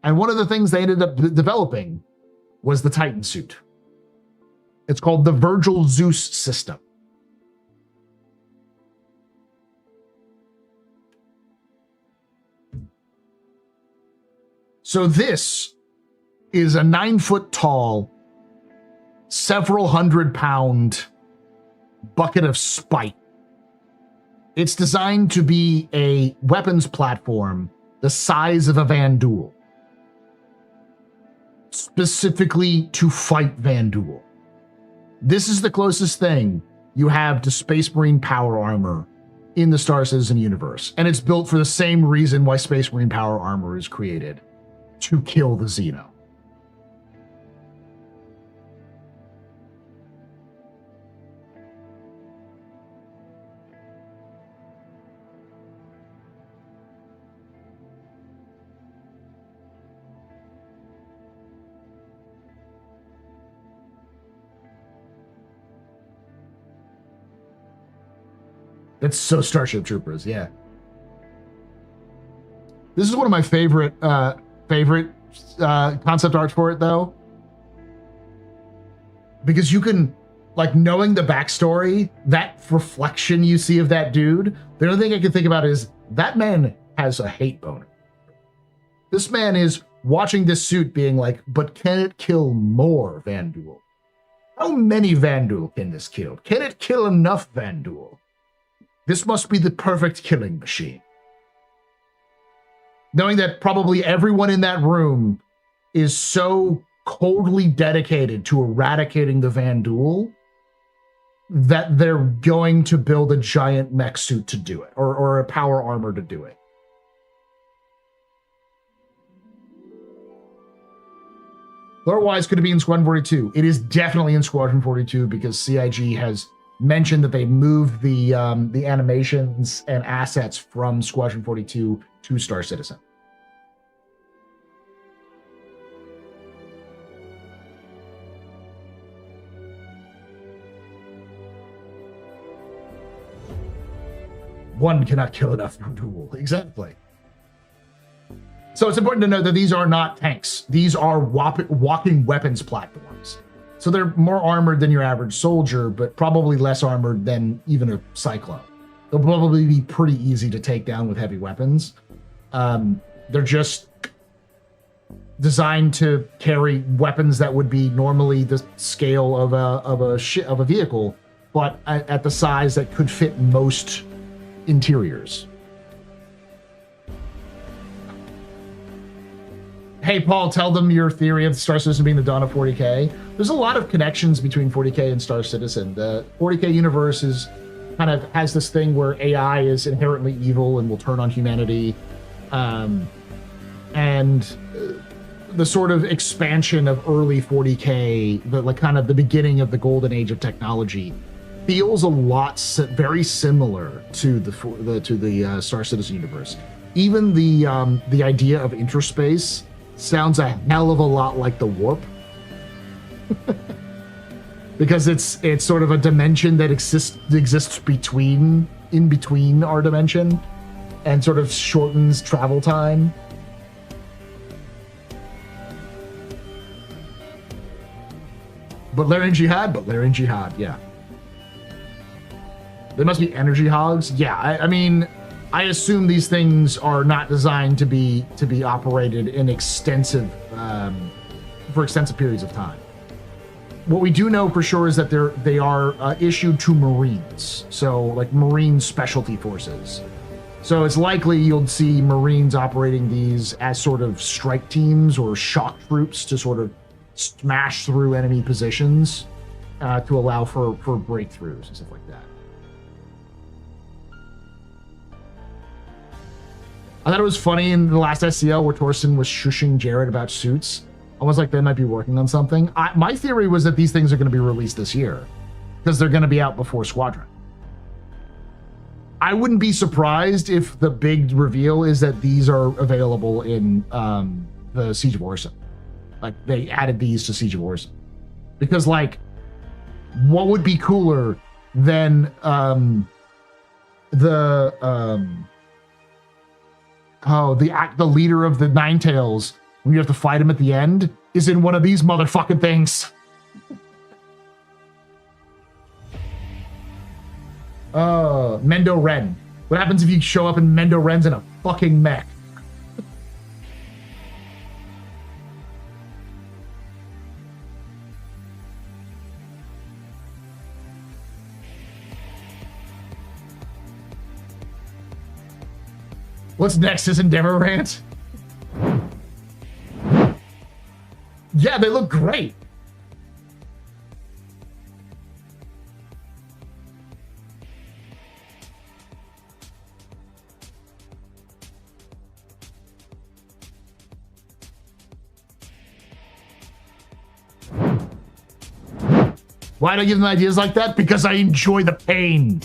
And one of the things they ended up developing was the Titan suit. It's called the Virgil Zeus system. So this is a 9-foot tall, several 100-pound bucket of spite. It's designed to be a weapons platform the size of a Vanduul, specifically to fight Vanduul. This is the closest thing you have to Space Marine power armor in the Star Citizen universe, and it's built for the same reason why Space Marine power armor is created, to kill the Xeno. It's so Starship Troopers, yeah. This is one of my favorite concept art for it, though, because you can, like, knowing the backstory, that reflection you see of that dude, the only thing I can think about is that man has a hate boner. This man is watching this suit being like, but can it kill more Vanduul? How many Vanduul can this kill? Can it kill enough Vanduul? This must be the perfect killing machine. Knowing that probably everyone in that room is so coldly dedicated to eradicating the Vanduul that they're going to build a giant mech suit to do it, or a power armor to do it. Lore-wise, could it be in Squadron 42? It is definitely in Squadron 42 because CIG has mentioned that they moved the animations and assets from Squadron 42 to Star Citizen. One cannot kill enough Vanduul. Exactly. So it's important to note that these are not tanks. These are walking weapons platforms. So they're more armored than your average soldier, but probably less armored than even a Cyclone. They'll probably be pretty easy to take down with heavy weapons. They're just designed to carry weapons that would be normally the scale of a vehicle, but at the size that could fit most interiors. Hey, Paul, tell them your theory of Star Citizen being the dawn of 40K. There's a lot of connections between 40K and Star Citizen. The 40K universe has this thing where AI is inherently evil and will turn on humanity. And the sort of expansion of early 40K, the beginning of the golden age of technology, feels a lot very similar to the Star Citizen universe. Even the idea of interspace sounds a hell of a lot like the warp. Because it's sort of a dimension that exists in between our dimension and sort of shortens travel time. But Larian Jihad, yeah. There must be energy hogs. Yeah, I mean, I assume these things are not designed to be operated in for extensive periods of time. What we do know for sure is that they are issued to Marines, so like Marine specialty forces. So it's likely you'll see Marines operating these as sort of strike teams or shock troops to sort of smash through enemy positions to allow for breakthroughs and stuff like that. I thought it was funny in the last SCL where Torsten was shushing Jared about suits. I was like, they might be working on something. My theory was that these things are going to be released this year because they're going to be out before Squadron. I wouldn't be surprised if the big reveal is that these are available in the Siege of Orison. Like, they added these to Siege of Orison. Because, like, what would be cooler than the leader of the Nine Tails, when you have to fight him at the end, is in one of these motherfucking things. Mendo Ren. What happens if you show up and Mendo Ren's in a fucking mech? What's next is Endeavor Rant? Yeah, they look great. Why do I give them ideas like that? Because I enjoy the pain.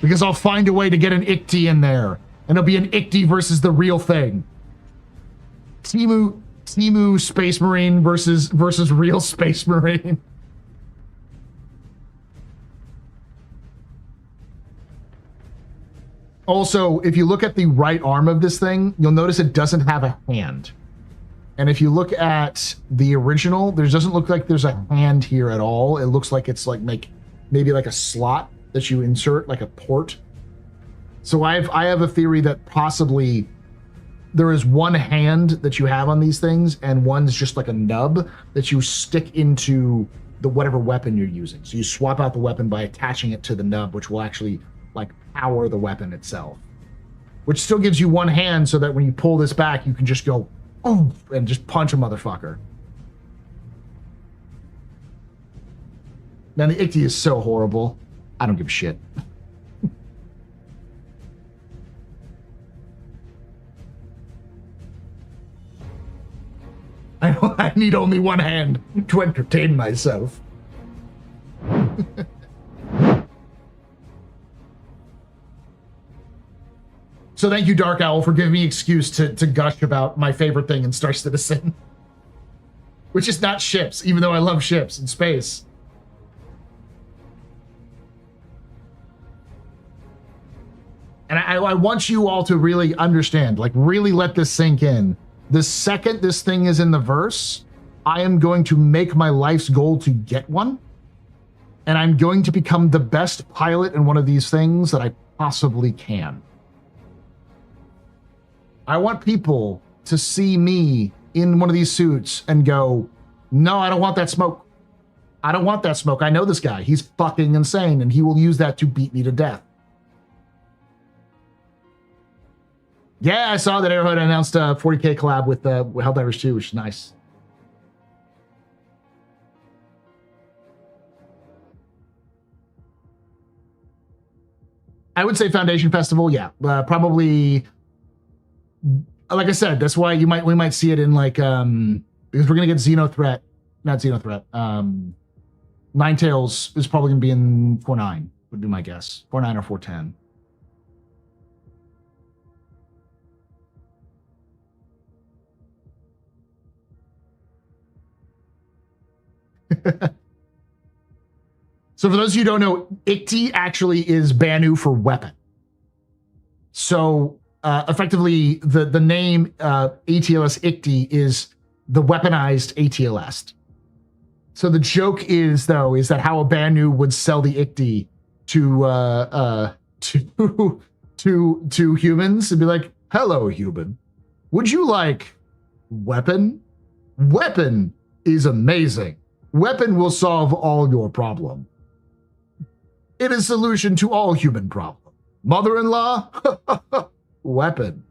Because I'll find a way to get an Ikti in there. And it'll be an Ikti versus the real thing. Timu Space Marine versus real Space Marine. Also, if you look at the right arm of this thing, you'll notice it doesn't have a hand. And if you look at the original, there doesn't look like there's a hand here at all. It looks like it's like maybe like a slot that you insert, like a port. So I have a theory that possibly there is one hand that you have on these things, and one's just like a nub that you stick into the whatever weapon you're using. So you swap out the weapon by attaching it to the nub, which will actually like power the weapon itself. Which still gives you one hand so that when you pull this back, you can just go oof, and just punch a motherfucker. Now the Ikti is so horrible. I don't give a shit. I need only one hand to entertain myself. So thank you, Dark Owl, for giving me an excuse to gush about my favorite thing in Star Citizen. Which is not ships, even though I love ships in space. And I want you all to really understand, like really let this sink in. The second this thing is in the verse, I am going to make my life's goal to get one. And I'm going to become the best pilot in one of these things that I possibly can. I want people to see me in one of these suits and go, no, I don't want that smoke. I don't want that smoke. I know this guy. He's fucking insane, and he will use that to beat me to death. Yeah, I saw that Arrowhead announced a 40K collab with Helldivers 2, which is nice. I would say Foundation Festival, yeah. Probably, like I said, that's why we might see it in like, because we're going to get Nine Tails is probably going to be in 4.9, would be my guess. 4.9 or 4.10. So for those of you who don't know, Ikti actually is Banu for weapon. So effectively, the name ATLS Ikti is the weaponized ATLS. So the joke is, though, is that how a Banu would sell the Ikti to humans and be like, hello, human. Would you like weapon? Weapon is amazing. Weapon will solve all your problem. It is solution to all human problem. Mother-in-law? Weapon.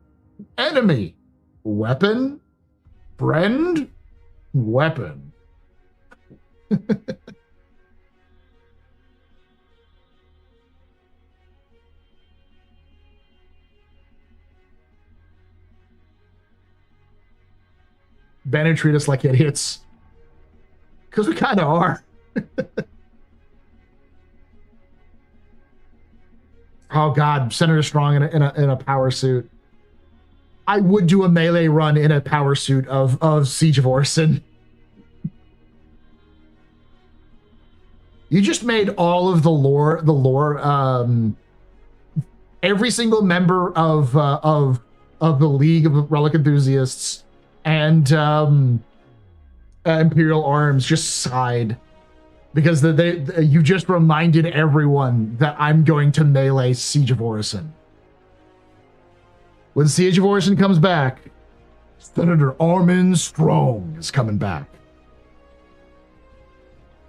Enemy? Weapon? Friend? weapon. Banner treat us like idiots. Because we kind of are. Oh God, Senator Strong in a power suit. I would do a melee run in a power suit of Siege of Orison. You just made all of the lore, every single member of the League of Relic Enthusiasts and Imperial Arms just sighed because you just reminded everyone that I'm going to melee Siege of Orison. When Siege of Orison comes back, Senator Armin Strong is coming back.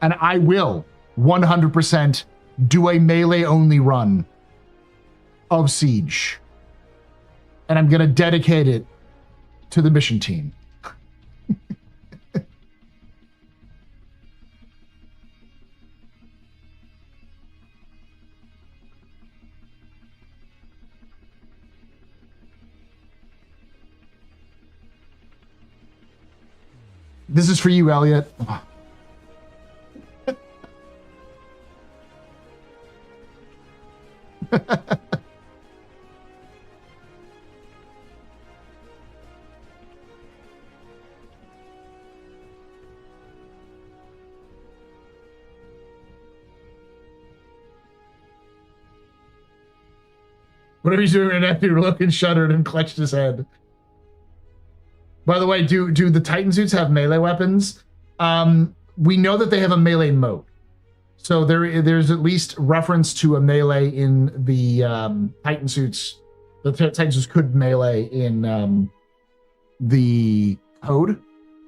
And I will 100% do a melee-only run of Siege. And I'm going to dedicate it to the mission team. This is for you, Elliot. Whatever he's doing right now, Logan shuddered and clutched his head. By the way, do the Titan suits have melee weapons? We know that they have a melee mode. So there's at least reference to a melee in the Titan suits. The Titan suits could melee in the code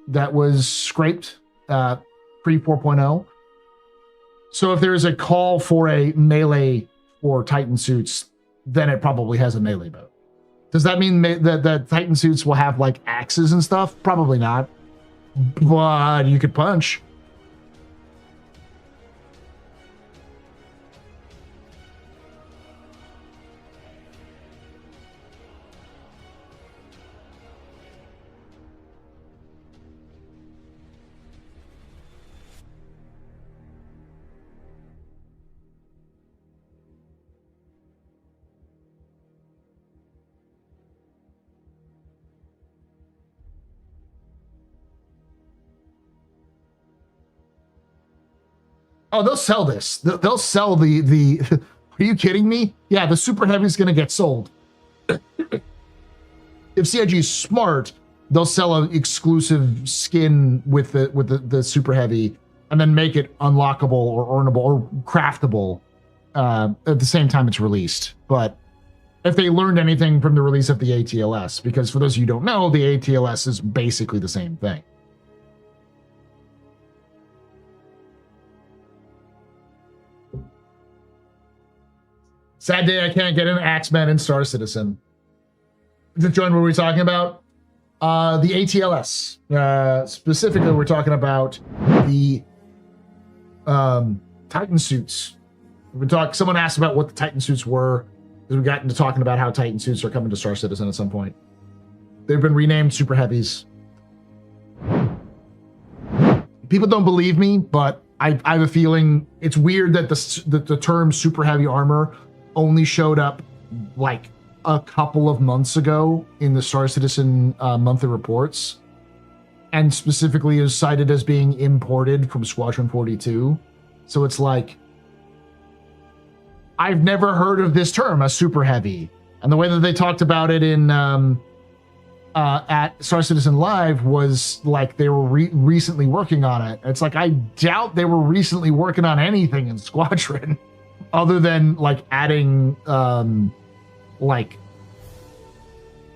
that was scraped pre 4.0. So if there is a call for a melee for Titan suits, then it probably has a melee mode. Does that mean that Titan suits will have like axes and stuff? Probably not. But you could punch. Oh, they'll sell this. They'll sell the Are you kidding me? Yeah, the Super Heavy is going to get sold. If CIG is smart, they'll sell an exclusive skin with the Super Heavy and then make it unlockable or earnable or craftable at the same time it's released. But if they learned anything from the release of the ATLS, because for those of you who don't know, the ATLS is basically the same thing. Sad day I can't get an Axeman and Star Citizen. Just join what we're talking about. The ATLS. Specifically, we're talking about the Titan suits. Someone asked about what the Titan suits were, because we got into talking about how Titan suits are coming to Star Citizen at some point. They've been renamed Super Heavies. People don't believe me, but I have a feeling it's weird that the term Super Heavy armor only showed up like a couple of months ago in the Star Citizen monthly reports, and specifically is cited as being imported from Squadron 42. So it's like, I've never heard of this term, a Super Heavy. And the way that they talked about it in at Star Citizen Live was like they were recently working on it. It's like, I doubt they were recently working on anything in Squadron other than like adding like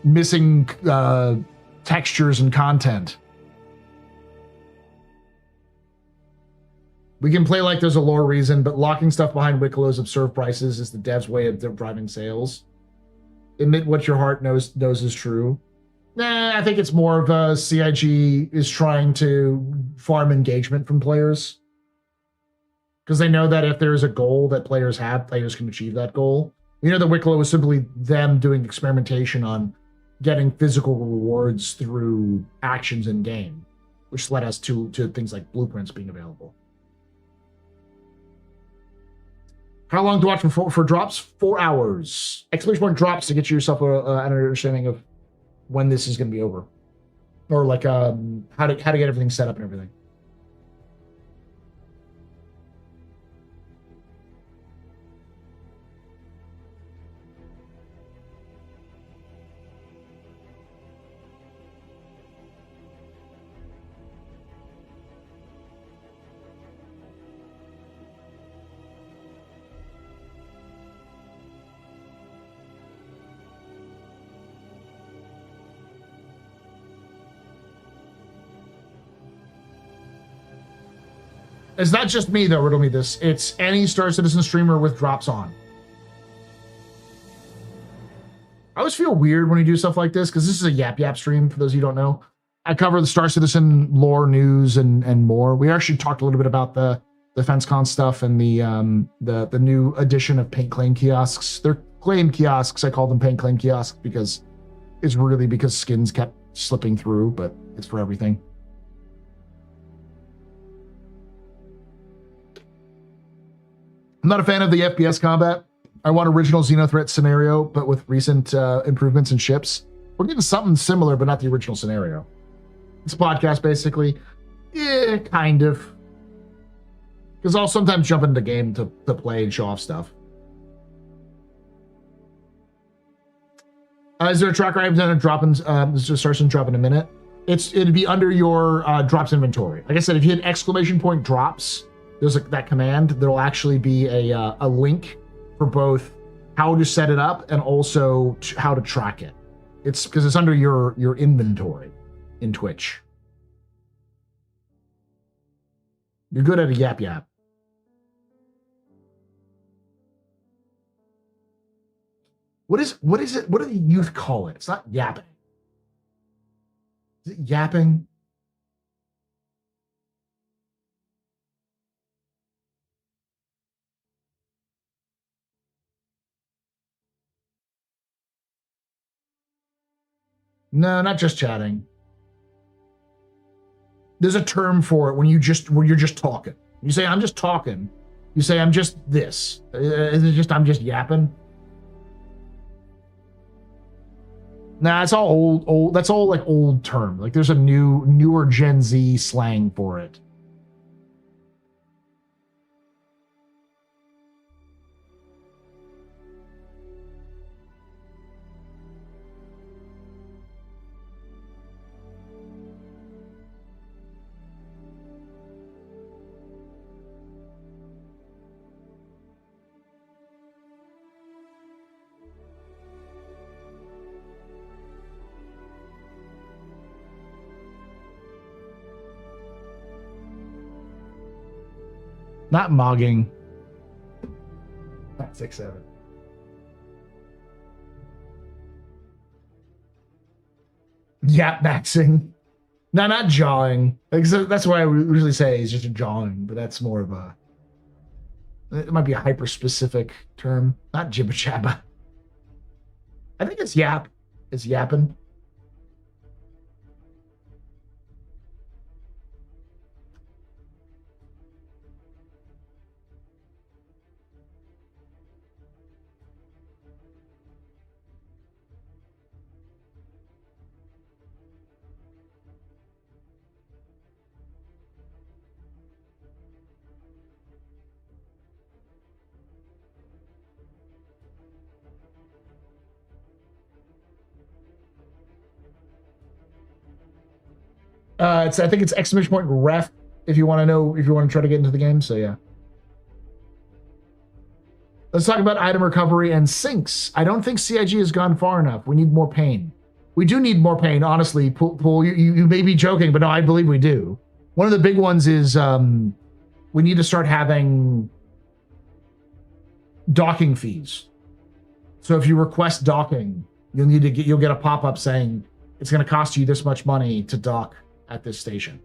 missing textures and content. We can play like there's a lore reason, but locking stuff behind Wicklow's absurd prices is the dev's way of driving sales. Admit what your heart knows is true. Nah, I think it's more of a CIG is trying to farm engagement from players. Because they know that if there's a goal that players have, players can achieve that goal. You know, the Wicklow was simply them doing experimentation on getting physical rewards through actions in game, which led us to things like blueprints being available. How long to watch for drops? 4 hours. Exclamation point drops to get yourself an understanding of when this is going to be over, or like how to get everything set up and everything. It's not just me, though, riddle me this. It's any Star Citizen streamer with drops on. I always feel weird when we do stuff like this, because this is a Yap Yap stream, for those of you who don't know. I cover the Star Citizen lore, news, and more. We actually talked a little bit about the DefenseCon stuff and the new edition of Paint Claim Kiosks. They're claim kiosks. I call them Paint Claim Kiosks because it's really because skins kept slipping through, but it's for everything. I'm not a fan of the FPS combat. I want original Xenothreat scenario, but with recent improvements in ships. We're getting something similar, but not the original scenario. It's a podcast, basically. Yeah, kind of. Because I'll sometimes jump into the game to play and show off stuff. Is there a tracker item that dropping? Starts and drop in a minute. It'd be under your drops inventory. Like I said, if you hit exclamation point drops, there's that command. There'll actually be a link for both how to set it up and also how to track it. It's because it's under your inventory in Twitch. You're good at a yap yap. What is it? What do the youth call it? It's not yapping. Is it yapping? No, not just chatting. There's a term for it when you're just talking. You say, I'm just talking. You say, I'm just this. Is it just, I'm just yapping? Nah, it's all old. That's all like old term. Like there's a newer Gen Z slang for it. Not mogging. Not 6-7. Yap maxing. No, not jawing. Like, so that's what I usually say is just a jawing, but that's more of a. It might be a hyper specific term. Not jibba jabba. I think it's yap. It's yapping. I think it's exclamation point ref if you want to know, if you want to try to get into the game. So yeah. Let's talk about item recovery and sinks. I don't think CIG has gone far enough. We need more pain. We do need more pain, honestly. Pool, you may be joking, but no, I believe we do. One of the big ones is we need to start having docking fees. So if you request docking, you'll get a pop-up saying it's going to cost you this much money to dock at this station.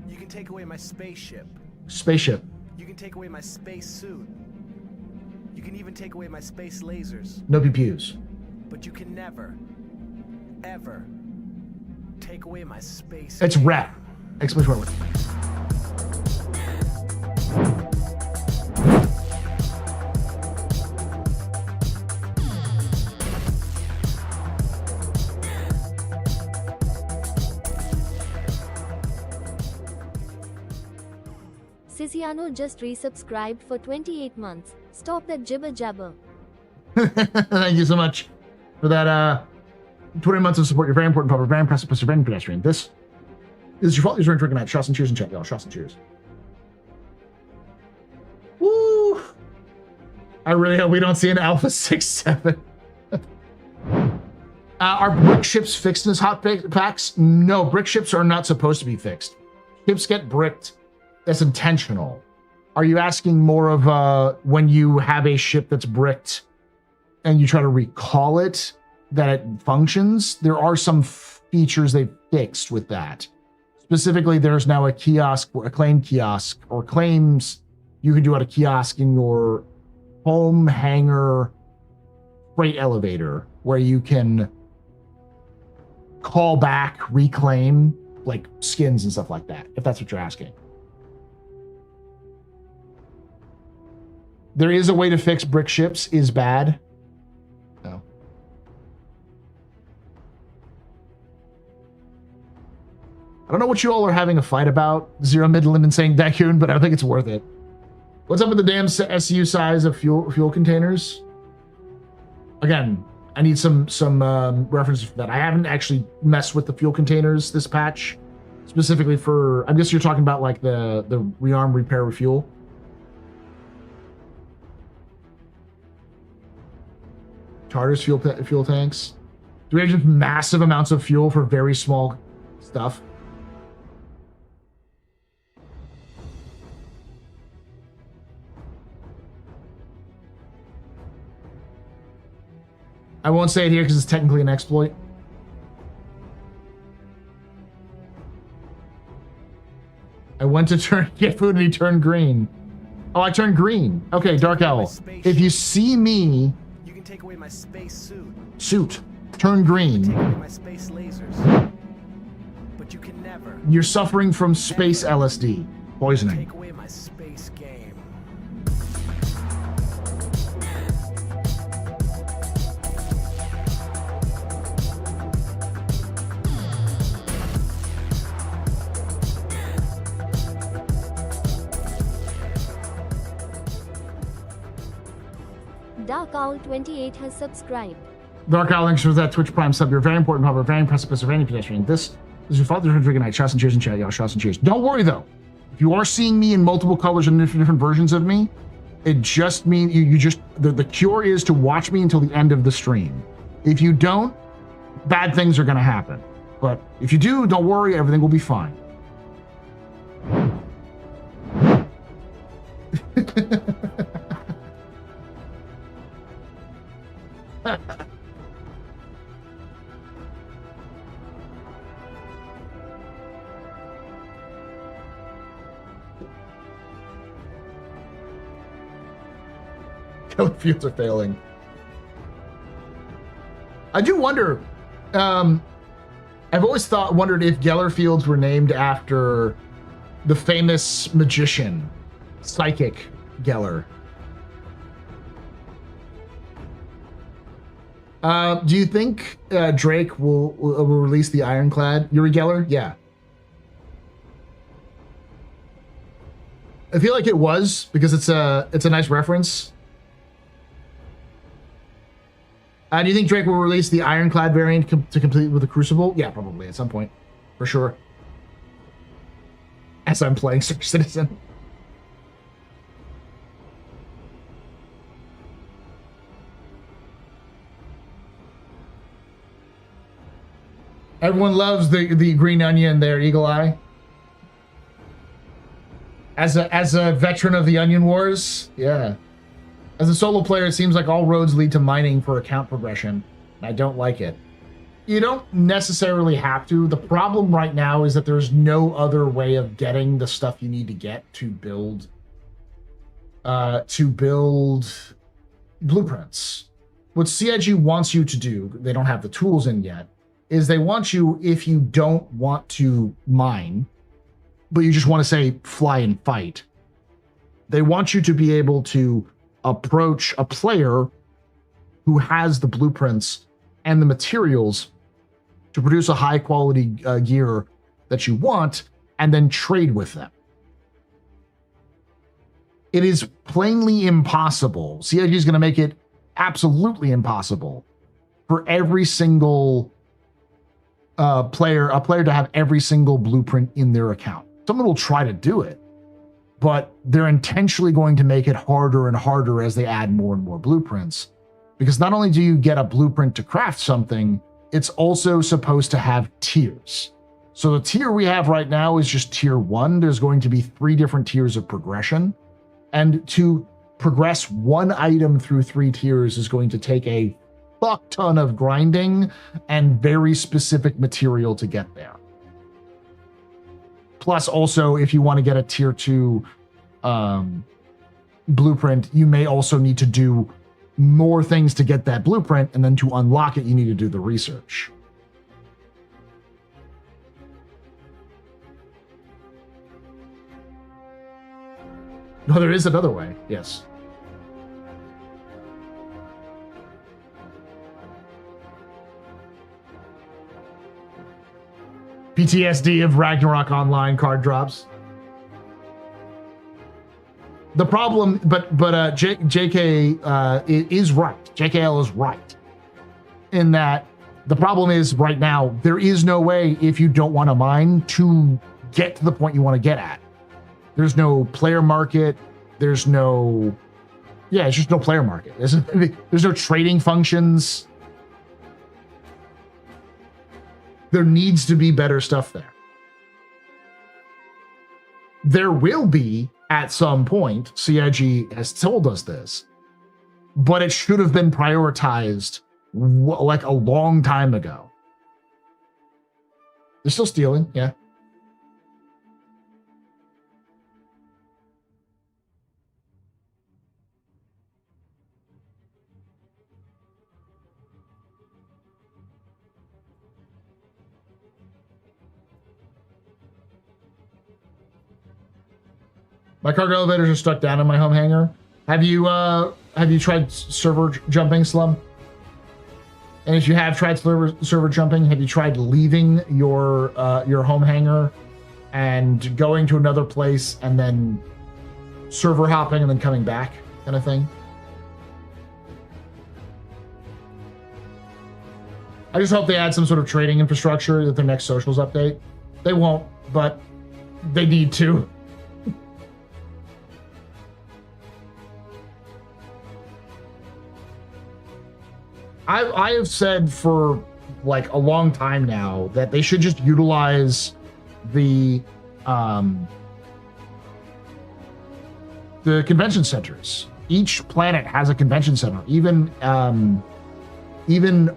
You can take away my spaceship. Spaceship. You can take away my space suit. You can even take away my space lasers. No PPUs. But you can never, ever take away my space. It's rat. Exclamation mark. Sisiano just resubscribed for 28 months. Stop that jibber jabber. Thank you so much for that 20 months of support. You're very important, public, very impressive, very pedestrian. This is your fault. You're drinking night. Shots and cheers in chat, y'all. Shots and cheers. Woo! I really hope we don't see an Alpha 6-7. Are brick ships fixed in this hot packs? No, brick ships are not supposed to be fixed. Ships get bricked. That's intentional. Are you asking more of when you have a ship that's bricked and you try to recall it, that it functions? There are some features they fixed with that. Specifically, there's now a kiosk, a claim kiosk, or claims you can do at a kiosk in your home hangar freight elevator, where you can call back, reclaim, like skins and stuff like that, if that's what you're asking. There is a way to fix brick ships. Is bad. No. I don't know what you all are having a fight about, Zero Midland and saying Dacoon, but I don't think it's worth it. What's up with the damn SU size of fuel containers? Again, I need some references for that. I haven't actually messed with the fuel containers this patch, specifically for. I guess you're talking about like the rearm, repair, refuel. Charters fuel tanks. Do we have just massive amounts of fuel for very small stuff? I won't say it here because it's technically an exploit. I went to get food and he turned green. Oh, I turned green. Okay, Dark Owl. If you see me, you can take away my space suit. Turn green. Take away my space lasers. But you can never. You're suffering from space LSD poisoning. Take away my space game. Dark Owl 28 has subscribed. Dark Owl, thanks for that Twitch Prime sub. You're very important, public, very impressive, very pedestrian. This is your father's drinking night. Shots and cheers in chat, y'all. Shots and cheers. Don't worry though. If you are seeing me in multiple colors and different versions of me, it just means you just the cure is to watch me until the end of the stream. If you don't, bad things are gonna happen. But if you do, don't worry, everything will be fine. Killer fields are failing. I do wonder. I've always wondered if Geller fields were named after the famous magician, psychic Geller. Do you think Drake will release the Ironclad? Yuri Geller? Yeah. I feel like it was because it's a nice reference. Do you think Drake will release the Ironclad variant to complete with the Crucible? Yeah, probably at some point, for sure. As I'm playing Star Citizen. Everyone loves the green onion there, Eagle Eye. As a veteran of the Onion Wars, yeah. As a solo player, it seems like all roads lead to mining for account progression. I don't like it. You don't necessarily have to. The problem right now is that there's no other way of getting the stuff you need to get to build blueprints. What CIG wants you to do, they don't have the tools in yet, is they want you, if you don't want to mine, but you just want to say fly and fight, they want you to be able to approach a player who has the blueprints and the materials to produce a high quality gear that you want and then trade with them. It is plainly impossible. CIG is going to make it absolutely impossible for every single player to have every single blueprint in their account. Someone will try to do it, but they're intentionally going to make it harder and harder as they add more and more blueprints. Because not only do you get a blueprint to craft something, it's also supposed to have tiers. So the tier we have right now is just tier 1. There's going to be 3 different tiers of progression. And to progress one item through 3 tiers is going to take a fuck ton of grinding and very specific material to get there. Plus also, if you want to get a tier 2 blueprint, you may also need to do more things to get that blueprint, and then to unlock it, you need to do the research. No, there is another way, yes. PTSD of Ragnarok Online card drops. The problem, but JK is right. JKL is right in that the problem is right now there is no way, if you don't want to mine, to get to the point you want to get at. There's no player market. There's no, it's just no player market. There's no trading functions. There needs to be better stuff there. There will be at some point. CIG has told us this, but it should have been prioritized like a long time ago. They're still stealing, yeah. My cargo elevators are stuck down in my home hangar. Have you tried server jumping, Slum? And if you have tried server jumping, have you tried leaving your home hangar and going to another place and then server hopping and then coming back, kind of thing? I just hope they add some sort of trading infrastructure at their next socials update. They won't, but they need to. I have said for like a long time now that they should just utilize the convention centers. Each planet has a convention center. Even even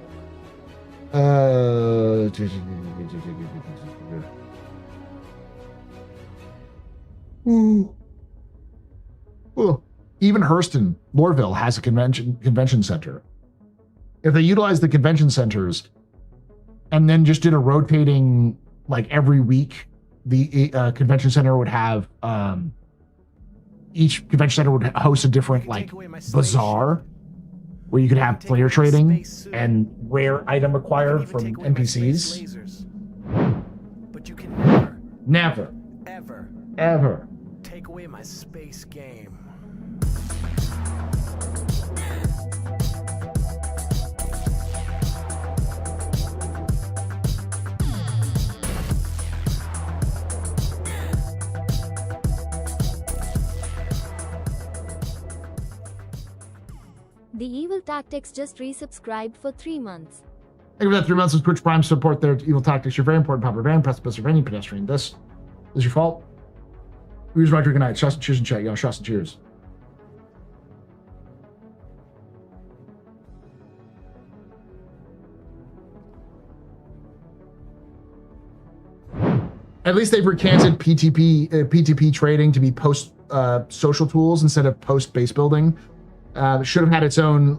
Hurston, Lorville has a convention center. If they utilize the convention centers and then just did a rotating, like every week, the convention center would have, each convention center would host a different like bazaar where you could have player trading and rare item acquired from NPCs. But you can never, ever take away my space game. The Evil Tactics just resubscribed for 3 months. Thank you for that 3 months of Twitch Prime support there. Evil Tactics, you're very important, popular, very impressive, very pedestrian. This is your fault. Who's right? Good night. Shots and cheers in chat, y'all. Shots and cheers. At least they've recanted PTP trading to be post social tools instead of post base building. Should have had its own.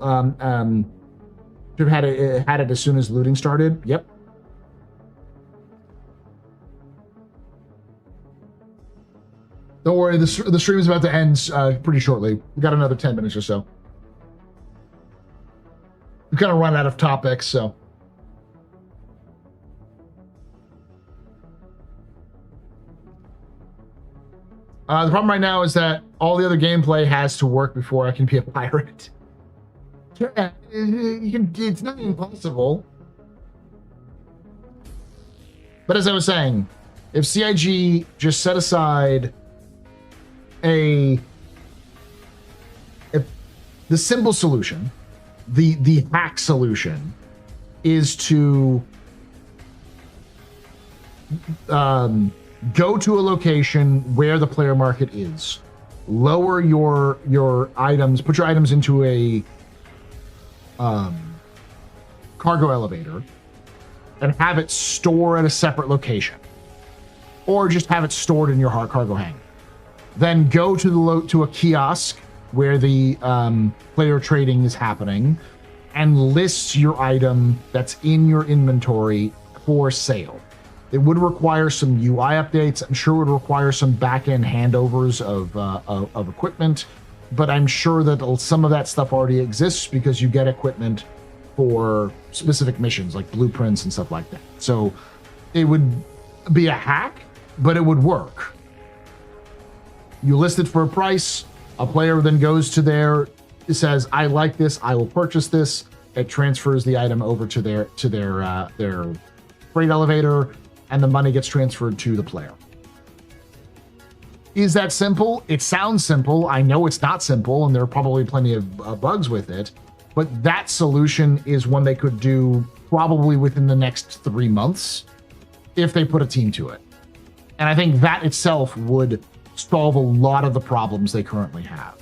Should have had it as soon as looting started. Yep. Don't worry, the stream is about to end pretty shortly. We got another 10 minutes or so. We kind of run out of topics, so. The problem right now is that all the other gameplay has to work before I can be a pirate. Yeah, it's not impossible. But as I was saying, if CIG just set aside the simple solution, the hack solution is to go to a location where the player market is, lower your items, put your items into a cargo elevator, and have it store at a separate location, or just have it stored in your hard cargo hangar. Then go to a kiosk where the player trading is happening, and list your item that's in your inventory for sale. It would require some UI updates. I'm sure it would require some back-end handovers of equipment, but I'm sure that some of that stuff already exists because you get equipment for specific missions like blueprints and stuff like that. So it would be a hack, but it would work. You list it for a price. A player then goes to there, says, "I like this. I will purchase this." It transfers the item over to their freight elevator, and the money gets transferred to the player. Is that simple? It sounds simple. I know it's not simple, and there are probably plenty of bugs with it, but that solution is one they could do probably within the next 3 months if they put a team to it. And I think that itself would solve a lot of the problems they currently have.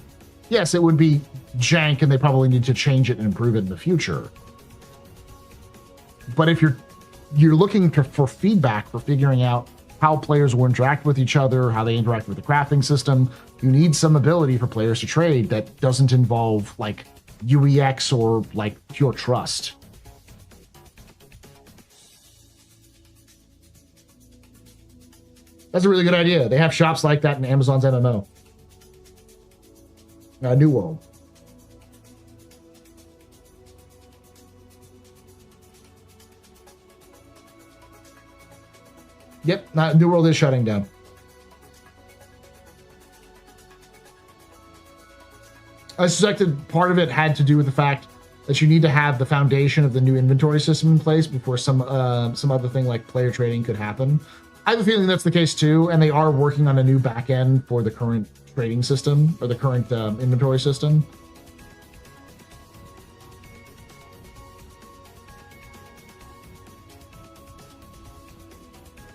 Yes, it would be jank, and they probably need to change it and improve it in the future. But if you're looking for feedback for figuring out how players will interact with each other, how they interact with the crafting system, you need some ability for players to trade that doesn't involve like UEX or like pure trust. That's a really good idea. They have shops like that in Amazon's MMO. New World. Yep, New World is shutting down. I suspected part of it had to do with the fact that you need to have the foundation of the new inventory system in place before some other thing like player trading could happen. I have a feeling that's the case too, and they are working on a new back end for the current trading system or the current inventory system.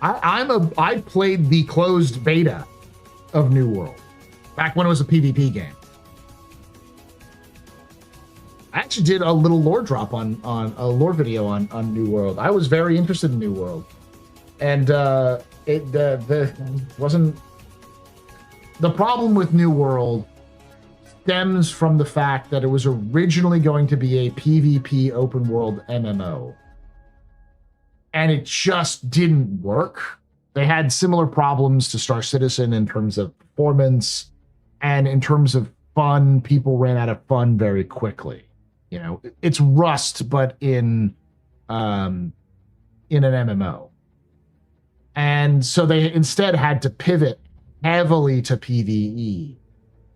I played the closed beta of New World back when it was a PvP game. I actually did a little lore drop on a lore video on New World. I was very interested in New World, and it wasn't. The problem with New World stems from the fact that it was originally going to be a PvP open world MMO. And it just didn't work. They had similar problems to Star Citizen in terms of performance, and in terms of fun, people ran out of fun very quickly. You know, it's Rust, but in an MMO. And so they instead had to pivot heavily to PvE.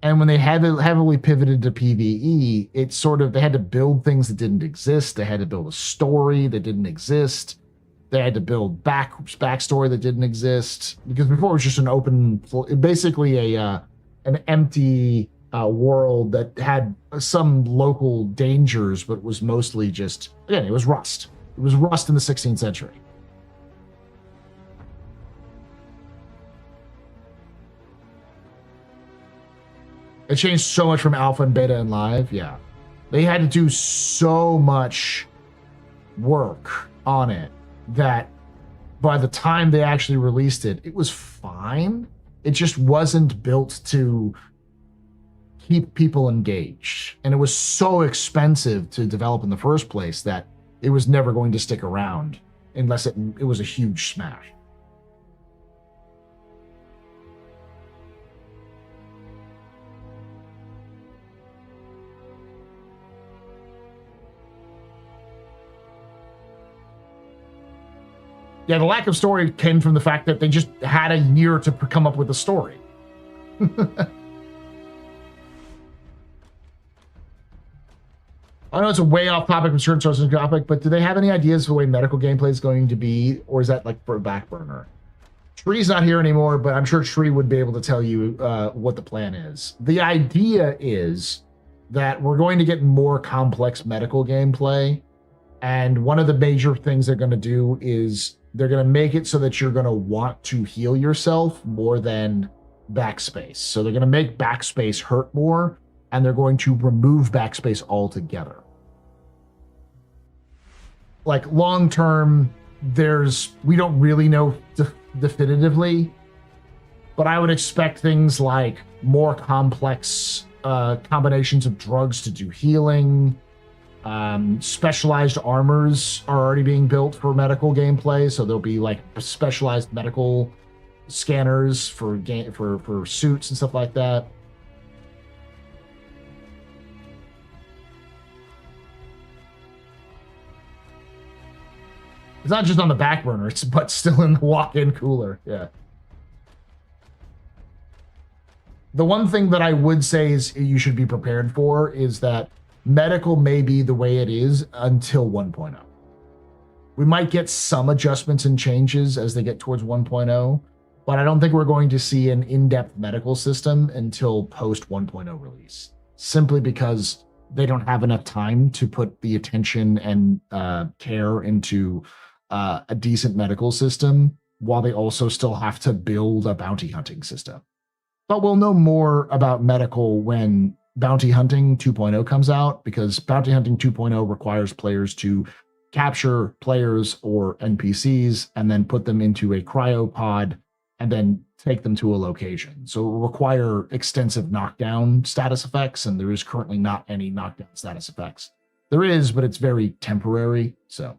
And when they heavily pivoted to PvE, it sort of, they had to build things that didn't exist. They had to build a story that didn't exist. They had to build backstory that didn't exist, because before it was just an open, basically an empty world that had some local dangers, but was mostly just, again, it was Rust. It was Rust in the 16th century. It changed so much from alpha and beta and live. Yeah, they had to do so much work on it that by the time they actually released it, it was fine. It just wasn't built to keep people engaged. And it was so expensive to develop in the first place that it was never going to stick around unless it was a huge smash. Yeah, the lack of story came from the fact that they just had a year to come up with a story. I know it's a way off topic from certain sources of topic, but do they have any ideas of the way medical gameplay is going to be, or is that like for a back burner? Tree's not here anymore, but I'm sure Tree would be able to tell you what the plan is. The idea is that we're going to get more complex medical gameplay, and one of the major things they're going to do is they're going to make it so that you're going to want to heal yourself more than backspace. So they're going to make backspace hurt more, and they're going to remove backspace altogether. Like long term, we don't really know definitively, but I would expect things like more complex combinations of drugs to do healing. Specialized armors are already being built for medical gameplay, so there'll be like specialized medical scanners for suits and stuff like that. It's not just on the back burner, but still in the walk-in cooler. Yeah. The one thing that I would say is you should be prepared for is that medical may be the way it is until 1.0. We might get some adjustments and changes as they get towards 1.0, but I don't think we're going to see an in-depth medical system until post 1.0 release, simply because they don't have enough time to put the attention and care into a decent medical system while they also still have to build a bounty hunting system. But we'll know more about medical when Bounty Hunting 2.0 comes out, because Bounty Hunting 2.0 requires players to capture players or NPCs and then put them into a cryopod and then take them to a location. So it will require extensive knockdown status effects, and there is currently not any knockdown status effects. There is, but it's very temporary, so.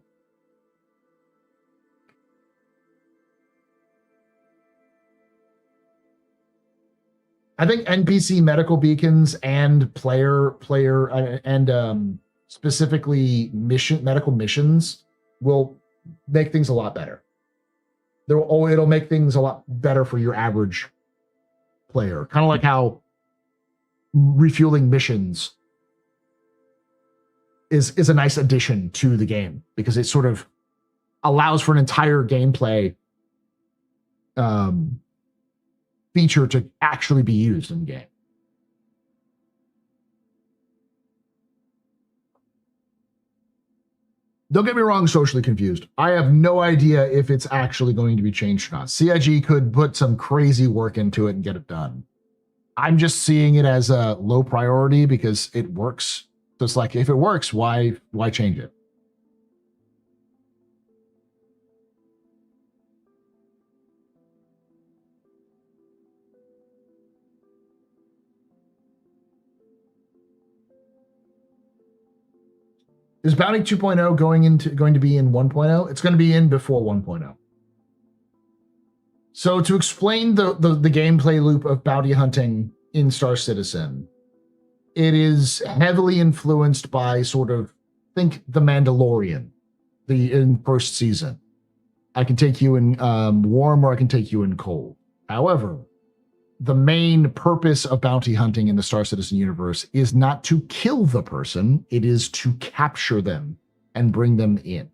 I think NPC medical beacons and specifically medical missions will make things a lot better. It'll make things a lot better for your average player. Kind of like how refueling missions is a nice addition to the game, because it sort of allows for an entire gameplay feature to actually be used in the game. Don't get me wrong, socially confused. I have no idea if it's actually going to be changed or not. CIG could put some crazy work into it and get it done. I'm just seeing it as a low priority because it works. Just like, if it works, why change it? Is Bounty 2.0 going to be in 1.0? It's going to be in before 1.0. So to explain the gameplay loop of bounty hunting in Star Citizen, it is heavily influenced by sort of, think The Mandalorian, in first season. I can take you in warm or I can take you in cold. However, the main purpose of bounty hunting in the Star Citizen universe is not to kill the person, it is to capture them and bring them in.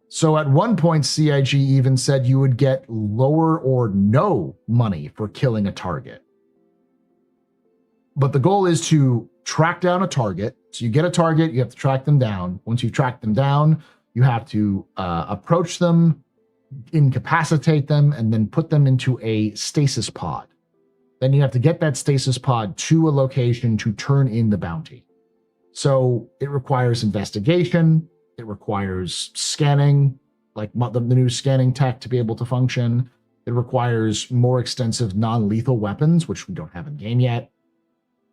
So at one point, CIG even said you would get lower or no money for killing a target. But the goal is to track down a target. So you get a target, you have to track them down. Once you've tracked them down, you have to approach them, incapacitate them, and then put them into a stasis pod. Then you have to get that stasis pod to a location to turn in the bounty. So it requires investigation. It requires scanning, like the new scanning tech to be able to function. It requires more extensive non-lethal weapons, which we don't have in game yet.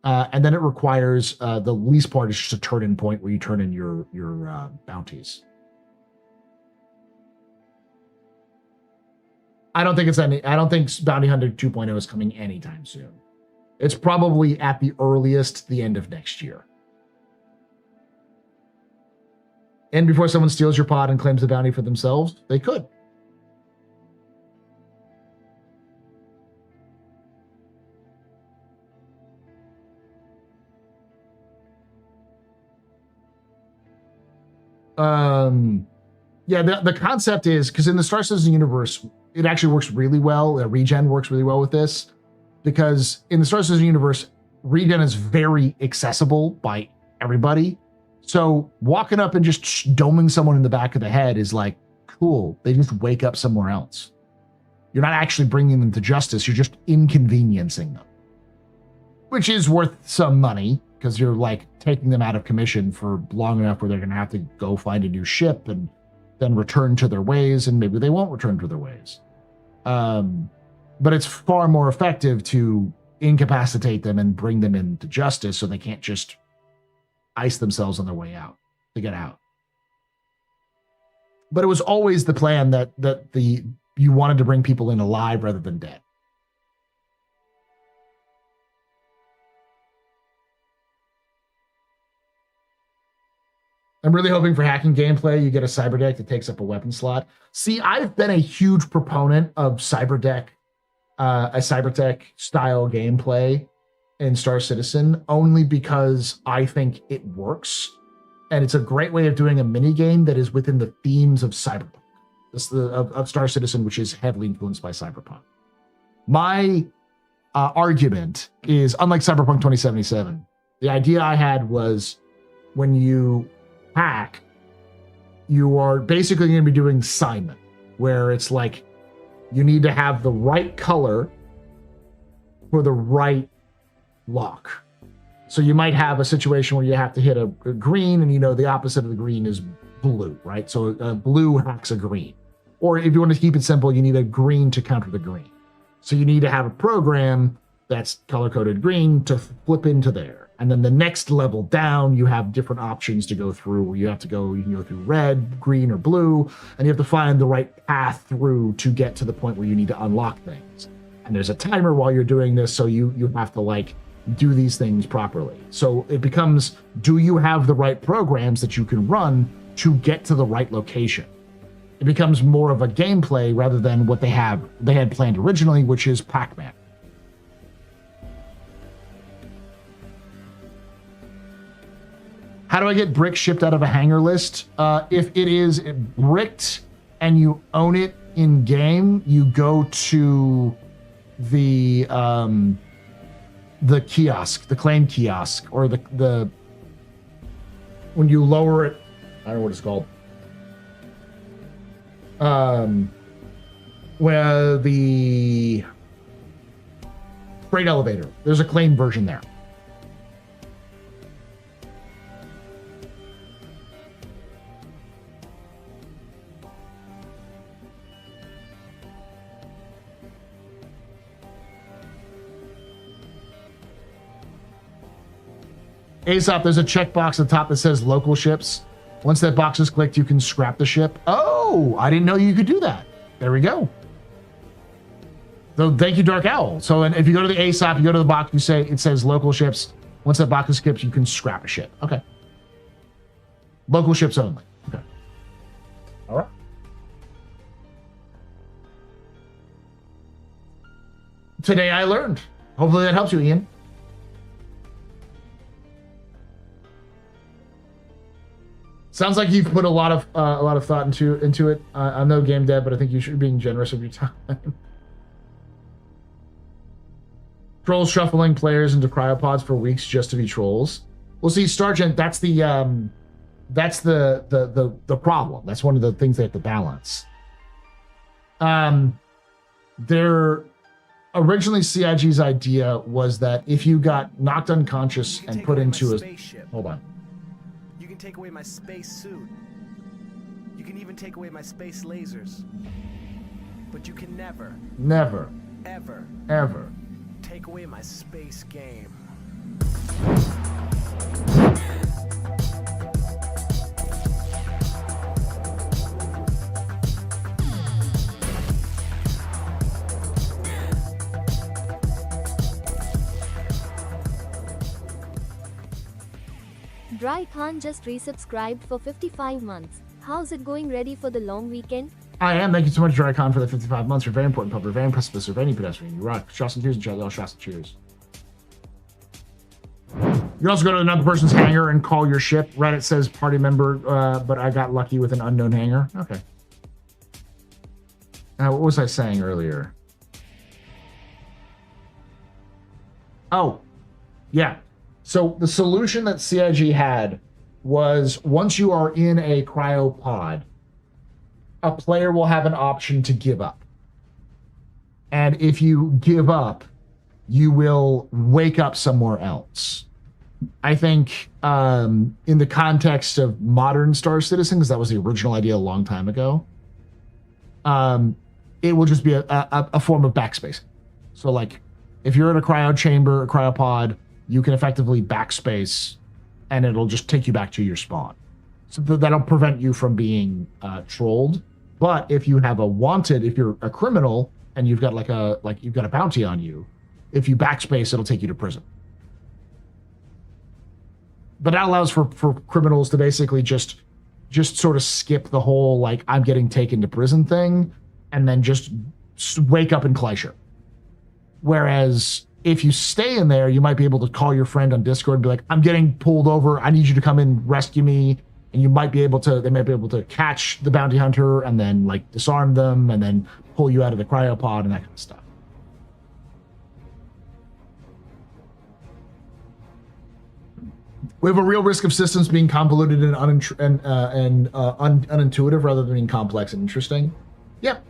And then it requires the least part is just a turn-in point where you turn in your bounties. I don't think Bounty Hunter 2.0 is coming anytime soon. It's probably at the earliest the end of next year. And before someone steals your pod and claims the bounty for themselves, they could. Yeah, the concept is, because in the Star Citizen universe, it actually works really well. Regen works really well with this, because in the Star Citizen universe, regen is very accessible by everybody. So walking up and just doming someone in the back of the head is like, cool. They just wake up somewhere else. You're not actually bringing them to justice. You're just inconveniencing them, which is worth some money, because you're like taking them out of commission for long enough where they're going to have to go find a new ship and then return to their ways, and maybe they won't return to their ways. But it's far more effective to incapacitate them and bring them into justice so they can't just ice themselves on their way out to get out. But it was always the plan that you wanted to bring people in alive rather than dead. I'm really hoping for hacking gameplay. You get a cyber deck that takes up a weapon slot. See, I've been a huge proponent of cyber deck, a cybertech style gameplay in Star Citizen, only because I think it works. And it's a great way of doing a mini game that is within the themes of cyberpunk, of Star Citizen, which is heavily influenced by cyberpunk. My argument is, unlike Cyberpunk 2077, the idea I had was when you hack, you are basically going to be doing Simon, where it's like you need to have the right color for the right lock. So you might have a situation where you have to hit a green, and you know the opposite of the green is blue, right? So blue hacks a green. Or if you want to keep it simple, you need a green to counter the green. So you need to have a program that's color-coded green to flip into there. And then the next level down, you have different options to go through, where you can go through red, green, or blue, and you have to find the right path through to get to the point where you need to unlock things. And there's a timer while you're doing this, so you have to like do these things properly. So it becomes, do you have the right programs that you can run to get to the right location? It becomes more of a gameplay rather than what they had planned originally, which is Pac-Man. How do I get bricks shipped out of a hangar list? If it is bricked and you own it in game, you go to the kiosk, the claim kiosk, or the when you lower it, I don't know what it's called. Where the freight elevator, there's a claim version there. Aesop, there's a checkbox at the top that says local ships. Once that box is clicked, you can scrap the ship. Oh, I didn't know you could do that. There we go. So thank you, Dark Owl. So if you go to the Aesop, you go to the box, it says local ships. Once that box is clicked, you can scrap a ship. Okay. Local ships only. Okay. All right. Today I learned. Hopefully that helps you, Ian. Sounds like you've put a lot of thought into it. I'm no game dev, but I think you should be being generous with your time. Trolls shuffling players into cryopods for weeks just to be trolls. Well, see, Stargent, that's the problem. That's one of the things they have to balance. Originally CIG's idea was that if you got knocked unconscious and put into a... Hold on. You can take away my space suit, You can even take away my space lasers. But you can never, ever take away my space game. Dry Khan just resubscribed for 55 months. How's it going? Ready for the long weekend? I am. Thank you so much, Drycon, for the 55 months. You're very important, public, very impressive, serve any pedestrian. You rock. Shots and cheers and chat. All shots and cheers. You can also go to another person's hangar and call your ship. Reddit says party member, but I got lucky with an unknown hangar. Okay. What was I saying earlier? Oh, yeah. So the solution that CIG had was once you are in a cryopod, a player will have an option to give up. And if you give up, you will wake up somewhere else. I think in the context of modern Star Citizen, because that was the original idea a long time ago, it will just be a form of backspace. So like if you're in a cryo chamber, a cryopod, you can effectively backspace and it'll just take you back to your spawn. So that'll prevent you from being trolled. But if you have if you're a criminal and you've got you've got a bounty on you, if you backspace, it'll take you to prison. But that allows for criminals to basically just sort of skip the whole like I'm getting taken to prison thing and then just wake up in Kleischer. Whereas if you stay in there, you might be able to call your friend on Discord and be like, I'm getting pulled over. I need you to come in, rescue me. And they might be able to catch the bounty hunter and then like disarm them and then pull you out of the cryopod and that kind of stuff. We have a real risk of systems being convoluted and unintuitive rather than being complex and interesting. Yep.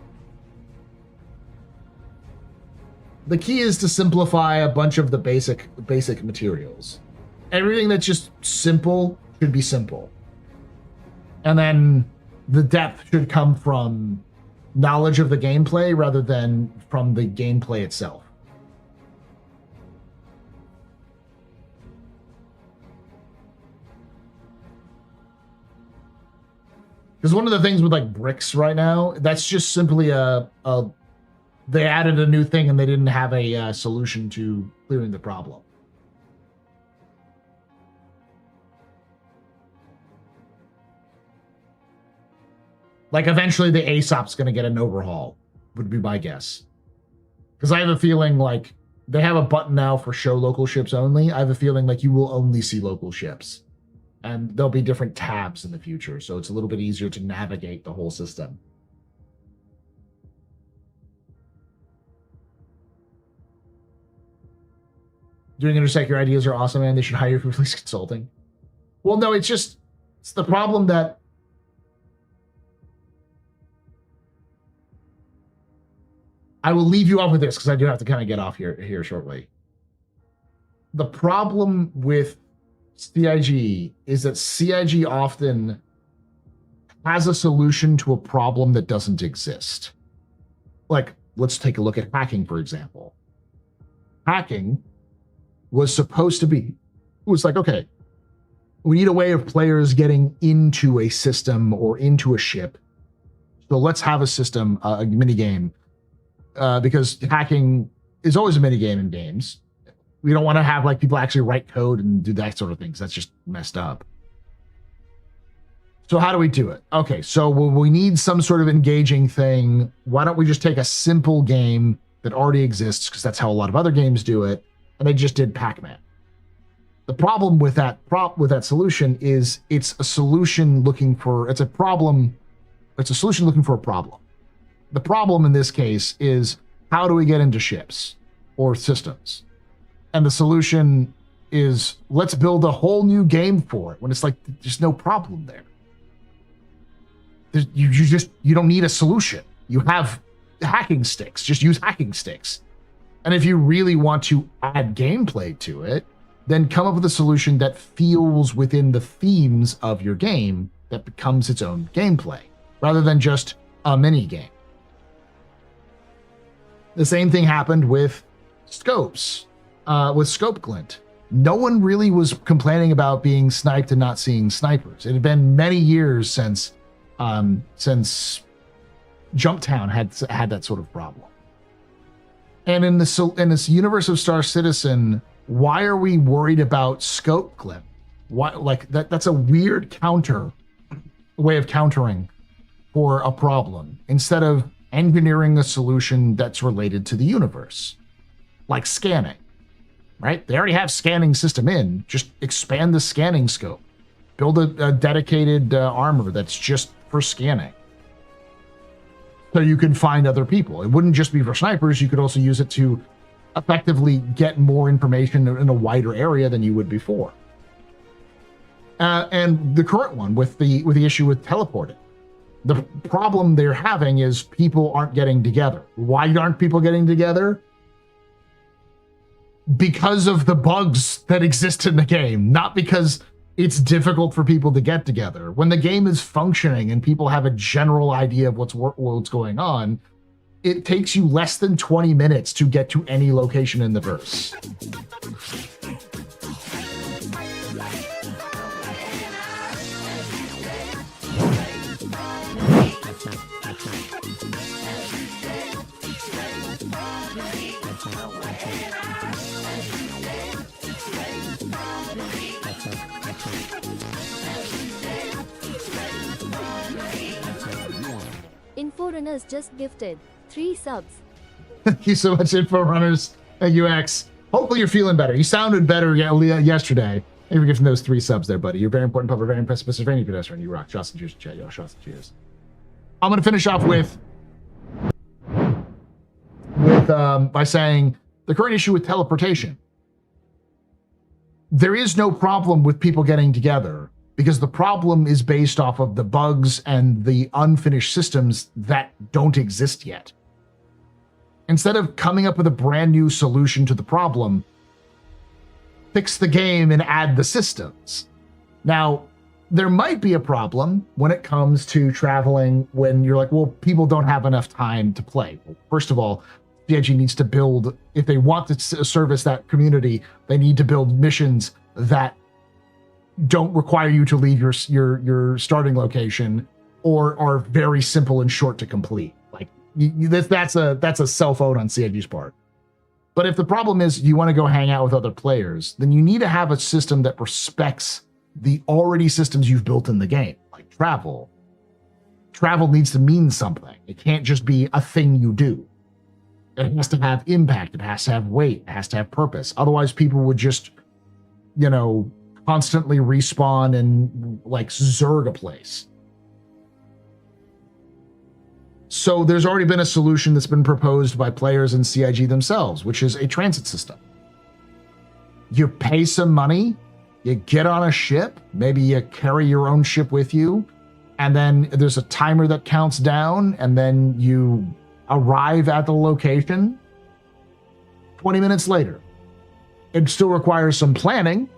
The key is to simplify a bunch of the basic materials. Everything that's just simple should be simple. And then the depth should come from knowledge of the gameplay rather than from the gameplay itself. Because one of the things with like bricks right now, that's just simply they added a new thing and they didn't have a solution to clearing the problem. Like eventually the ASOP's going to get an overhaul, would be my guess. Because I have a feeling like they have a button now for show local ships only. I have a feeling like you will only see local ships. And there'll be different tabs in the future, so it's a little bit easier to navigate the whole system. Doing intersect your ideas are awesome, man. They should hire you for release consulting. Well, no, it's the problem that I will leave you off with this because I do have to kind of get off here shortly. The problem with CIG is that CIG often has a solution to a problem that doesn't exist. Like, let's take a look at hacking, for example. Hacking was supposed to be, it was like, okay, we need a way of players getting into a system or into a ship. So let's have a system, a minigame, because hacking is always a minigame in games. We don't want to have like people actually write code and do that sort of things. That's just messed up. So how do we do it? Okay, so we need some sort of engaging thing. Why don't we just take a simple game that already exists, because that's how a lot of other games do it, and they just did Pac-Man. The problem with that solution is it's a solution looking for a problem. It's a solution looking for a problem. The problem in this case is how do we get into ships or systems? And the solution is let's build a whole new game for it when it's like there's no problem there. You don't need a solution. You have hacking sticks. Just use hacking sticks. And if you really want to add gameplay to it, then come up with a solution that feels within the themes of your game that becomes its own gameplay. rather than just a mini game. The same thing happened with scopes, with scope glint. No one really was complaining about being sniped and not seeing snipers. It had been many years since Jumptown had that sort of problem. And in this universe of Star Citizen, why are we worried about scope glint? Why, like that's a weird way of countering for a problem instead of engineering a solution that's related to the universe, like scanning, right? They already have scanning system in, just expand the scanning scope, build a dedicated armor that's just for scanning. So you can find other people. It wouldn't just be for snipers. You could also use it to effectively get more information in a wider area than you would before. And the current one with the issue with teleporting. The problem they're having is people aren't getting together. Why aren't people getting together? Because of the bugs that exist in the game, not because it's difficult for people to get together. When the game is functioning and people have a general idea of what's going on, it takes you less than 20 minutes to get to any location in the verse. Inforunners just gifted 3 subs. Thank you so much, Inforunners and UX. Hopefully you're feeling better. You sounded better yesterday. Thank you for giving those 3 subs there, buddy. You're very important, public, very impressive, Pennsylvania pedestrian. You rock. Shots and cheers, chat, yo. Shots and cheers. I'm going to finish off with by saying the current issue with teleportation. There is no problem with people getting together because the problem is based off of the bugs and the unfinished systems that don't exist yet. Instead of coming up with a brand new solution to the problem, fix the game and add the systems. Now, there might be a problem when it comes to traveling when you're like, well, people don't have enough time to play. Well, first of all, CIG needs to build, if they want to service that community, they need to build missions that don't require you to leave your starting location or are very simple and short to complete. Like that's a cell phone on CIG's part. But if the problem is you want to go hang out with other players, then you need to have a system that respects the already systems you've built in the game, like travel. Travel needs to mean something. It can't just be a thing you do. It has to have impact. It has to have weight. It has to have purpose. Otherwise, people would just, constantly respawn and like zerg a place. So there's already been a solution that's been proposed by players in CIG themselves, which is a transit system. You pay some money, you get on a ship, maybe you carry your own ship with you, and then there's a timer that counts down, and then you arrive at the location 20 minutes later. It still requires some planning,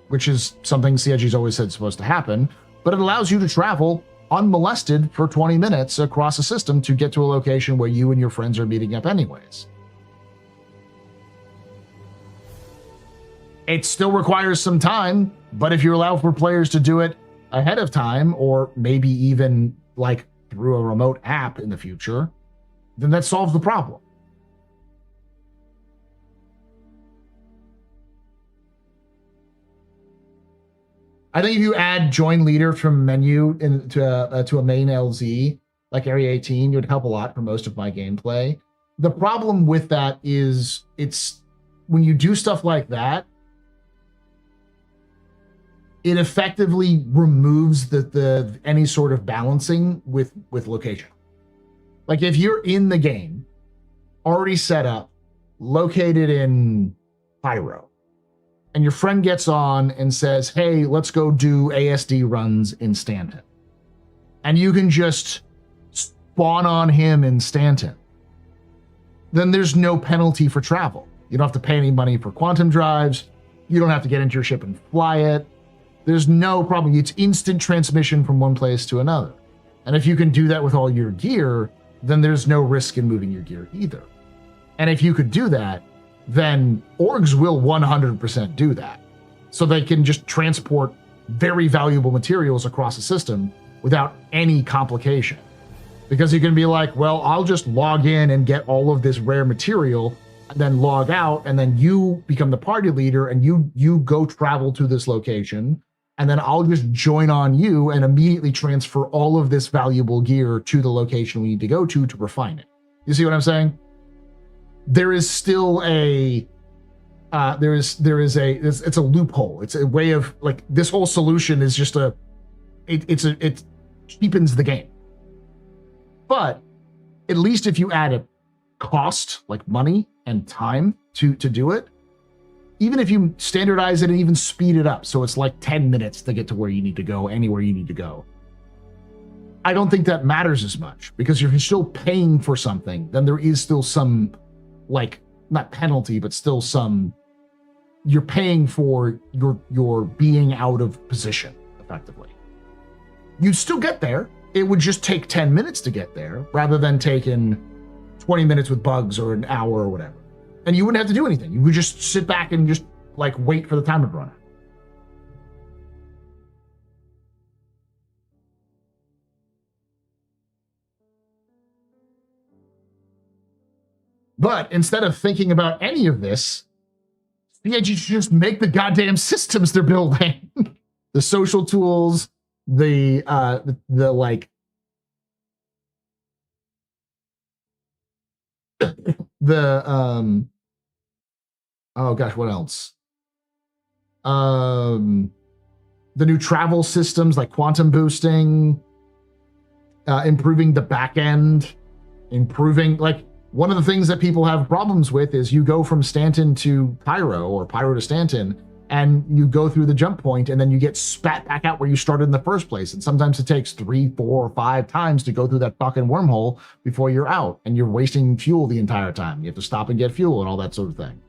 which is something CIG's always said is supposed to happen, but it allows you to travel unmolested for 20 minutes across a system to get to a location where you and your friends are meeting up anyways. It still requires some time, but if you allow for players to do it ahead of time, or maybe even like through a remote app in the future, then that solves the problem. I think if you add join leader from menu to a main LZ, like Area 18, it would help a lot for most of my gameplay. The problem with that is it's when you do stuff like that, it effectively removes the any sort of balancing with location. Like if you're in the game, already set up, located in Pyro, and your friend gets on and says, hey, let's go do ASD runs in Stanton. And you can just spawn on him in Stanton. Then there's no penalty for travel. You don't have to pay any money for quantum drives. You don't have to get into your ship and fly it. There's no problem. It's instant transmission from one place to another. And if you can do that with all your gear, then there's no risk in moving your gear either. And if you could do that, then orgs will 100% do that. So they can just transport very valuable materials across the system without any complication. Because you can be like, well, I'll just log in and get all of this rare material and then log out, and then you become the party leader and you go travel to this location, and then I'll just join on you and immediately transfer all of this valuable gear to the location we need to go to refine it. You see what I'm saying? There is still a it's a loophole. It's a way of, like, this whole solution is just it cheapens the game. But at least if you add a cost, like money and time to do it, even if you standardize it and even speed it up, so it's like 10 minutes to get to where you need to go, anywhere you need to go, I don't think that matters as much, because if you're still paying for something, then there is still some, like, not penalty, but still some, you're paying for your being out of position, effectively. You'd still get there. It would just take 10 minutes to get there, rather than taking 20 minutes with bugs or an hour or whatever. And you wouldn't have to do anything. You would just sit back and just, like, wait for the timer to run out. But instead of thinking about any of this, CIG should just make the goddamn systems they're building. The social tools, the like, oh gosh, what else? The new travel systems like quantum boosting, improving the back end, improving, like, one of the things that people have problems with is you go from Stanton to Pyro, or Pyro to Stanton, and you go through the jump point and then you get spat back out where you started in the first place. And sometimes it takes 3, 4, or 5 times to go through that fucking wormhole before you're out, and you're wasting fuel the entire time. You have to stop and get fuel and all that sort of thing.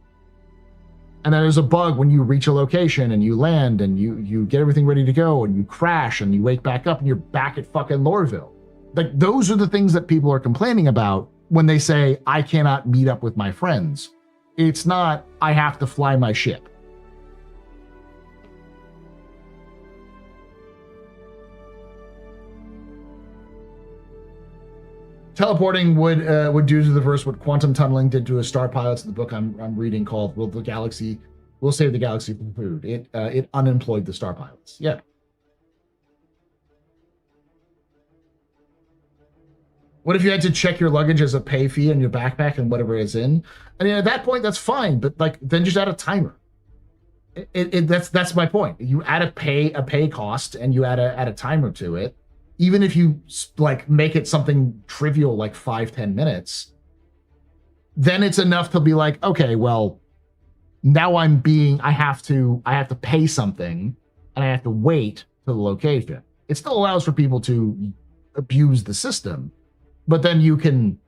And then there's a bug when you reach a location and you land and you get everything ready to go and you crash and you wake back up and you're back at fucking Lorville. Like, those are the things that people are complaining about when they say, I cannot meet up with my friends. It's not, I have to fly my ship. Teleporting would do to the verse what quantum tunneling did to a star pilots in the book I'm reading called We'll Save the Galaxy from Food. It unemployed the star pilots. Yeah. What if you had to check your luggage as a pay fee in your backpack and whatever is in? I mean, at that point, that's fine, but, like, then just add a timer. That's my point. You add a pay cost and you add a timer to it. Even if you, like, make it something trivial like 5-10 minutes, then it's enough to be like, okay, well, now I have to pay something and I have to wait to the location. It still allows for people to abuse the system, but then you can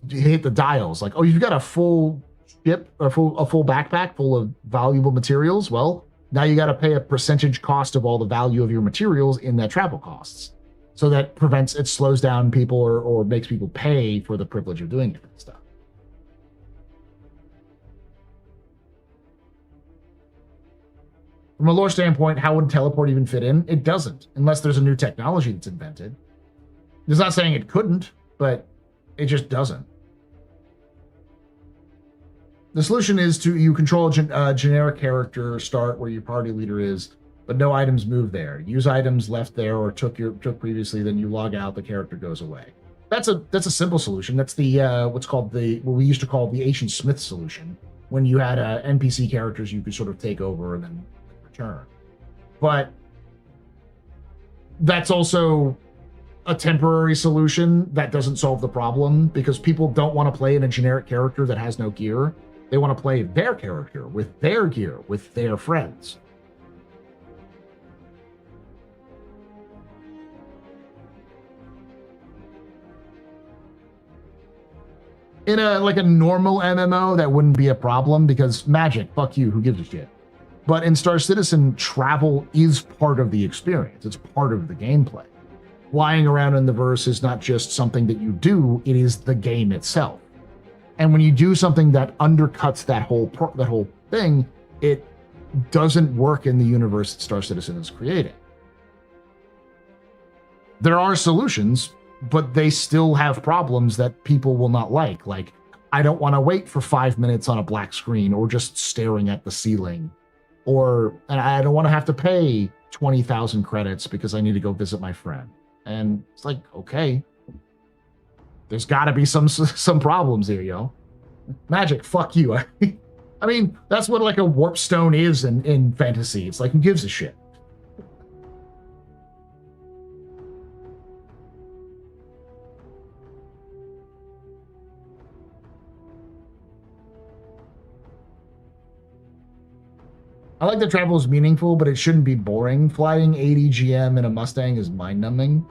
hit the dials like, oh, you've got a full ship or a full backpack full of valuable materials. Well, now you got to pay a percentage cost of all the value of your materials in that travel costs. So that it slows down people or makes people pay for the privilege of doing different stuff. From a lore standpoint, how would teleport even fit in? It doesn't, unless there's a new technology that's invented. It's not saying it couldn't, but it just doesn't. The solution is you control a generic character, start where your party leader is, but no items move there. Use items left there or took previously, then you log out, the character goes away. That's a simple solution. That's the what we used to call the Ancient Smith solution, when you had NPC characters you could sort of take over and then return. But that's also a temporary solution that doesn't solve the problem, because people don't want to play in a generic character that has no gear. They want to play their character with their gear, with their friends. In a normal MMO, that wouldn't be a problem, because magic, fuck you, who gives a shit? But in Star Citizen, travel is part of the experience. It's part of the gameplay. flying around in the verse is not just something that you do, it is the game itself. And when you do something that undercuts that whole thing, it doesn't work in the universe that Star Citizen is creating. There are solutions, but they still have problems that people will not like. Like, I don't want to wait for 5 minutes on a black screen or just staring at the ceiling. And I don't want to have to pay 20,000 credits because I need to go visit my friend. And it's like, okay, there's got to be some problems here, yo. Magic, fuck you. I mean, that's what like a warp stone is in fantasy. It's like, who gives a shit? I like that travel is meaningful, but it shouldn't be boring. Flying 80 GM in a Mustang is mind-numbing.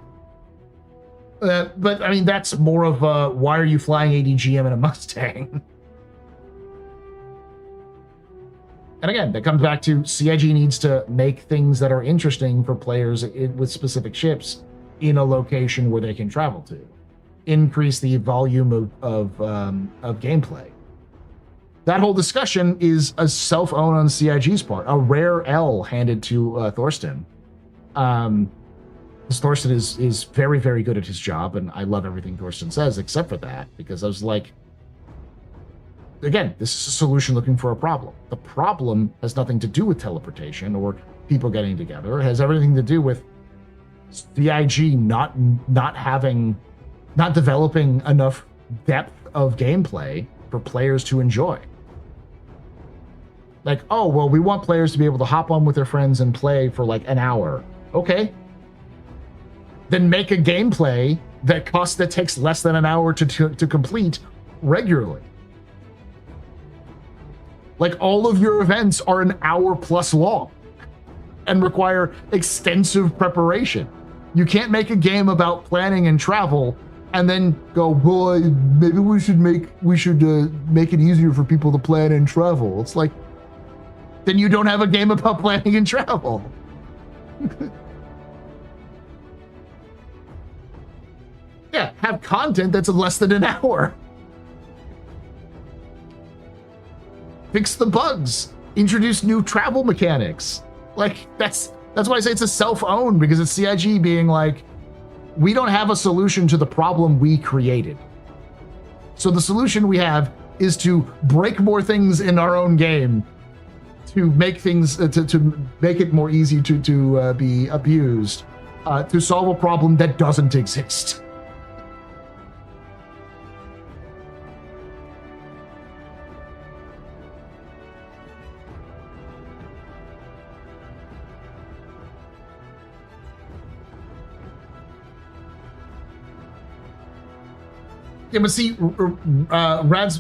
But, I mean, that's more of a, why are you flying 80 GM in a Mustang? And again, that comes back to CIG needs to make things that are interesting for players with specific ships in a location where they can travel to. Increase the volume of gameplay. That whole discussion is a self-own on CIG's part, a rare L handed to Thorsten. Thorsten is very, very good at his job, and I love everything Thorsten says, except for that, because I was like, again, this is a solution looking for a problem. The problem has nothing to do with teleportation or people getting together. It has everything to do with CIG not developing enough depth of gameplay for players to enjoy. Like, oh, well, we want players to be able to hop on with their friends and play for like an hour. Okay. Then make a gameplay that takes less than an hour to complete regularly. Like, all of your events are an hour plus long and require extensive preparation. You can't make a game about planning and travel and then go, boy, maybe we should make it easier for people to plan and travel. It's like, then you don't have a game about planning and travel. Yeah, have content that's less than an hour. Fix the bugs. Introduce new travel mechanics. Like, that's why I say it's a self-own, because it's CIG being like, we don't have a solution to the problem we created. So the solution we have is to break more things in our own game to make things to make it more easy to be abused, to solve a problem that doesn't exist. Yeah, but see, Rad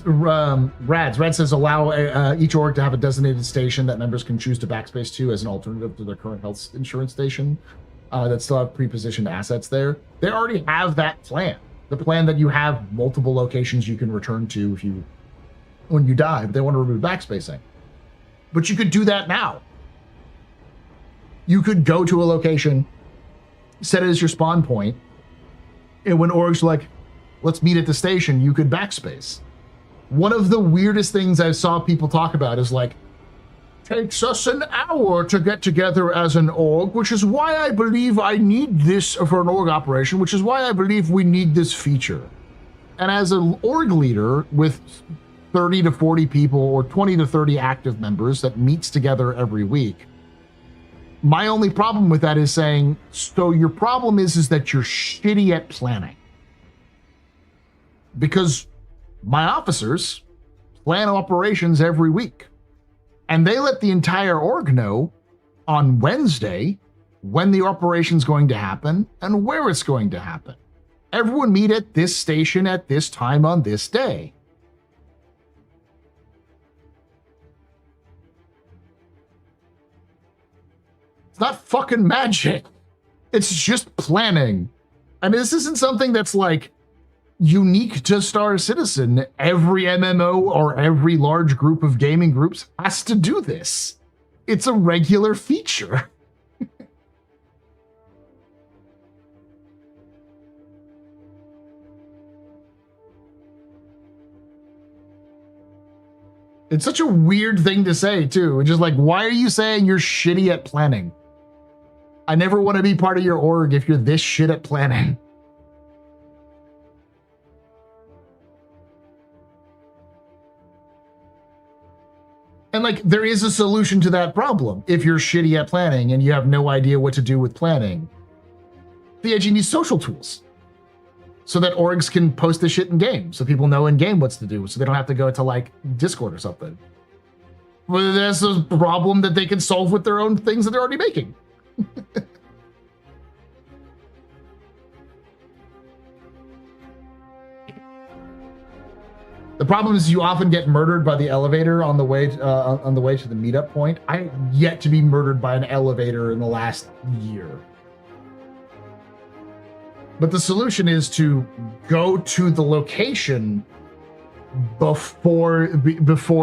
says allow each org to have a designated station that members can choose to backspace to as an alternative to their current health insurance station that still have pre-positioned assets there. They already have that plan. The plan that you have multiple locations you can return to when you die, but they want to remove backspacing. But you could do that now. You could go to a location, set it as your spawn point, and when orgs like, let's meet at the station, you could backspace. One of the weirdest things I saw people talk about is like, takes us an hour to get together as an org, which is why I believe I need this for an org operation, which is why I believe we need this feature. And as an org leader with 30 to 40 people or 20 to 30 active members that meets together every week, my only problem with that is saying, so your problem is that you're shitty at planning. Because my officers plan operations every week, and they let the entire org know on Wednesday when the operation's going to happen and where it's going to happen. Everyone meet at this station at this time on this day. It's not fucking magic. It's just planning. I mean, this isn't something that's like unique to Star Citizen. Every MMO or every large group of gaming groups has to do this. It's a regular feature. It's such a weird thing to say, too. It's just like, why are you saying you're shitty at planning? I never want to be part of your org if you're this shit at planning. And like, there is a solution to that problem. If you're shitty at planning and you have no idea what to do with planning, CIG needs social tools so that orgs can post this shit in game, so people know in game what's to do, so they don't have to go to like Discord or something. Well, that's a problem that they can solve with their own things that they're already making. The problem is you often get murdered by the elevator on the way to the meetup point. I have yet to be murdered by an elevator in the last year. But the solution is to go to the location before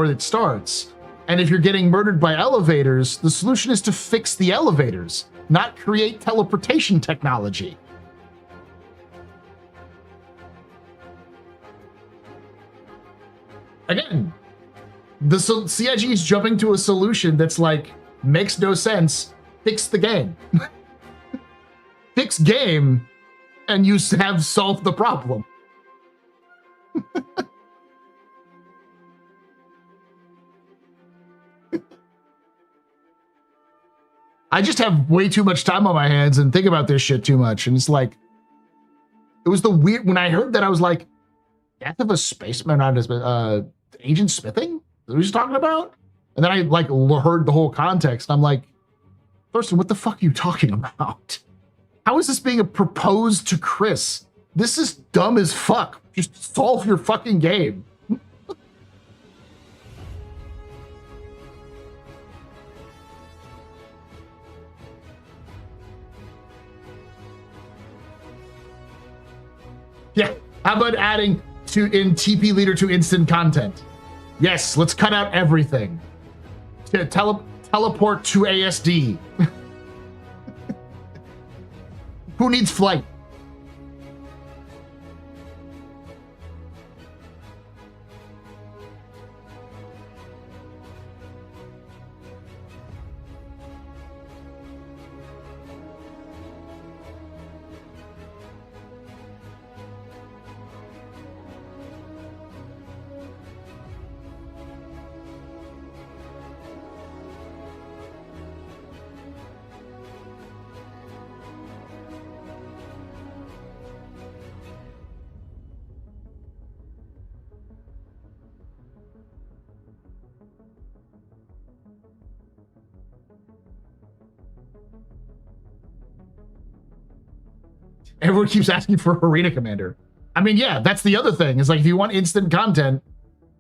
it starts. And if you're getting murdered by elevators, the solution is to fix the elevators, not create teleportation technology. Again, the CIG is jumping to a solution that's like, makes no sense. Fix the game. Fix game, and you have solved the problem. I just have way too much time on my hands and think about this shit too much. And it's like, it was the weird, when I heard that, I was like, death of a spaceman, agent smithing? What are you talking about? And then I like heard the whole context. And I'm like, Thurston, what the fuck are you talking about? How is this being proposed to Chris? This is dumb as fuck. Just solve your fucking game. Yeah, how about adding in TP leader to instant content? Yes, let's cut out everything. Teleport to ASD. Who needs flight? Everyone keeps asking for Arena Commander. I mean, yeah, that's the other thing. Is like, if you want instant content,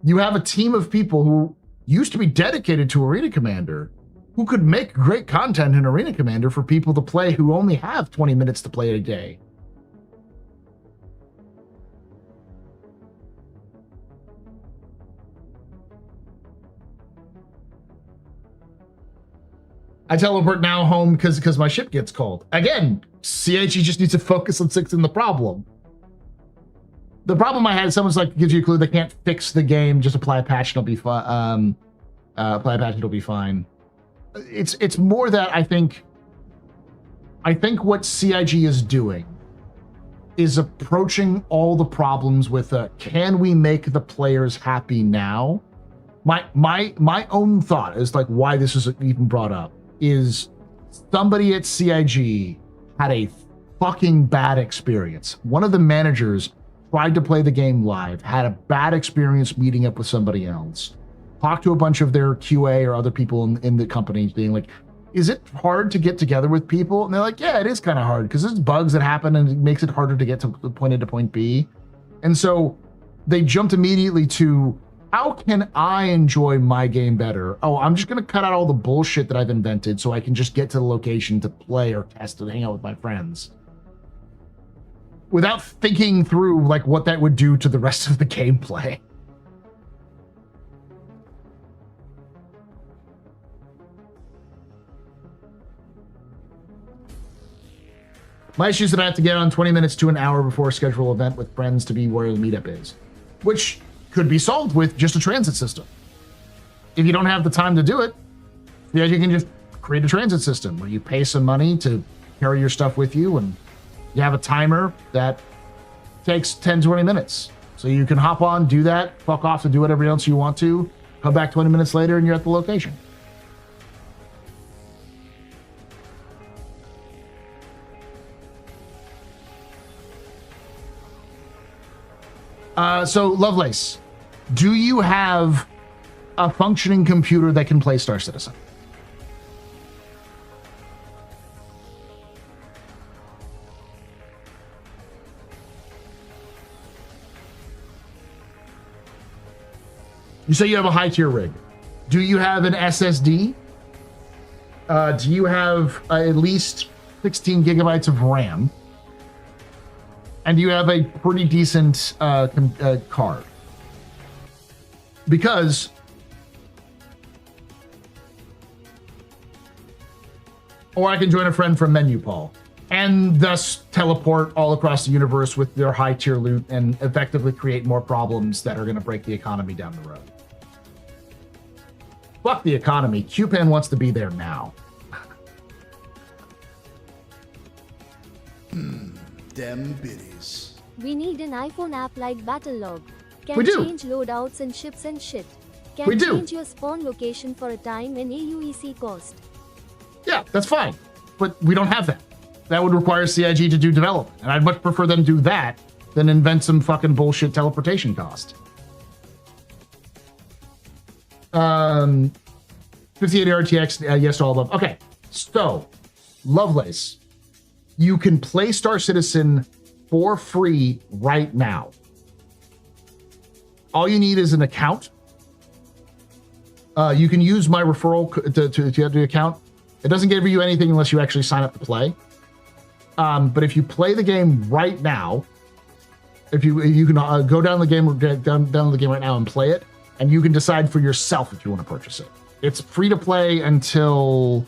you have a team of people who used to be dedicated to Arena Commander, who could make great content in Arena Commander for people to play who only have 20 minutes to play a day. I teleport now home because my ship gets cold. Again, CIG just needs to focus on fixing the problem. The problem I had, someone's like, gives you a clue they can't fix the game, just apply a patch and it'll be fine. Apply a patch and it'll be fine. It's more that I think what CIG is doing is approaching all the problems with can we make the players happy now? My own thought is like why this is even brought up is somebody at CIG had a fucking bad experience. One of the managers tried to play the game live, had a bad experience meeting up with somebody else, talked to a bunch of their QA or other people in the company being like, is it hard to get together with people? And they're like, yeah, it is kind of hard because there's bugs that happen and it makes it harder to get to point A to point B. And so they jumped immediately to, how can I enjoy my game better? Oh, I'm just going to cut out all the bullshit that I've invented so I can just get to the location to play or test and hang out with my friends. Without thinking through like what that would do to the rest of the gameplay. My issue is that I have to get on 20 minutes to an hour before a scheduled event with friends to be where the meetup is, which could be solved with just a transit system. if you don't have the time to do it, yeah, you can just create a transit system where you pay some money to carry your stuff with you, and you have a timer that takes 10, 20 minutes. So you can hop on, do that, fuck off and do whatever else you want to, come back 20 minutes later and you're at the location. So Lovelace, do you have a functioning computer that can play Star Citizen? You say you have a high tier rig. Do you have an SSD? Do you have at least 16 gigabytes of RAM? And do you have a pretty decent card? Because or I can join a friend from Menu Paul and thus teleport all across the universe with their high tier loot and effectively create more problems that are going to break the economy down the road. Fuck the economy. QPan wants to be there now. Dem biddies. We need an iPhone app like Battlelog. Can We do. change loadouts and ships and shit. Can We do. change your spawn location for a time and AUEC cost. Yeah, that's fine. But we don't have that. That would require CIG to do development. And I'd much prefer them do that than invent some fucking bullshit teleportation cost. 58 RTX, yes to all above. Okay, so, Lovelace, you can play Star Citizen for free right now. All you need is an account. You can use my referral to get the account. It doesn't give you anything unless you actually sign up to play. But if you play the game right now, if you can go down the game right now and play it, and you can decide for yourself if you want to purchase it. It's free to play until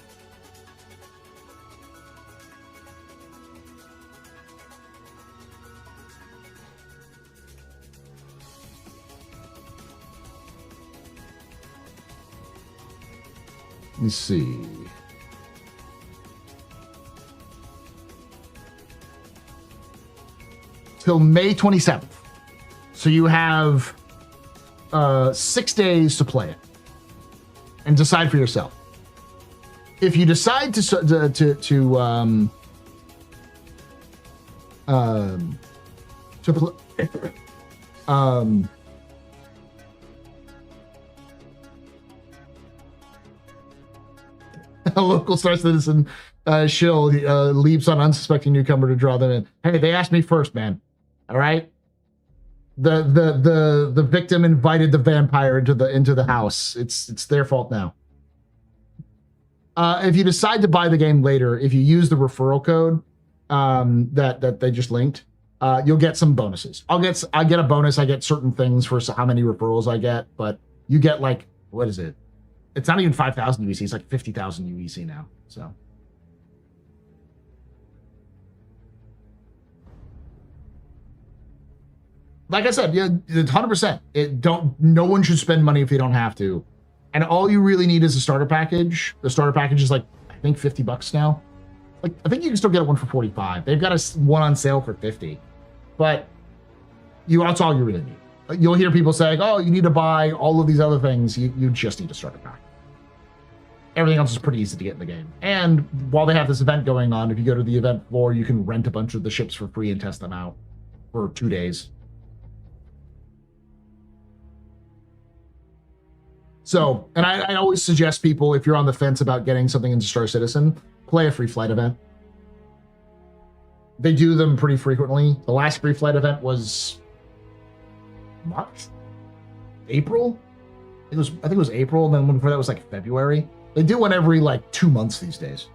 let me see. Till May 27th. So you have 6 days to play it and decide for yourself. If you decide to a local Star Citizen shill leaps on unsuspecting newcomer to draw them in. Hey, they asked me first, man. All right. The victim invited the vampire into the house. It's their fault now. If you decide to buy the game later, if you use the referral code that they just linked, you'll get some bonuses. I get a bonus. I get certain things for how many referrals I get, but you get like, what is it? It's not even 5,000 UEC. It's like 50,000 UEC now. So. Like I said, yeah, 100%. No one should spend money if they don't have to. And all you really need is a starter package. The starter package is like, I think $50 now. Like, I think you can still get one for 45. They've got one on sale for 50. But that's all you really need. You'll hear people saying, oh, you need to buy all of these other things. You just need a starter pack. Everything else is pretty easy to get in the game. And while they have this event going on, if you go to the event floor, you can rent a bunch of the ships for free and test them out for 2 days. So, and I always suggest people, if you're on the fence about getting something into Star Citizen, play a free flight event. They do them pretty frequently. The last free flight event was March? April? I think it was April, and then one before that was like February. They do one every like 2 months these days.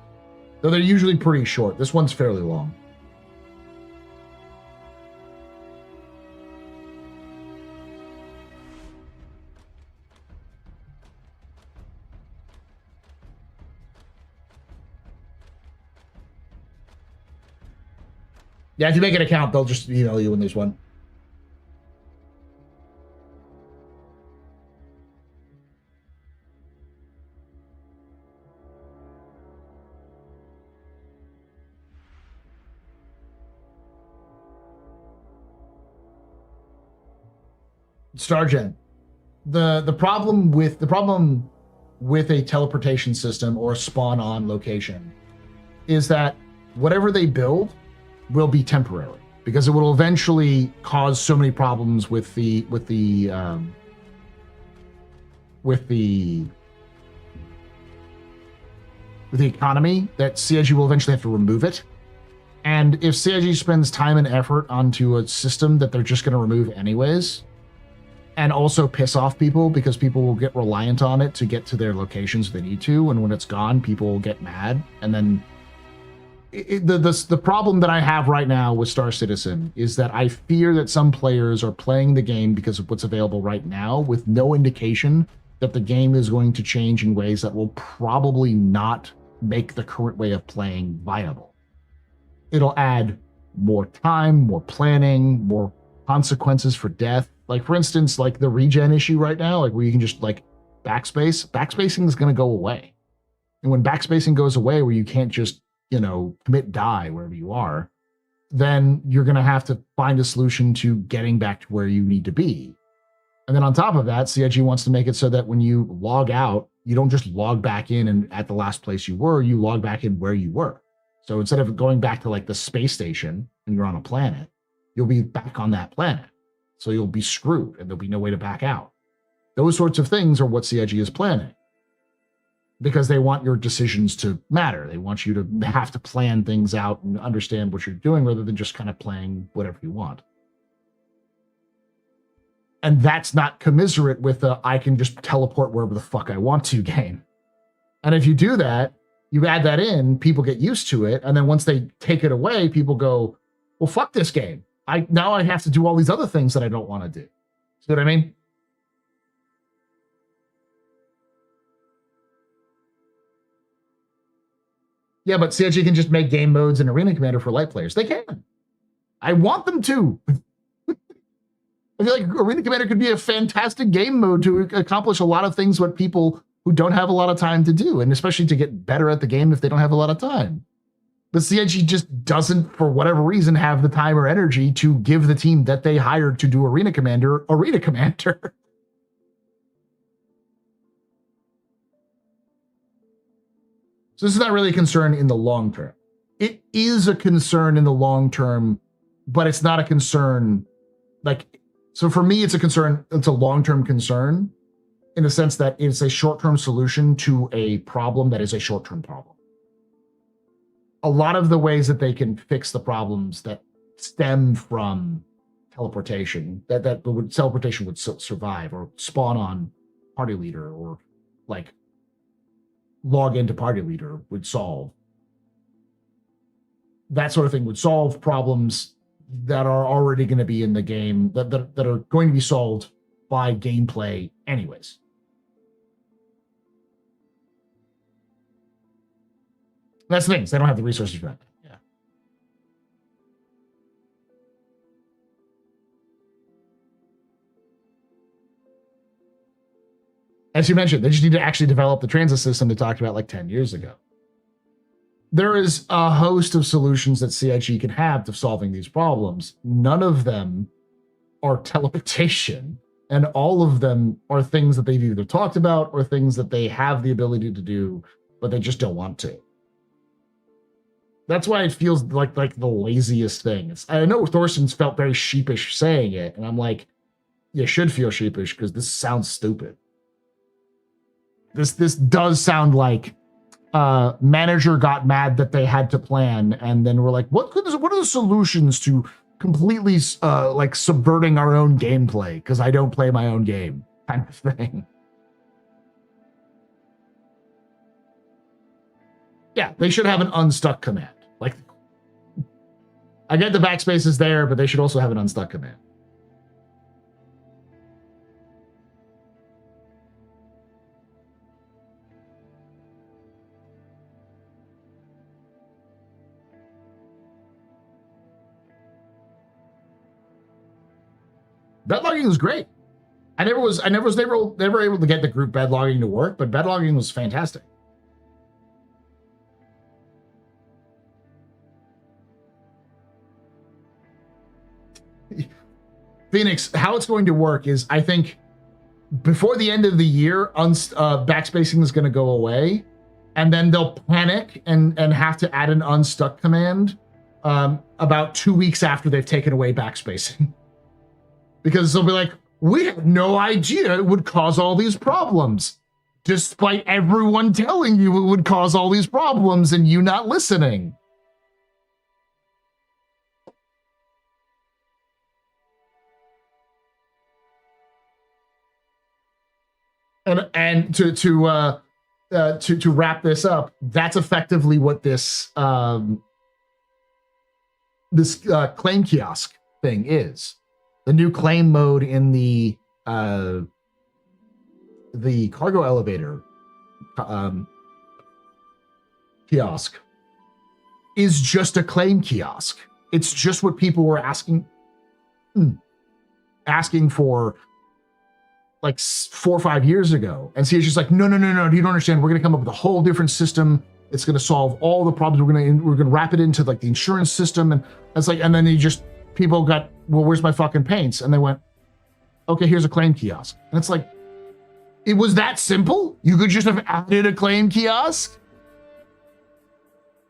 Though they're usually pretty short. This one's fairly long. Yeah, if you make an account, they'll just email you when there's one. Stargen, the problem with a teleportation system or a spawn on location is that whatever they build will be temporary, because it will eventually cause so many problems with the economy that CIG will eventually have to remove it. And if CIG spends time and effort onto a system that they're just going to remove anyways, and also piss off people because people will get reliant on it to get to their locations if they need to, and when it's gone, people will get mad. And then the problem that I have right now with Star Citizen is that I fear that some players are playing the game because of what's available right now with no indication that the game is going to change in ways that will probably not make the current way of playing viable. It'll add more time, more planning, more consequences for death. Like, for instance, like the regen issue right now, like where you can just like backspacing is going to go away. And when backspacing goes away, where you can't just, commit die wherever you are, then you're going to have to find a solution to getting back to where you need to be. And then on top of that, CIG wants to make it so that when you log out, you don't just log back in and at the last place you were, you log back in where you were. So instead of going back to like the space station and you're on a planet, you'll be back on that planet. So you'll be screwed and there'll be no way to back out. Those sorts of things are what CIG is planning, because they want your decisions to matter. They want you to have to plan things out and understand what you're doing rather than just kind of playing whatever you want. And that's not commiserate with the I can just teleport wherever the fuck I want to game. And if you do that, you add that in, people get used to it, and then once they take it away, people go, well, fuck this game. Now I have to do all these other things that I don't want to do. See what I mean? Yeah, but CIG can just make game modes and Arena Commander for light players. They can. I want them to. I feel like Arena Commander could be a fantastic game mode to accomplish a lot of things what people who don't have a lot of time to do, and especially to get better at the game if they don't have a lot of time. But CIG just doesn't, for whatever reason, have the time or energy to give the team that they hired to do Arena Commander. So this is not really a concern in the long term. It is a concern in the long term, but it's not a concern so for me, it's a concern. It's a long-term concern in the sense that it's a short-term solution to a problem that is a short-term problem. A lot of the ways that they can fix the problems that stem from teleportation, that teleportation would survive, or spawn on party leader, or like log into party leader, would solve. That sort of thing would solve problems that are already going to be in the game, that are going to be solved by gameplay anyways. That's the thing. They don't have the resources for that. Yeah. As you mentioned, they just need to actually develop the transit system they talked about like 10 years ago. There is a host of solutions that CIG can have to solving these problems. None of them are teleportation, and all of them are things that they've either talked about or things that they have the ability to do, but they just don't want to. That's why it feels like the laziest thing. I know Thorsten's felt very sheepish saying it, and I'm like, you should feel sheepish because this sounds stupid. This does sound like manager got mad that they had to plan, and then we're like, what are the solutions to completely subverting our own gameplay because I don't play my own game, kind of thing. Yeah, they should have an unstuck command. Like, I get the backspace is there, but they should also have an unstuck command. Bed logging was great. I never was never able to get the group bed logging to work, but bed logging was fantastic. Phoenix, how it's going to work is, I think before the end of the year, backspacing is going to go away, and then they'll panic and have to add an unstuck command about 2 weeks after they've taken away backspacing. Because they'll be like, we had no idea it would cause all these problems, despite everyone telling you it would cause all these problems and you not listening. And to wrap this up, that's effectively what this claim kiosk thing is. The new claim mode in the cargo elevator kiosk is just a claim kiosk. It's just what people were asking for like 4 or 5 years ago. And see, it's just like, no, you don't understand. We're going to come up with a whole different system. It's going to solve all the problems. We're going to wrap it into like the insurance system. And it's like, and then people got, well, where's my fucking paints? And they went, okay, here's a claim kiosk. And it's like, it was that simple? You could just have added a claim kiosk?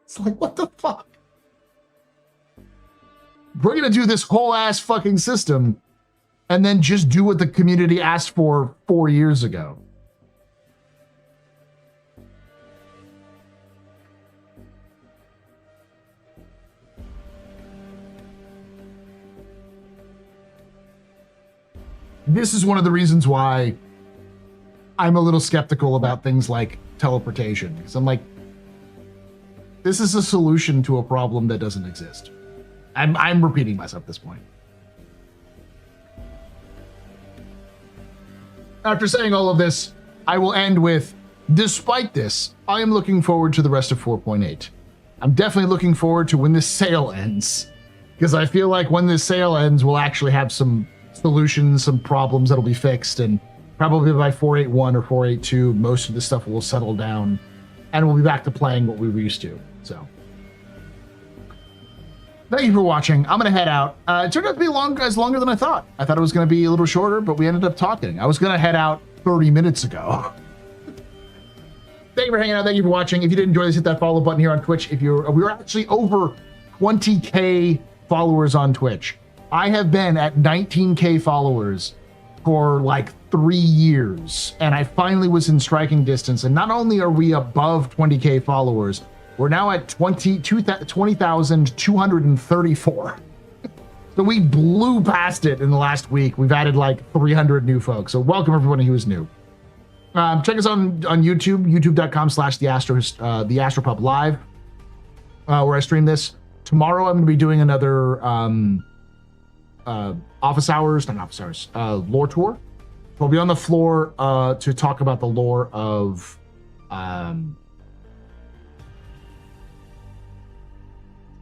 It's like, what the fuck? We're going to do this whole ass fucking system and then just do what the community asked for 4 years ago. This is one of the reasons why I'm a little skeptical about things like teleportation. Because I'm like, this is a solution to a problem that doesn't exist. I'm repeating myself at this point. After saying all of this, I will end with, despite this, I am looking forward to the rest of 4.8. I'm definitely looking forward to when this sale ends, because I feel like when this sale ends, we'll actually have some solutions, some problems that'll be fixed, and probably by 4.81 or 4.82, most of this stuff will settle down, and we'll be back to playing what we were used to. So, thank you for watching. I'm going to head out. It turned out to be longer than I thought. I thought it was going to be a little shorter, but we ended up talking. I was going to head out 30 minutes ago. Thank you for hanging out. Thank you for watching. If you did enjoy this, hit that follow button here on Twitch. We're actually over 20K followers on Twitch. I have been at 19K followers for like 3 years, and I finally was in striking distance. And not only are we above 20K followers, we're now at 20,234. So we blew past it in the last week. We've added like 300 new folks. So welcome everyone who is new. Check us on YouTube, youtube.com/theastropub live, where I stream this. Tomorrow I'm going to be doing another lore tour. We'll be on the floor to talk about the lore of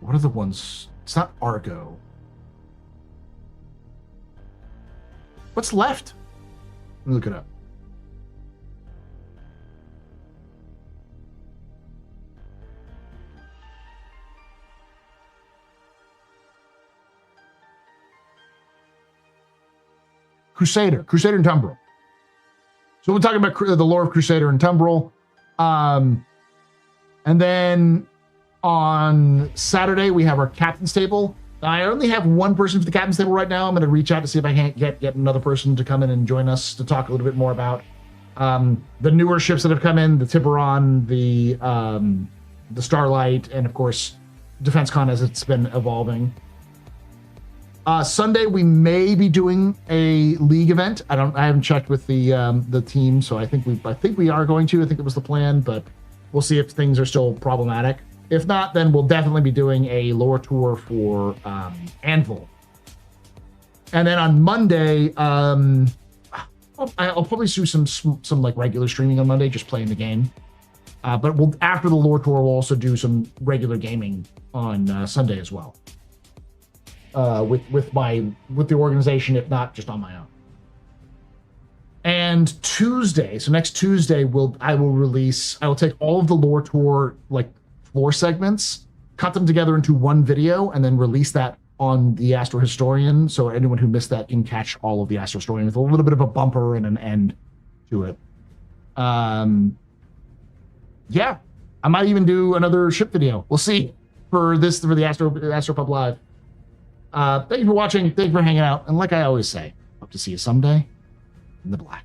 what are the ones? It's not Argo. What's left? Let me look it up. Crusader and Tumbril. So we're talking about the lore of Crusader and Tumbril. And then on Saturday, we have our captain's table. I only have one person for the captain's table right now. I'm going to reach out to see if I can't get another person to come in and join us to talk a little bit more about the newer ships that have come in, the Tiburon, the Starlight, and of course, DefenseCon as it's been evolving. Sunday, we may be doing a league event. I haven't checked with the team, so I think we are going to. I think it was the plan, but we'll see if things are still problematic. If not, then we'll definitely be doing a lore tour for Anvil. And then on Monday, I'll probably do some like regular streaming on Monday, just playing the game. But after the lore tour, we'll also do some regular gaming on Sunday as well. With the organization, if not just on my own. And Tuesday, so next Tuesday, I will take all of the lore tour like floor segments, cut them together into one video, and then release that on the Astro Historian, so anyone who missed that can catch all of the Astro Historian with a little bit of a bumper and an end to it. Yeah, I might even do another ship video. We'll see for the Astropub Live. Thank you for watching. Thank you for hanging out. And like I always say, hope to see you someday in the black.